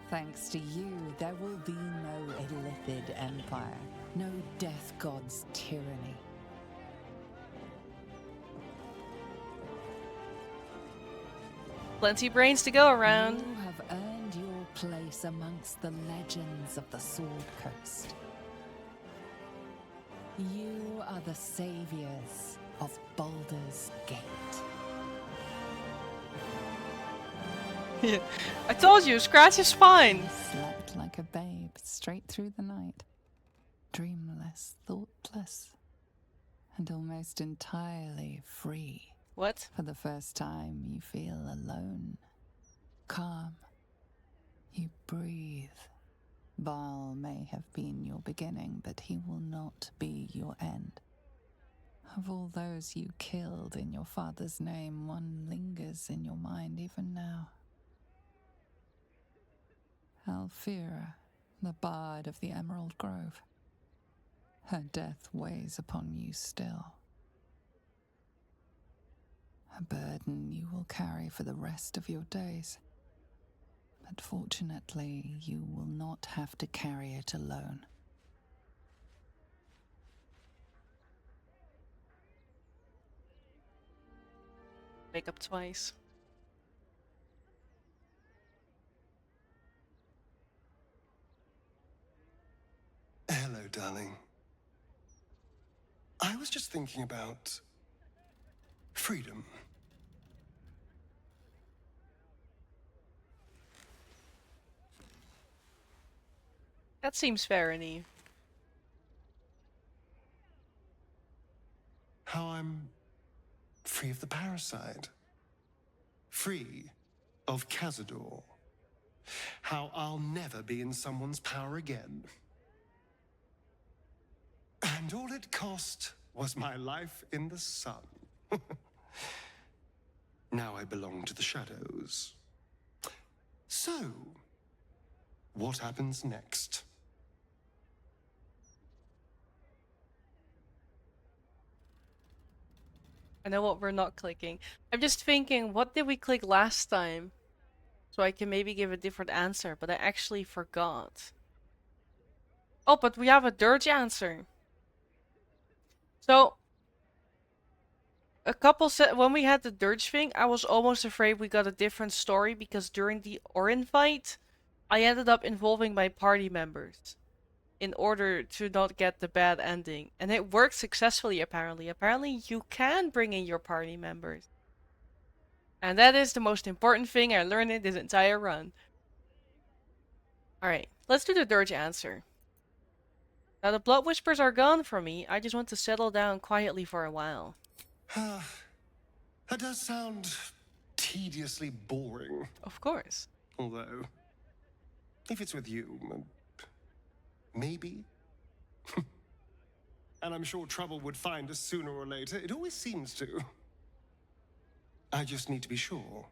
Thanks to you, there will be no Illithid Empire, no Death God's tyranny. Plenty brains to go around. You have earned your place amongst the legends of the Sword Coast. You are the saviors of Baldur's Gate. Yeah. I told you, Scratch is fine. You slept like a babe straight through the night. Dreamless, thoughtless, and almost entirely free. What? For the first time, you feel alone, calm. You breathe. Baal may have been your beginning, but he will not be your end. Of all those you killed in your father's name, one lingers in your mind even now. Alfira, the bard of the Emerald Grove. Her death weighs upon you still. A burden you will carry for the rest of your days. But fortunately, you will not have to carry it alone. Wake up twice. Hello, darling. I was just thinking about freedom. That seems fair, Eve. How I'm free of the parasite. Free of Cazador. How I'll never be in someone's power again. And all it cost was my life in the sun. Now I belong to the shadows. So, what happens next? I know what we're not clicking. I'm just thinking, what did we click last time? So I can maybe give a different answer, but I actually forgot. Oh, but we have a dirge answer. So, a couple said when we had the dirge thing, I was almost afraid we got a different story because during the Orin fight, I ended up involving my party members in order to not get the bad ending. And it worked successfully, apparently. Apparently, you can bring in your party members. And that is the most important thing I learned in this entire run. Alright, let's do the dirge answer. Now the blood whispers are gone from me, I just want to settle down quietly for a while. That does sound tediously boring. Of course. Although, if it's with you, maybe. And I'm sure trouble would find us sooner or later. It always seems to. I just need to be sure.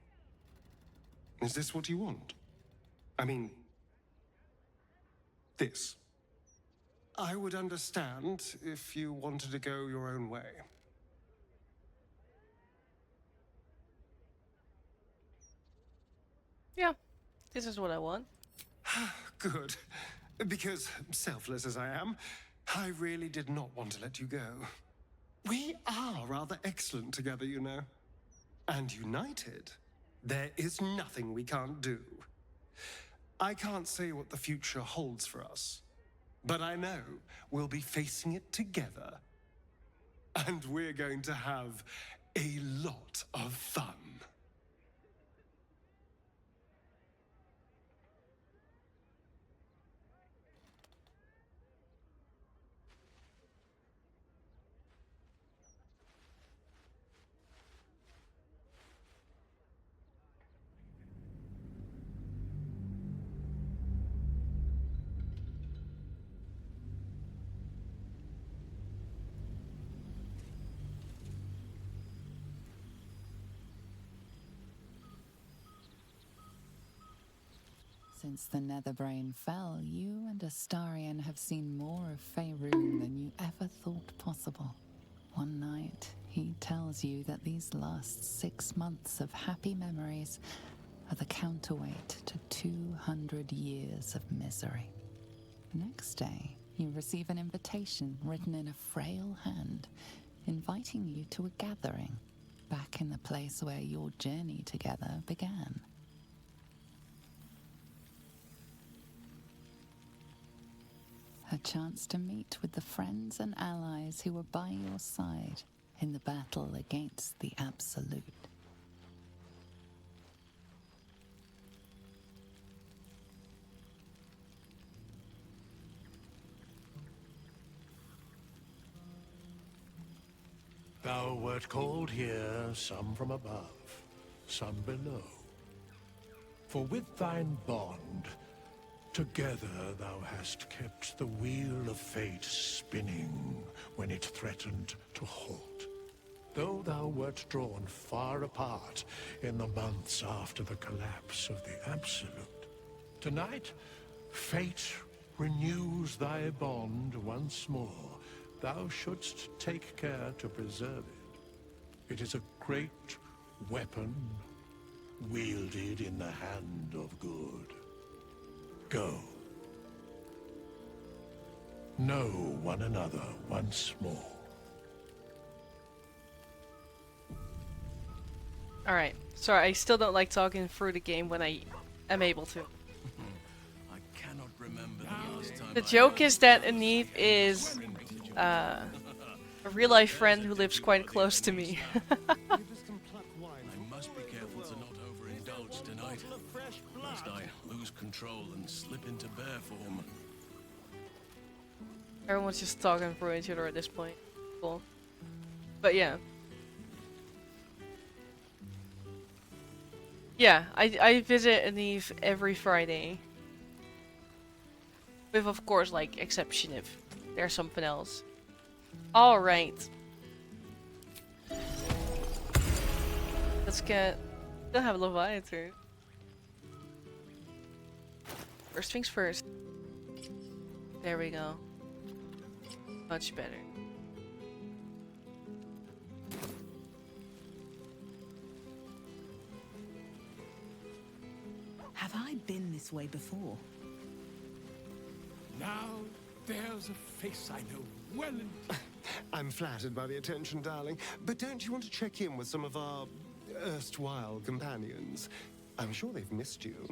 Is this what you want? I mean, this. I would understand if you wanted to go your own way. Yeah, this is what I want. Good. Because, selfless as I am, I really did not want to let you go. We are rather excellent together, you know. And united, there is nothing we can't do. I can't say what the future holds for us, but I know we'll be facing it together. And we're going to have a lot of fun. Since the Netherbrain fell, you and Astarion have seen more of Faerun than you ever thought possible. One night, he tells you that these last 6 months of happy memories are the counterweight to 200 years of misery. Next day, you receive an invitation written in a frail hand, inviting you to a gathering back in the place where your journey together began. A chance to meet with the friends and allies who were by your side in the battle against the Absolute. Thou wert called here, some from above, some below. For with thine bond, together thou hast kept the wheel of fate spinning when it threatened to halt. Though thou wert drawn far apart in the months after the collapse of the Absolute, tonight fate renews thy bond once more. Thou shouldst take care to preserve it. It is a great weapon wielded in the hand of good. Go. Know one another once more. Alright. Sorry, I still don't like talking through the game when I am able to. I cannot remember the last time The joke is that Aneve is a real-life friend who lives quite close to me. I must be careful to not overindulge tonight, lest I lose control and slip into bear form. Everyone's just talking through each other at this point. Cool. But yeah. Yeah, I visit Aneve every Friday. With, of course, like, exception if there's something else. Alright. Let's get... Still have Leviathan. First things first. There we go. Much better. Have I been this way before? Now there's a face I know well and... I'm flattered by the attention, darling. But don't you want to check in with some of our erstwhile companions? I'm sure they've missed you.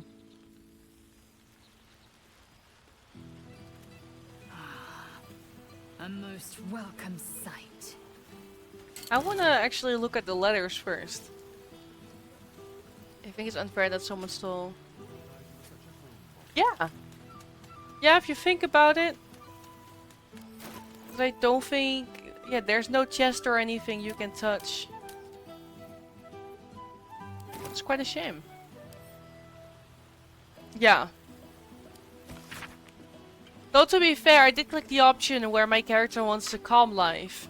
A most welcome sight. I wanna actually look at the letters first. I think it's unfair that someone stole... Yeah! Yeah, if you think about it. But I don't think... Yeah, there's no chest or anything you can touch. It's quite a shame. Yeah. Though to be fair, I did click the option where my character wants to calm life.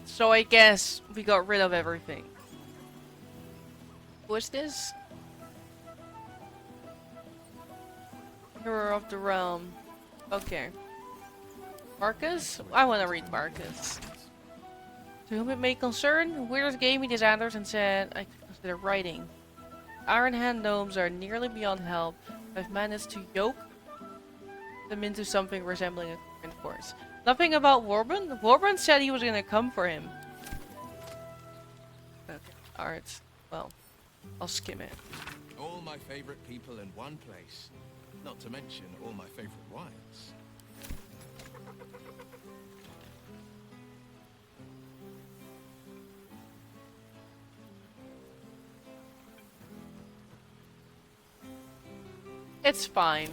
So I guess we got rid of everything. Who is this? Hero of the Realm. Okay. Marcus? I want to read Marcus. To whom it may concern, Weirders gave me these answers and said I could consider writing. Iron Hand gnomes are nearly beyond help. I've managed to yoke them into something resembling a current force. Nothing about Warburn? Warburn said he was gonna come for him. Okay. Art. Well, I'll skim it. All my favorite people in one place. Not to mention all my favorite wines. It's fine.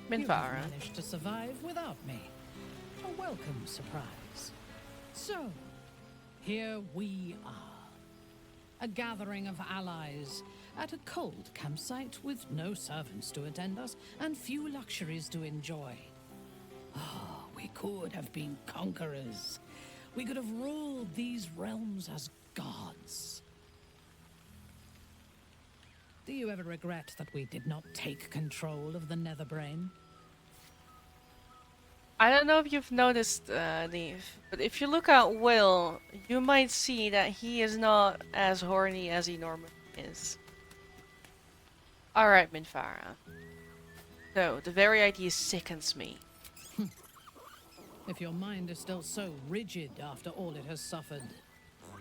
You Minvara. have managed to survive without me. A welcome surprise. So, here we are. A gathering of allies at a cold campsite with no servants to attend us and few luxuries to enjoy. Oh, we could have been conquerors. We could have ruled these realms as gods. Do you ever regret that we did not take control of the Netherbrain? I don't know if you've noticed, Neve, but if you look at Will, you might see that he is not as horny as he normally is. Alright, Minfara. So, the very idea sickens me. If your mind is still so rigid after all it has suffered,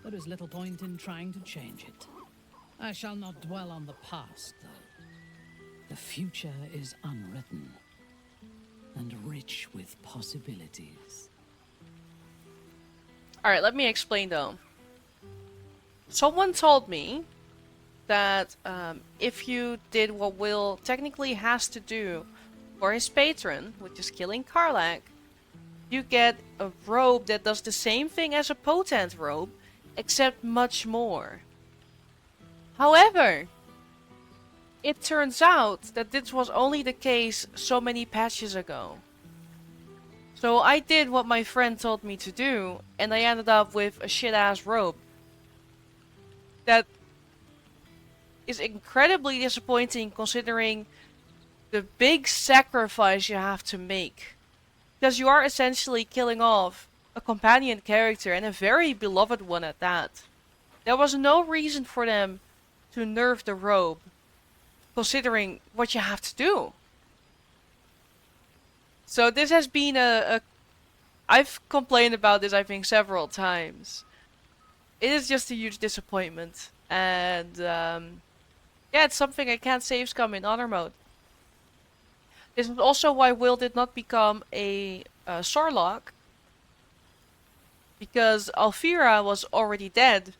there is little point in trying to change it. I shall not dwell on the past, though. The future is unwritten and rich with possibilities. Alright, let me explain though. Someone told me that if you did what Will technically has to do for his patron, which is killing Karlach, you get a robe that does the same thing as a potent robe, except much more. However, it turns out that this was only the case so many patches ago. So I did what my friend told me to do, and I ended up with a shit-ass robe. That is incredibly disappointing considering the big sacrifice you have to make. Because you are essentially killing off a companion character, and a very beloved one at that. There was no reason for them to nerf the robe, considering what you have to do. So this has been I've complained about this, I think, several times. it is just a huge disappointment. And yeah, it's something I can't save scum in honor mode. This is also why Will did not become a Sorlock. Because Alfira was already dead.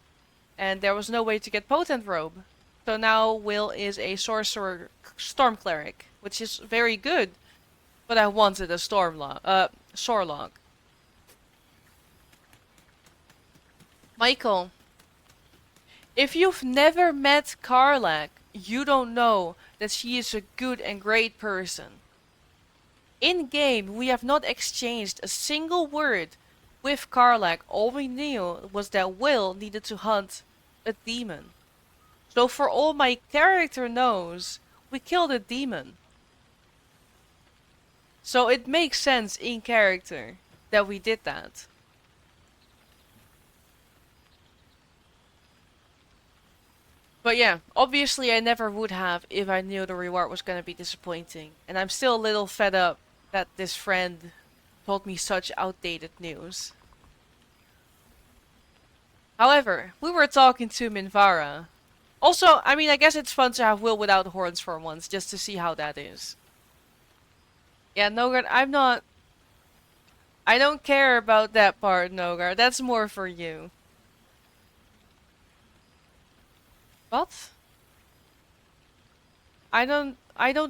And there was no way to get Potent Robe. So now Will is a Sorcerer Storm Cleric. Which is very good. But I wanted a Sorlock. Michael. If you've never met Karlach, you don't know that she is a good and great person. In game, we have not exchanged a single word with Karlach. All we knew was that Will needed to hunt a demon. So for all my character knows, we killed a demon. So it makes sense in character that we did that. But yeah, obviously I never would have if I knew the reward was gonna be disappointing. And I'm still a little fed up that this friend told me such outdated news. However, we were talking to Minvara. Also, I mean, I guess it's fun to have Will without horns for once, just to see how that is. Yeah, Nogard, I don't care about that part, Nogard. That's more for you. What? I don't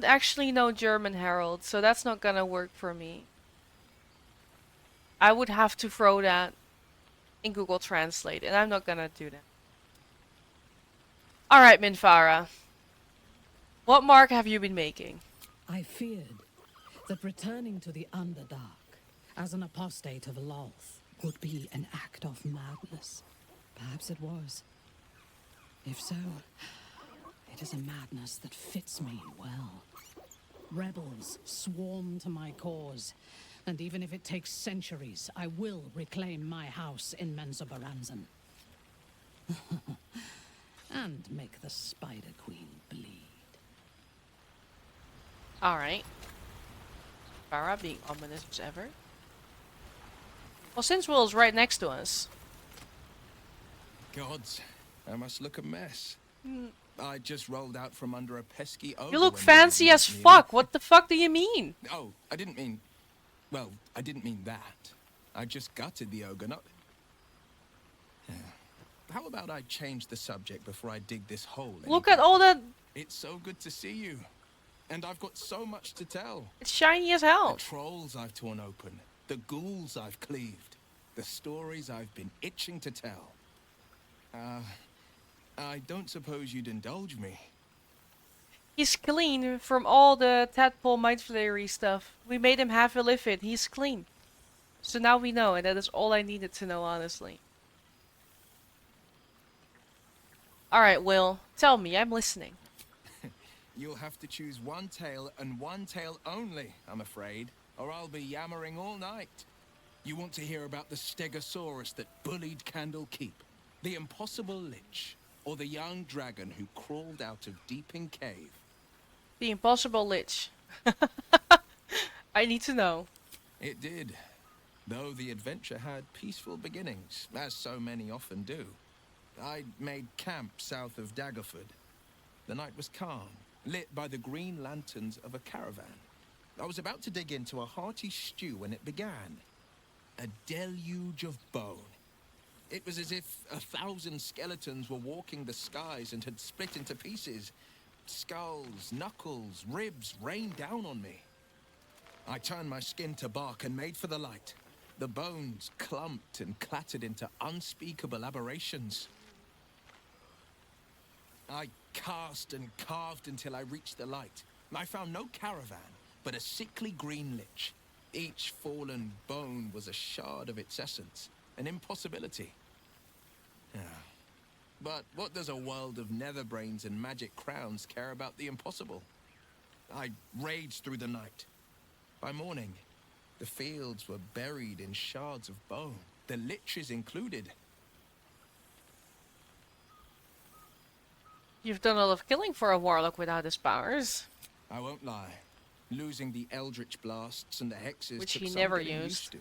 actually know German, Harold, so that's not gonna work for me. I would have to throw that in Google Translate, and I'm not gonna do that. Alright, Minfara. What mark have you been making? I feared that returning to the Underdark as an apostate of Lolth would be an act of madness. Perhaps it was. If so, it is a madness that fits me well. Rebels swarm to my cause, and even if it takes centuries, I will reclaim my house in Menzoberranzan. And make the Spider Queen bleed. Alright. Farah being ominous as ever. Well, since Will's right next to us. Gods, I must look a mess. I just rolled out from under a pesky ogre. You look when fancy they as beat me fuck. up. What the fuck do you mean? Oh, I didn't mean... Well, I didn't mean that. I just gutted the ogre, not... Yeah. How about I change the subject before I dig this hole? Look at all that... It's so good to see you. And I've got so much to tell. It's shiny as hell. The trolls I've torn open. The ghouls I've cleaved. The stories I've been itching to tell. I don't suppose you'd indulge me. He's clean from all the tadpole mind flayery stuff. We made him half illicit. He's clean. So now we know, and that is all I needed to know, honestly. Alright, Will. Tell me, I'm listening. You'll have to choose one tale and one tale only, I'm afraid, or I'll be yammering all night. You want to hear about the Stegosaurus that bullied Candle Keep, the impossible lich, or the young dragon who crawled out of Deeping Cave? The impossible lich. I need to know. It did, though the adventure had peaceful beginnings, as so many often do. I'd made camp south of Daggerford. The night was calm, lit by the green lanterns of a caravan. I was about to dig into a hearty stew when it began. A deluge of bone. It was as if 1,000 skeletons were walking the skies and had split into pieces. Skulls, knuckles, ribs rained down on me. I turned my skin to bark and made for the light. The bones clumped and clattered into unspeakable aberrations. I cast and carved until I reached the light. I found no caravan, but a sickly green lich. Each fallen bone was a shard of its essence, an impossibility. But what does a world of netherbrains and magic crowns care about the impossible? I raged through the night. By morning, the fields were buried in shards of bone, the liches included. You've done a lot of killing for a warlock without his powers. I won't lie. Losing the eldritch blasts and the hexes Which took he some never getting used. to.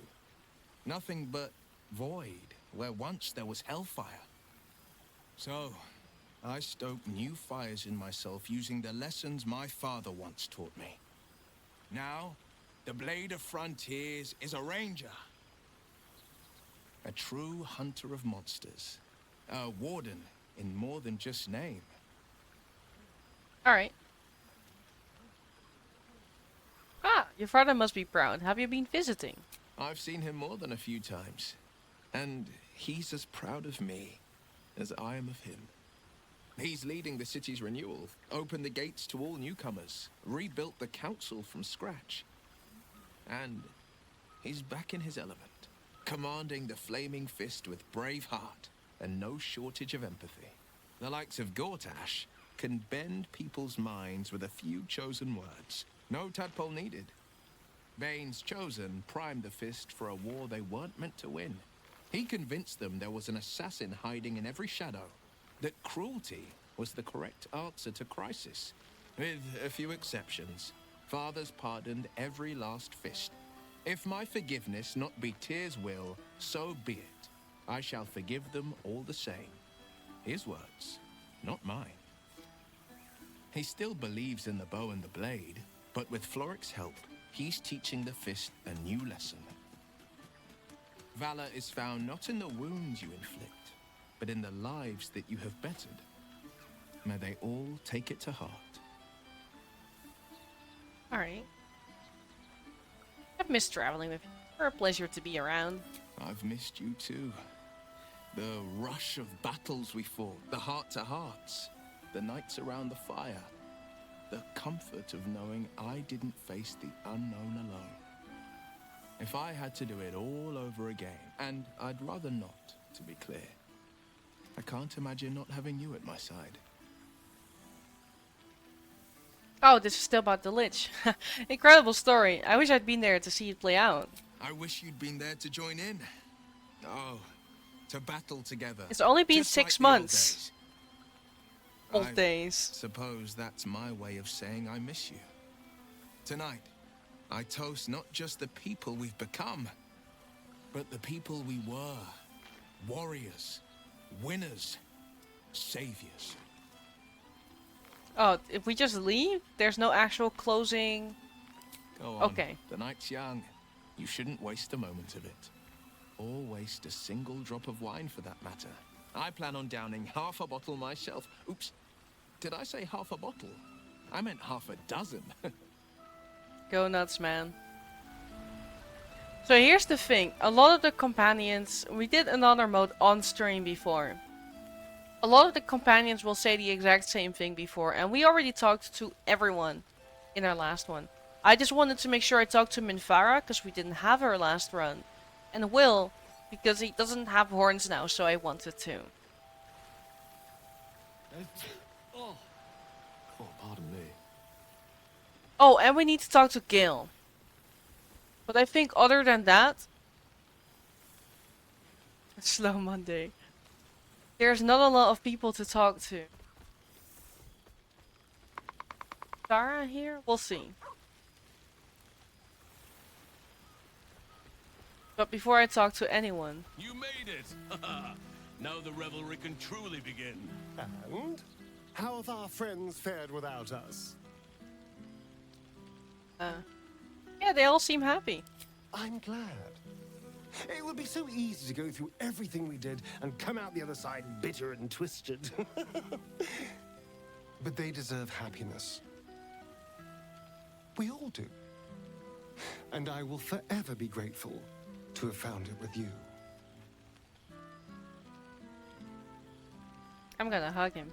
Nothing but void, where once there was hellfire. So, I stoke new fires in myself using the lessons my father once taught me. Now, the Blade of Frontiers is a ranger. A true hunter of monsters. A warden in more than just name. Alright. Ah, your father must be proud. Have you been visiting? I've seen him more than a few times. And he's as proud of me as I am of him. He's leading the city's renewal, opened the gates to all newcomers, rebuilt the council from scratch. And he's back in his element, commanding the Flaming Fist with brave heart and no shortage of empathy. The likes of Gortash can bend people's minds with a few chosen words. No tadpole needed. Bane's Chosen primed the Fist for a war they weren't meant to win. He convinced them there was an assassin hiding in every shadow, that cruelty was the correct answer to crisis. With a few exceptions, fathers pardoned every last fist. If my forgiveness not be Tyr's will, so be it. I shall forgive them all the same. His words, not mine. He still believes in the bow and the blade, but with Floric's help, he's teaching the fist a new lesson. Valor is found not in the wounds you inflict, but in the lives that you have bettered. May they all take it to heart. Alright. I've missed traveling with you. You're a pleasure to be around. I've missed you too. The rush of battles we fought, the heart-to-hearts, the nights around the fire, the comfort of knowing I didn't face the unknown alone. If I had to do it all over again, and I'd rather not, to be clear, I can't imagine not having you at my side. Oh, this is still about the Lich. Incredible story. I wish I'd been there to see it play out. I wish you'd been there to join in. Oh, to battle together. It's only been just 6 like the old months. days. Old days. Suppose that's my way of saying I miss you. Tonight, I toast not just the people we've become, but the people we were. Warriors, winners, saviors. Oh, if we just leave, there's no actual closing. Go on. Okay. The night's young. You shouldn't waste a moment of it. Or waste a single drop of wine for that matter. I plan on downing half a bottle myself. Oops. Did I say half a bottle? I meant half a dozen. Go nuts, man. So here's the thing. A lot of the companions... We did another mode on stream before. A lot of the companions will say the exact same thing before. And we already talked to everyone in our last one. I just wanted to make sure I talked to Minfara, because we didn't have her last run. And Will, because he doesn't have horns now, so I wanted to. Oh, pardon me. Oh, and we need to talk to Gale. But I think other than that... Slow Monday. There's not a lot of people to talk to. Sarah here? We'll see. But before I talk to anyone... You made it! Now the revelry can truly begin. And? How have our friends fared without us? Yeah, they all seem happy. I'm glad. It would be so easy to go through everything we did and come out the other side bitter and twisted. But they deserve happiness. We all do. And I will forever be grateful to have found it with you. I'm gonna hug him.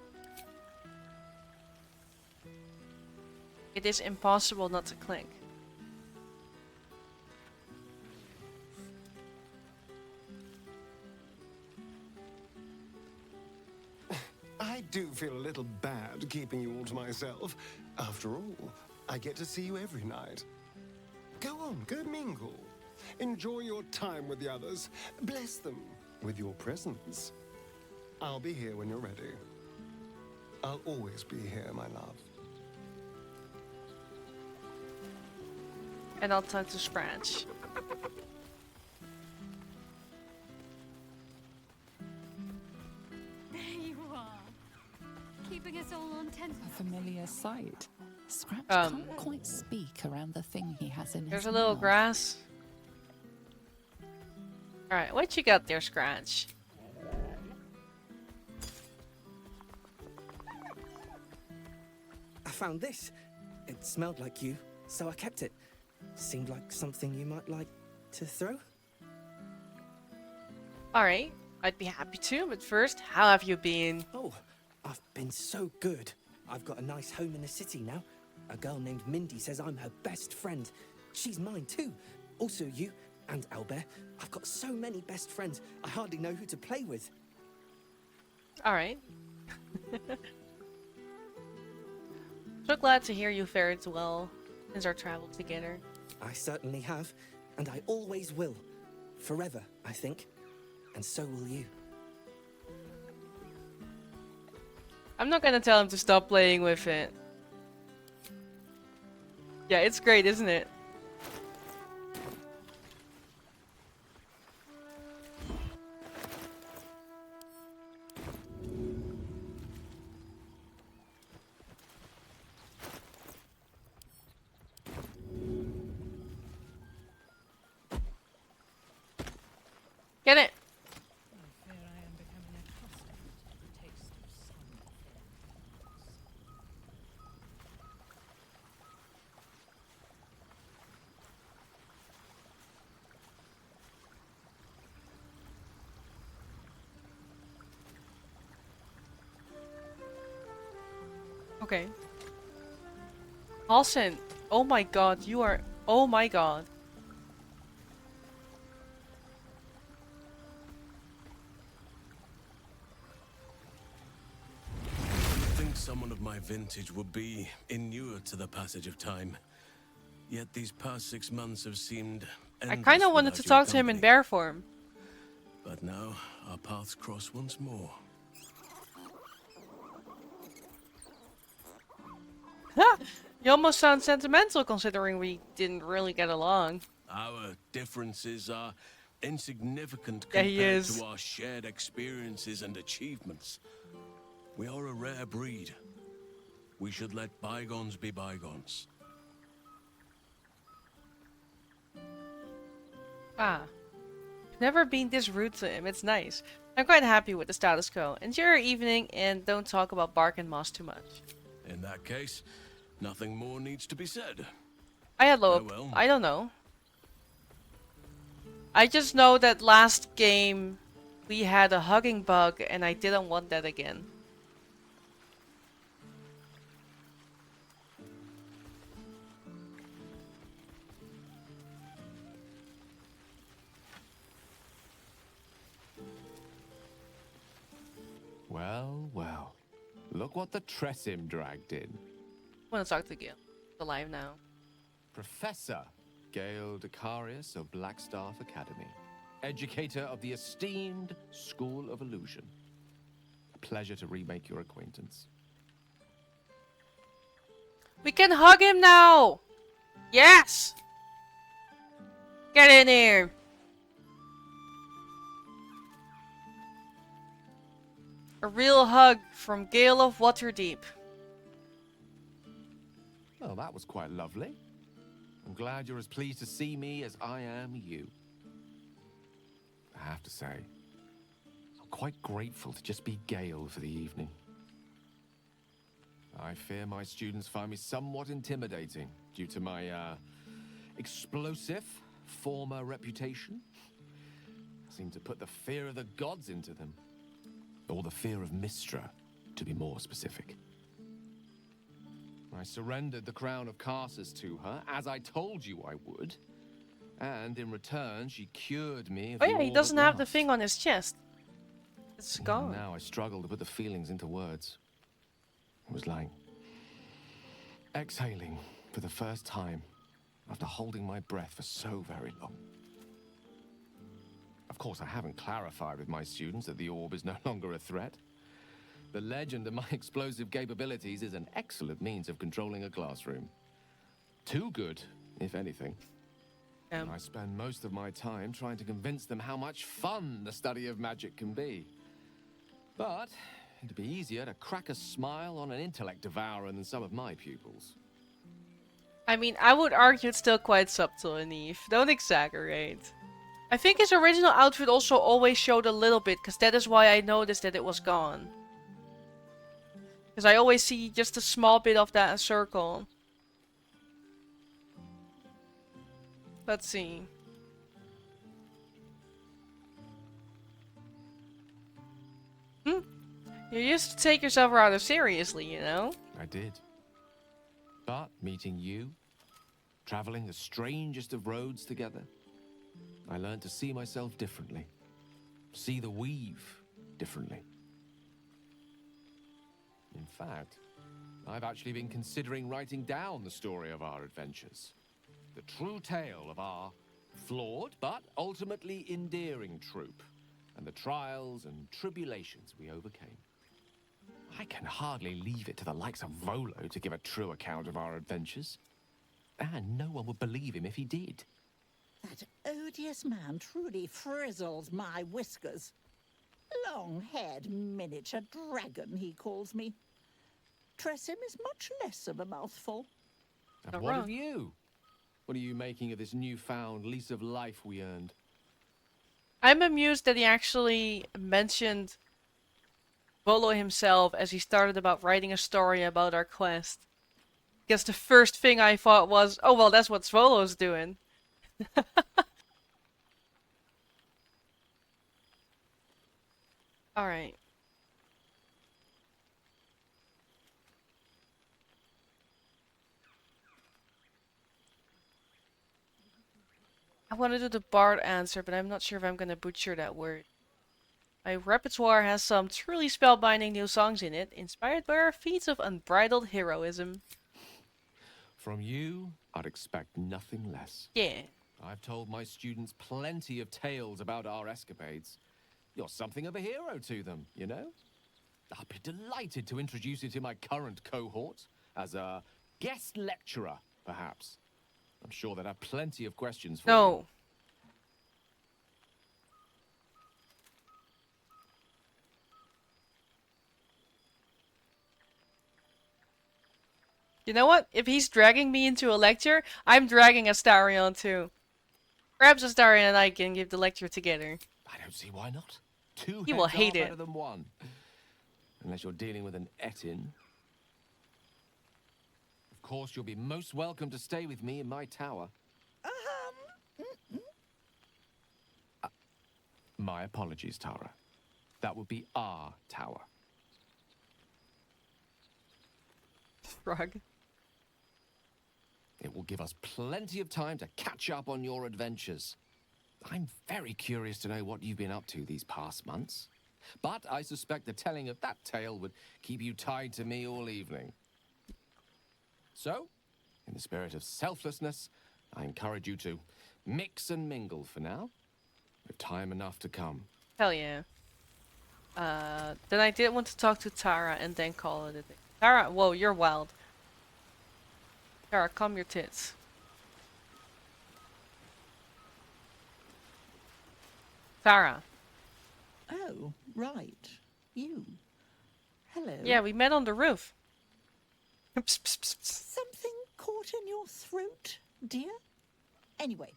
It is impossible not to click. I do feel a little bad keeping you all to myself. After all, I get to see you every night. Go on, go mingle. Enjoy your time with the others. Bless them with your presence. I'll be here when you're ready. I'll always be here, my love. And I'll talk to Scratch. There you keeping us all on tense. A familiar sight. Scratch Um, can't quite speak around the thing he has in There's his a little mouth. grass. Alright, what you got there, Scratch? I found this. It smelled like you, so I kept it. Seemed like something you might like to throw. Alright, I'd be happy to, but first, how have you been? Oh, I've been so good. I've got a nice home in the city now. A girl named Mindy says I'm her best friend. She's mine too. Also you and Albert. I've got so many best friends, I hardly know who to play with. Alright. So glad to hear you fared well since our travel together. I certainly have, and I always will. Forever, I think. And so will you. I'm not gonna tell him to stop playing with it. Yeah, it's great, isn't it? Get it! Okay. Halson, oh my god, you are... Oh my god. You'd think someone of my vintage would be inured to the passage of time. Yet these past 6 months have seemed I endless kinda wanted without to your talk to him in company. bear form. But now, our paths cross once more. You almost sound sentimental considering we didn't really get along. Our differences are insignificant Yeah, he compared is. to our shared experiences and achievements. We are a rare breed. We should let bygones be bygones. Ah. Never been this rude to him, it's nice. I'm quite happy with the status quo. Enjoy your evening and don't talk about Bark and Moss too much. In that case, nothing more needs to be said. Farewell. I don't know. I just know that last game we had a hugging bug and I didn't want that again. Well, well. Look what the Tressim dragged in. I want to talk to Gil. He's alive now. Professor Gale Decarius of Blackstaff Academy. Educator of the esteemed School of Illusion. A pleasure to remake your acquaintance. We can hug him now! Yes! Get in here! A real hug from Gale of Waterdeep. Well, that was quite lovely. I'm glad you're as pleased to see me as I am you. I have to say, I'm quite grateful to just be Gale for the evening. I fear my students find me somewhat intimidating due to my, explosive former reputation. I seem to put the fear of the gods into them. Or the fear of Mystra, to be more specific. I surrendered the crown of Carsus to her, as I told you I would. And in return, she cured me of Oh the yeah, he orb doesn't at have the last. thing on his chest. It's gone. Now I struggle to put the feelings into words. It was like exhaling for the first time after holding my breath for so very long. Of course, I haven't clarified with my students that the orb is no longer a threat. The legend of my explosive capabilities is an excellent means of controlling a classroom. Too good, if anything. I spend most of my time trying to convince them how much fun the study of magic can be. But it'd be easier to crack a smile on an intellect devourer than some of my pupils. I mean, I would argue it's still quite subtle in Eve. Don't exaggerate. I think his original outfit also always showed a little bit, because that is why I noticed that it was gone. Because I always see just a small bit of that circle. Let's see. You used to take yourself rather seriously, you know? I did. But meeting you, traveling the strangest of roads together, I learned to see myself differently. See the weave differently. In fact, I've actually been considering writing down the story of our adventures. The true tale of our flawed but ultimately endearing troupe, and the trials and tribulations we overcame. I can hardly leave it to the likes of Volo to give a true account of our adventures. And no one would believe him if he did. That odious man truly frizzles my whiskers. Long-haired miniature dragon, he calls me. Tressym is much less of a mouthful. And what of you? What are you making of this newfound lease of life we earned? I'm amused that he actually mentioned Volo himself as he started about writing a story about our quest. Because the first thing I thought was, oh well, that's what Volo's doing. Alright. I want to do the Bard answer, but I'm not sure if I'm gonna butcher that word. My repertoire has some truly spellbinding new songs in it, inspired by our feats of unbridled heroism. From you, I'd expect nothing less. Yeah. I've told my students plenty of tales about our escapades. You're something of a hero to them, you know? I'll be delighted to introduce you to my current cohort as a guest lecturer, perhaps. I'm sure they'd have plenty of questions for you. You know what? If he's dragging me into a lecture, I'm dragging Astarion too. Perhaps Astarion and I can give the lecture together. I don't see why not. Two He will heads hate are it. better than one. Unless you're dealing with an Etin. Of course, you'll be most welcome to stay with me in my tower. My apologies, Tara. That would be our tower. Frog. It will give us plenty of time to catch up on your adventures. I'm very curious to know what you've been up to these past months. But I suspect the telling of that tale would keep you tied to me all evening. So, in the spirit of selflessness, I encourage you to mix and mingle for now, with time enough to come. Hell yeah. Then I did want to talk to Tara and then call it a day. Tara, whoa, you're wild. Tara, calm your tits. Tara. Oh, right. You. Hello. Yeah, we met on the roof. Something caught in your throat, dear? Anyway,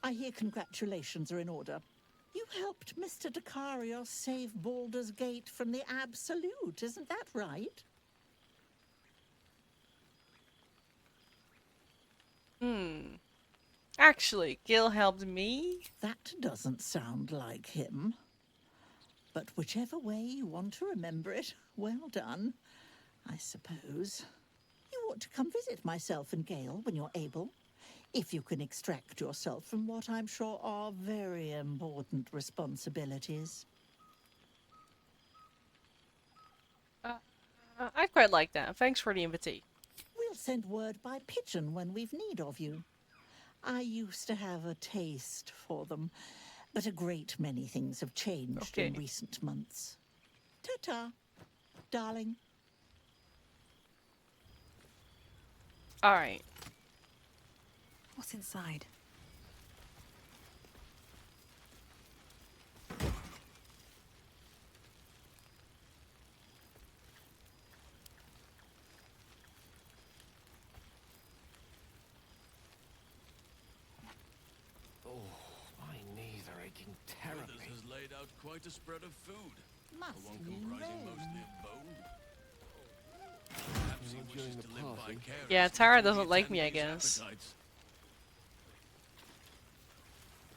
I hear congratulations are in order. You helped Mr. Dakarios save Baldur's Gate from the Absolute, isn't that right? Actually, Gil helped me? That doesn't sound like him. But whichever way you want to remember it, well done, I suppose. You ought to come visit myself and Gale when you're able, if you can extract yourself from what I'm sure are very important responsibilities. I'd quite like that. Thanks for the invitation. We'll send word by pigeon when we've need of you. I used to have a taste for them, but a great many things have changed in recent months. Ta-ta, darling. Alright. What's inside? looking terribly. Withers has laid out quite a spread of food. Must For one be comprising rain. mostly of bone. Perhaps he wishes to live vicariously Yeah, Tara through the doesn't like me, I attendees' guess. appetites.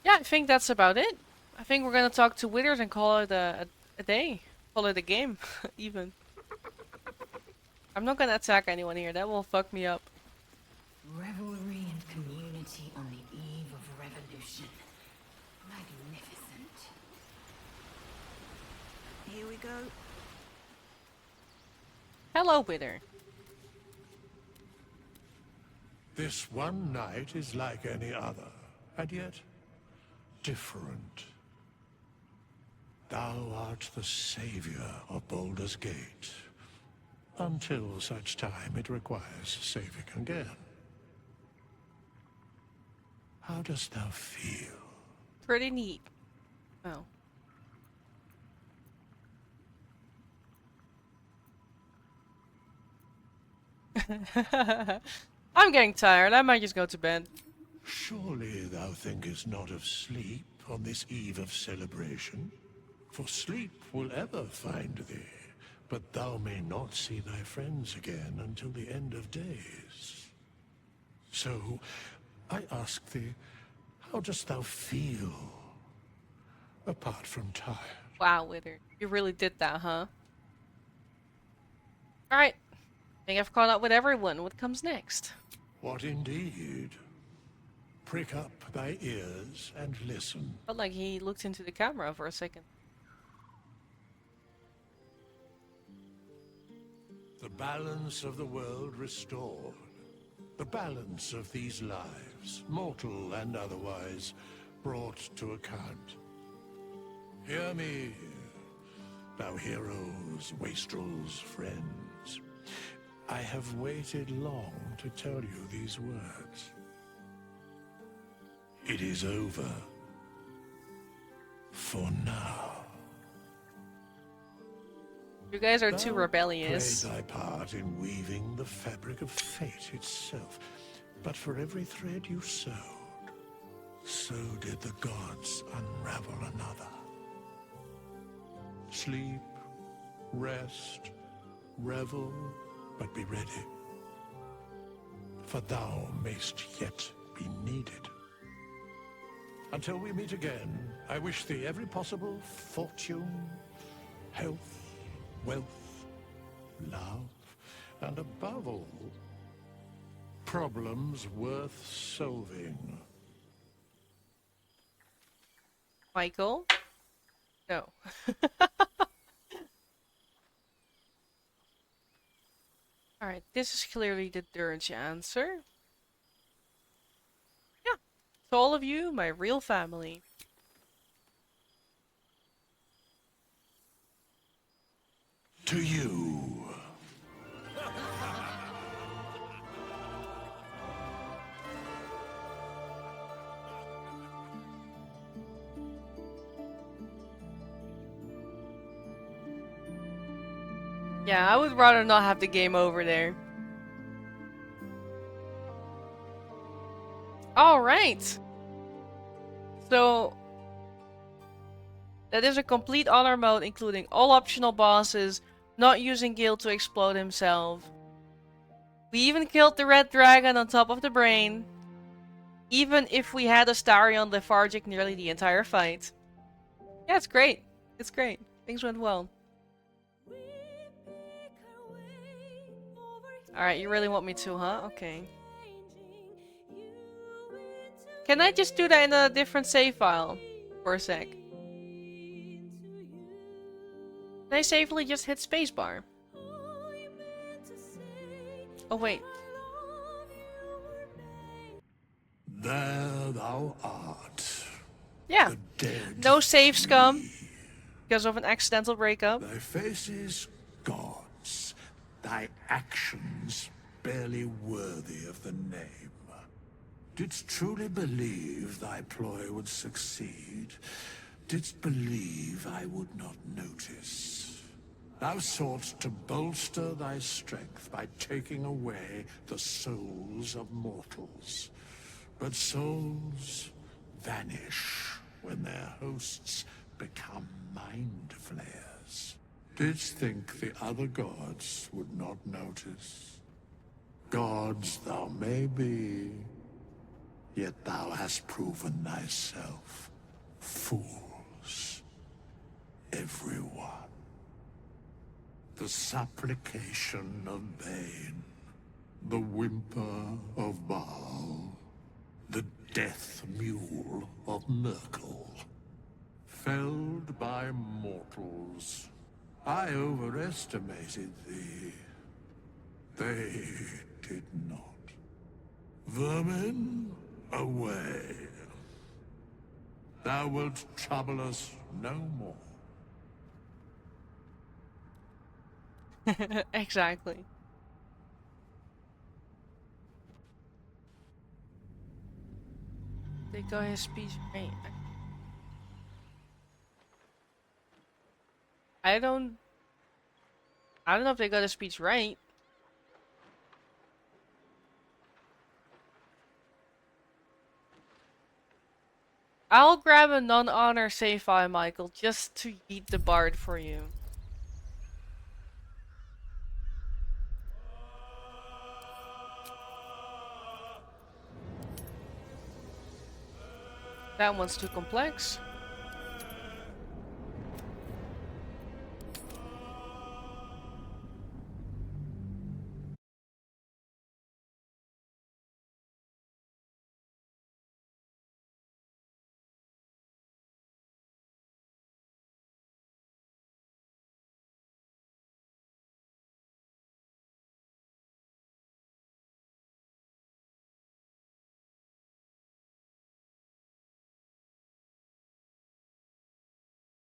Yeah, I think that's about it. I think we're gonna talk to Withers and call it a day. Call it a game, even. I'm not gonna attack anyone here. That will fuck me up. Revelry and community on the eve of revolution. Magnificent. Here we go. Hello, Wither. This one night is like any other, and yet different. Thou art the savior of Baldur's Gate, until such time it requires saving again. How dost thou feel? Pretty neat. Oh. I'm getting tired. I might just go to bed. Surely thou thinkest not of sleep on this eve of celebration? For sleep will ever find thee, but thou may not see thy friends again until the end of days. So, I ask thee, how dost thou feel? Apart from tired. Wow, Wither. You really did that, huh? Alright. I think I've caught up with everyone. What comes next? What indeed? Prick up thy ears and listen. Felt like he looked into the camera for a second. The balance of the world restored. The balance of these lives, mortal and otherwise, brought to account. Hear me, thou heroes, wastrels, friends. I have waited long to tell you these words. It is over. For now. You guys are too Thou rebellious. played thy part in weaving the fabric of fate itself, but for every thread you sewed, so did the gods unravel another. Sleep, rest, revel, but be ready, for thou mayst yet be needed. Until we meet again, I wish thee every possible fortune, health, wealth, love, and above all, problems worth solving. Michael? No. Alright, this is clearly the dirge answer. Yeah. To all of you, my real family. To you. Yeah, I would rather not have the game over there. Alright. So, that is a complete honor mode, including all optional bosses, not using Gil to explode himself. We even killed the red dragon on top of the brain. Even if we had Astarion lethargic nearly the entire fight. Yeah, it's great. It's great. Things went well. Alright, you really want me to, huh? Okay. Can I just do that in a different save file? For a sec. Can I safely just hit spacebar? Oh, wait. There thou art. Yeah. The dead. No save scum. Because of an accidental breakup. Thy face is God's. Thy actions barely worthy of the name. Didst truly believe thy ploy would succeed? Didst believe I would not notice? Thou sought to bolster thy strength by taking away the souls of mortals. But souls vanish when their hosts become mind flayers. Didst think the other gods would not notice? Gods thou may be, yet thou hast proven thyself fools, everyone. The supplication of Bane, the whimper of Baal, the death mule of Merkel. Felled by mortals, I overestimated thee. They did not. Vermin, away. Thou wilt trouble us no more. Exactly. They got his speech right. I don't know if they got his speech right. I'll grab a non-honor save file, Michael, just to eat the bard for you. That one's too complex.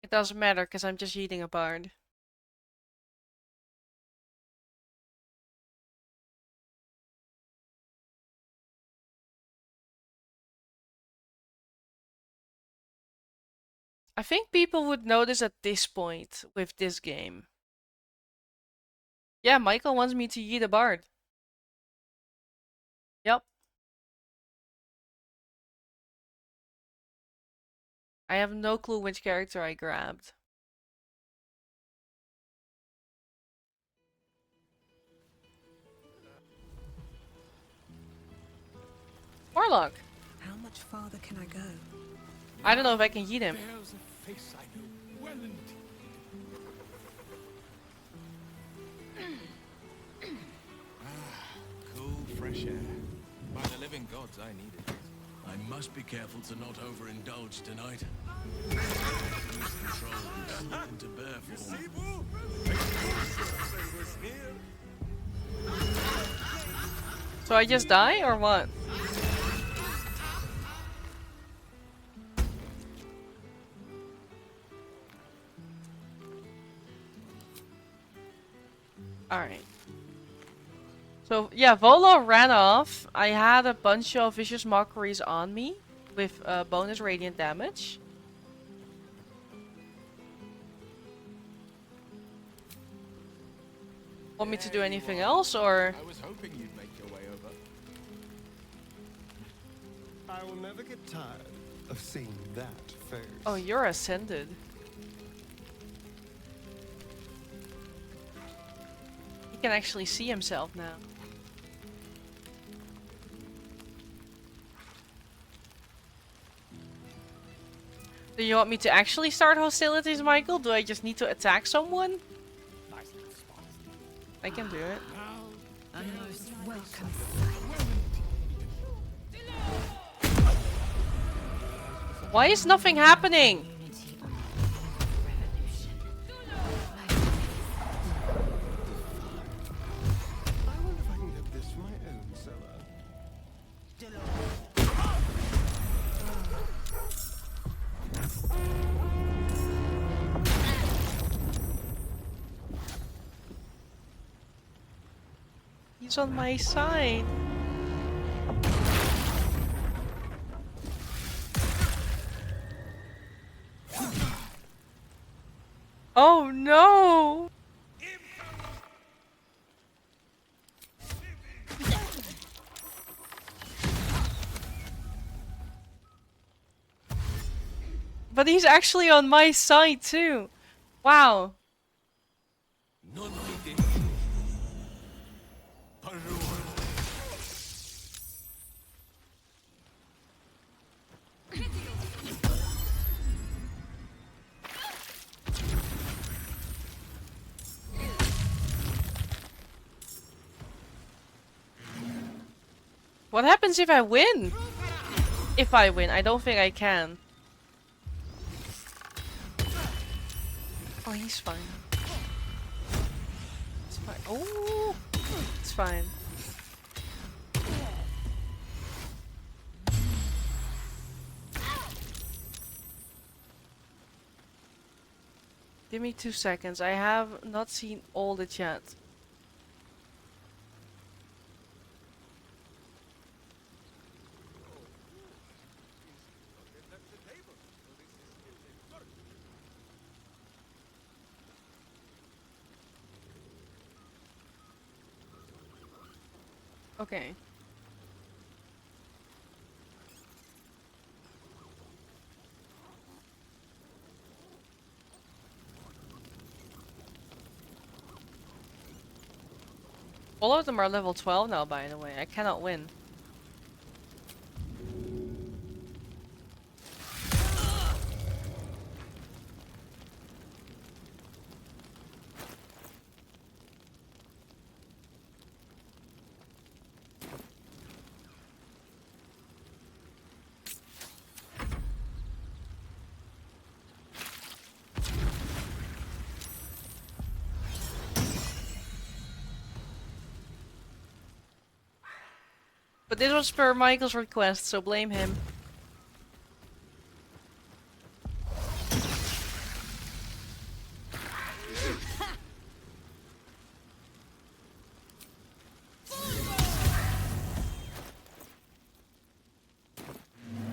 It doesn't matter because I'm just eating a bard. I think people would notice at this point with this game. Yeah, Michael wants me to eat a bard. Yep. I have no clue which character I grabbed. Warlock. How much farther can I go? I don't know if I can eat him. There's a face I know well indeed. Cool, fresh air. By the living gods, I need it. I must be careful to not overindulge tonight. Controls into bear form. So I just die or what? Alright. So yeah, Volo ran off. I had a bunch of vicious mockeries on me with bonus radiant damage. Want me to do anything else or? I was hoping you'd make your way over. I will never get tired of seeing that face. Oh, you're ascended. He can actually see himself now. Do you want me to actually start hostilities, Michael? Do I just need to attack someone? I can do it. A most welcome Why is nothing happening? I wonder if I can get this for my own cellar. He's on my side. Oh no! But he's actually on my side too. Wow. What happens if I win? If I win, I don't think I can. Oh, he's fine. It's fine. Oh, it's fine. Give me 2 seconds. I have not seen all the chat. Okay. All of them are level 12 now, by the way. I cannot win. But this was per Michael's request, so blame him.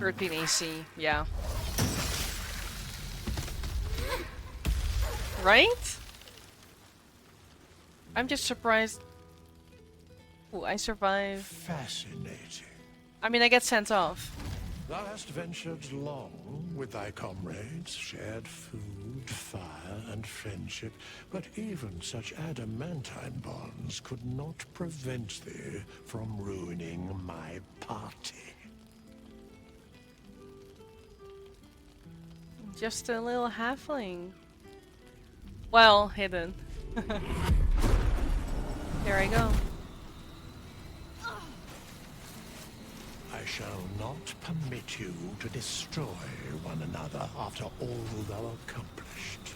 Hurting AC, yeah. Right? I'm just surprised. Ooh, I survived. Fascinating. I mean, I get sent off. Thou hast ventured long with thy comrades, shared food, fire, and friendship, but even such adamantine bonds could not prevent thee from ruining my party. Just a little halfling. Well, hidden. Here I go. I shall not permit you to destroy one another after all thou accomplished.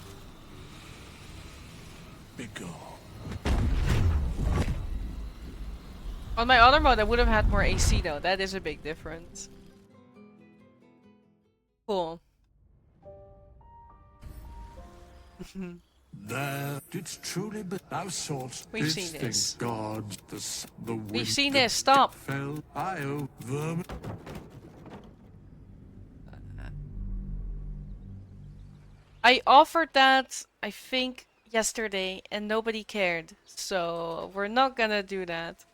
Begone. On my other mode, I would have had more AC though. That is a big difference. Cool. There didst truly be thou sought. We've seen this. God, the We've seen this. Stop. Fell, vermin. I offered that, I think, yesterday, and nobody cared. So we're not gonna do that.